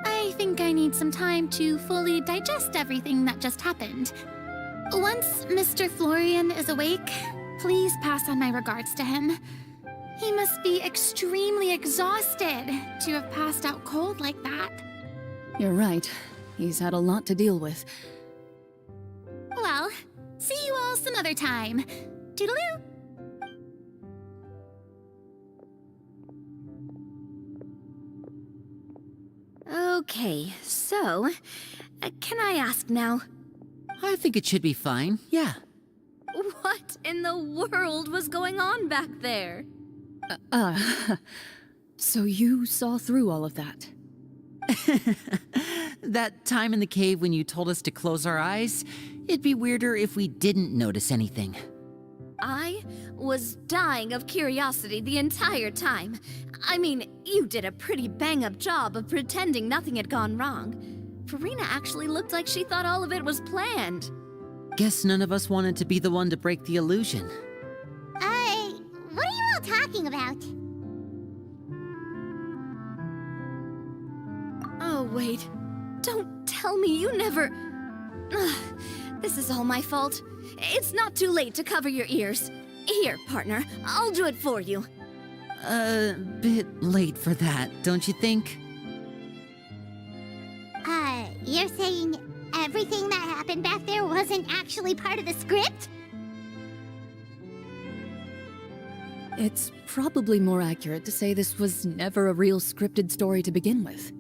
I think I need some time to fully digest everything that just happened. Once Mr. Florian is awake, please pass on my regards to him. He must be extremely exhausted to have passed out cold like that. You're right. He's had a lot to deal with. Well, see you all some other time. Toodaloo! Okay, so, can I ask now? I think it should be fine, yeah. What in the world was going on back there? So you saw through all of that? That time in the cave when you told us to close our eyes, it'd be weirder if we didn't notice anything. I was dying of curiosity the entire time. I mean, you did a pretty bang-up job of pretending nothing had gone wrong. Farina actually looked like she thought all of it was planned. Guess none of us wanted to be the one to break the illusion. What are you all talking about? Oh, wait. Don't tell me you never... Ugh, this is all my fault. It's not too late to cover your ears. Here, partner, I'll do it for you. A bit late for that, don't you think? You're saying everything that happened back there wasn't actually part of the script? It's probably more accurate to say this was never a real scripted story to begin with.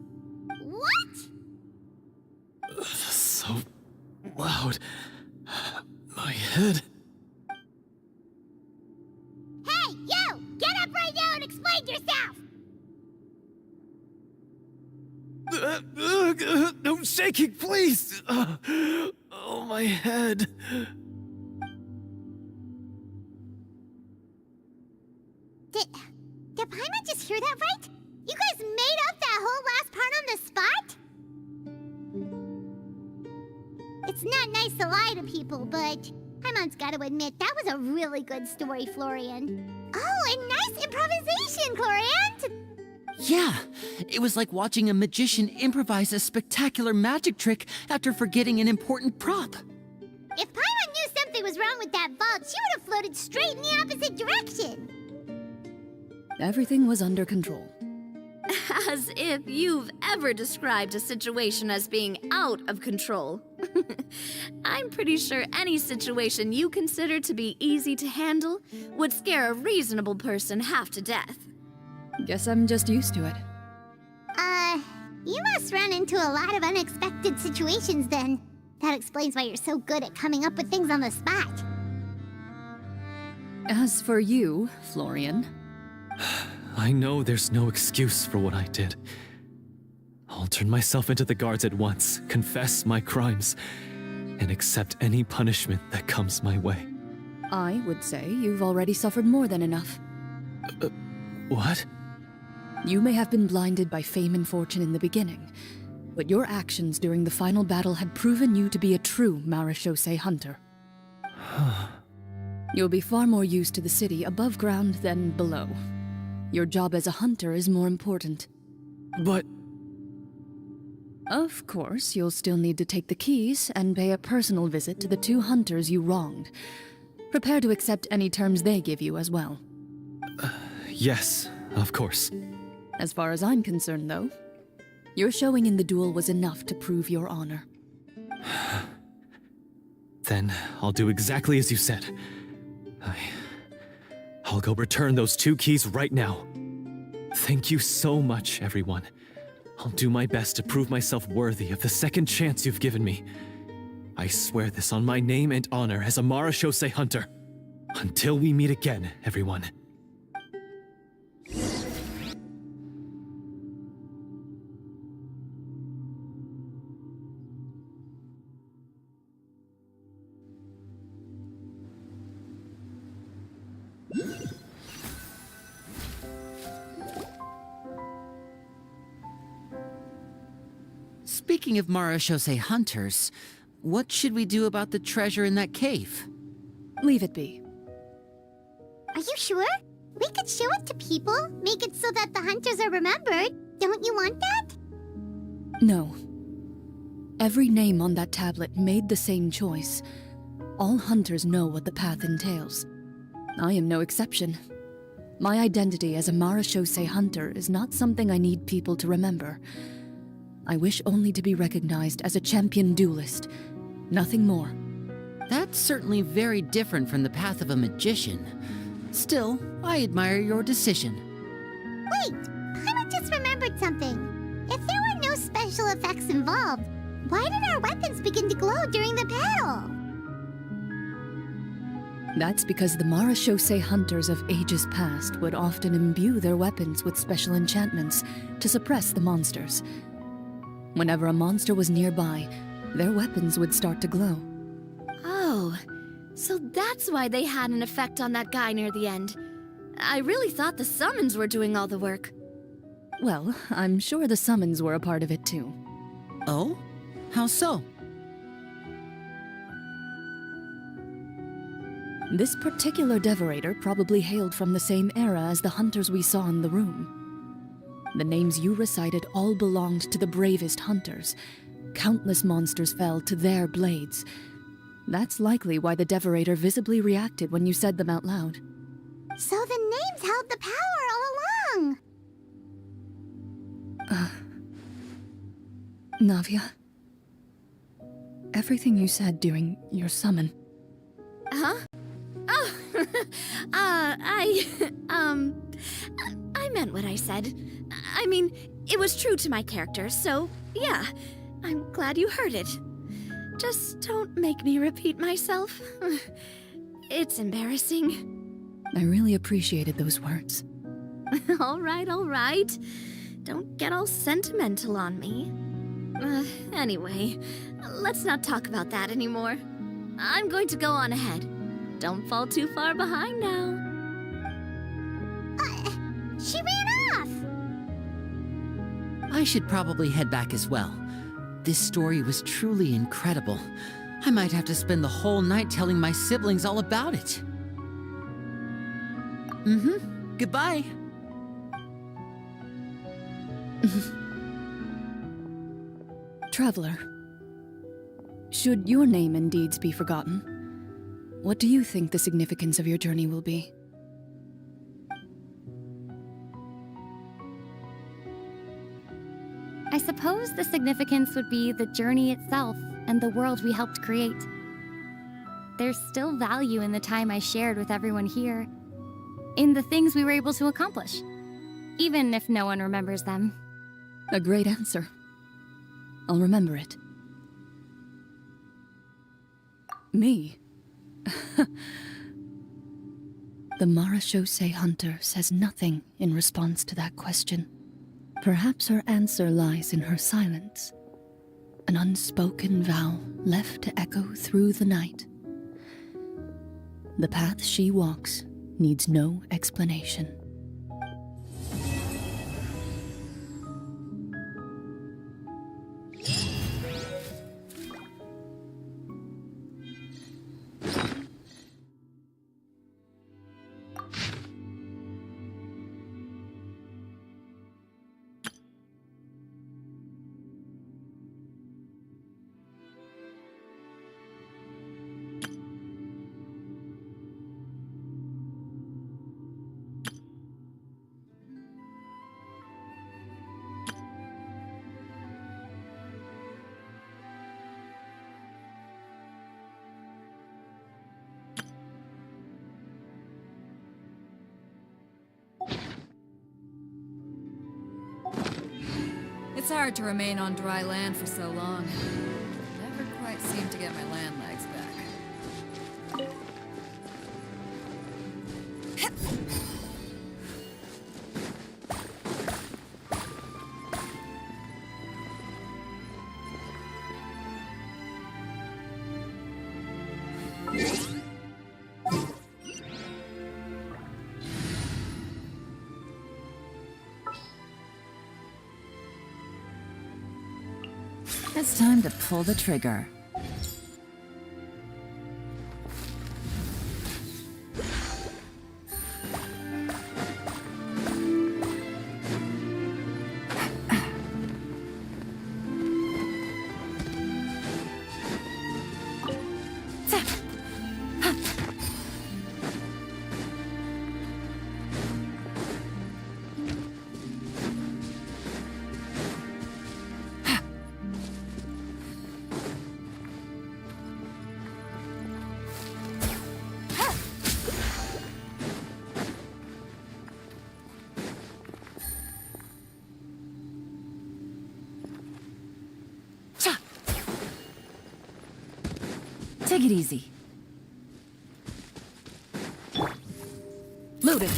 What? So loud. My head. Hey, you! Get up right now and explain yourself! No shaking, please! Oh, my head. Did Paimon just hear that right? You guys made up that whole last part on the spot? It's not nice to lie to people, but Paimon's gotta admit, that was a really good story, Florian. Oh, and nice improvisation, Florian! Yeah, it was like watching a magician improvise a spectacular magic trick after forgetting an important prop. If Paimon knew something was wrong with that vault, she would have floated straight in the opposite direction. Everything was under control. As if you've ever described a situation as being out of control. I'm pretty sure any situation you consider to be easy to handle would scare a reasonable person half to death. Guess I'm just used to it. You must run into a lot of unexpected situations then. That explains why you're so good at coming up with things on the spot. As for you, Florian... I know there's no excuse for what I did. I'll turn myself into the guards at once, confess my crimes, and accept any punishment that comes my way. I would say you've already suffered more than enough. What? You may have been blinded by fame and fortune in the beginning, but your actions during the final battle had proven you to be a true Marechaussee hunter. You'll be far more used to the city above ground than below. Your job as a hunter is more important. But Of course, you'll still need to take the keys and pay a personal visit to the 2 hunters you wronged. Prepare to accept any terms they give you as well. yes, of course. As far as I'm concerned, though, your showing in the duel was enough to prove your honor. Then I'll do exactly as you said. I'll go return those 2 keys right now. Thank you so much, everyone. I'll do my best to prove myself worthy of the second chance you've given me. I swear this on my name and honor as a Marechaussee hunter. Until we meet again, everyone. Speaking of Marechaussee hunters, what should we do about the treasure in that cave? Leave it be. Are you sure? We could show it to people, make it so that the hunters are remembered. Don't you want that? No. Every name on that tablet made the same choice. All hunters know what the path entails. I am no exception. My identity as a Marechaussee hunter is not something I need people to remember. I wish only to be recognized as a champion duelist. Nothing more. That's certainly very different from the path of a magician. Still, I admire your decision. Wait, I just remembered something. If there were no special effects involved, why did our weapons begin to glow during the battle? That's because the Marechaussee hunters of ages past would often imbue their weapons with special enchantments to suppress the monsters. Whenever a monster was nearby, their weapons would start to glow. Oh, so that's why they had an effect on that guy near the end. I really thought the summons were doing all the work. Well, I'm sure the summons were a part of it too. Oh? How so? This particular devorator probably hailed from the same era as the hunters we saw in the room. The names you recited all belonged to the bravest hunters. Countless monsters fell to their blades. That's likely why the devorator visibly reacted when you said them out loud. So the names held the power all along. Navia, everything you said during your summon. Huh? Oh, I meant what I said. I mean, it was true to my character, so yeah, I'm glad you heard it. Just don't make me repeat myself. It's embarrassing. I really appreciated those words. All right. Don't get all sentimental on me. Anyway, let's not talk about that anymore. I'm going to go on ahead. Don't fall too far behind now. She ran off! I should probably head back as well. This story was truly incredible. I might have to spend the whole night telling my siblings all about it. Goodbye. Traveler, should your name and deeds be forgotten, what do you think the significance of your journey will be? I suppose the significance would be the journey itself and the world we helped create. There's still value in the time I shared with everyone here, in the things we were able to accomplish, even if no one remembers them. A great answer. I'll remember it. Me? The Marechaussee hunter says nothing in response to that question. Perhaps her answer lies in her silence. An unspoken vow left to echo through the night. The path she walks needs no explanation. It's hard to remain on dry land for so long. Never quite seem to get my land legs back. It's time to pull the trigger. Take it easy. Loaded.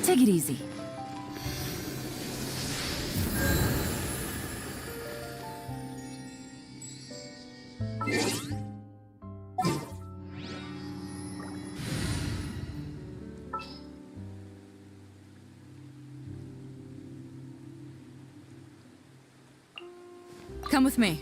Take it easy. Come with me.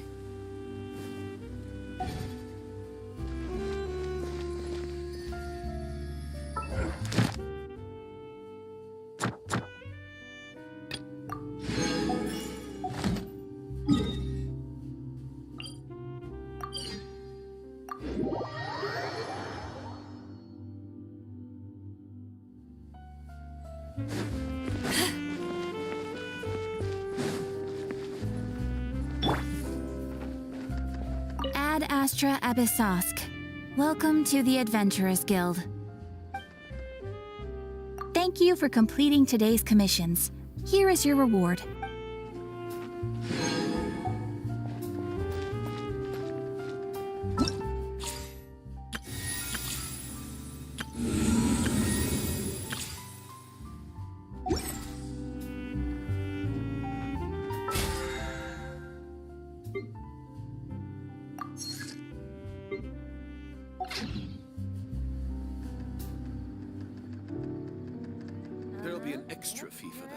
Ad Astra Abyssosk. Welcome to the Adventurers Guild. Thank you for completing today's commissions. Here is your reward. There'll be an extra fee for that.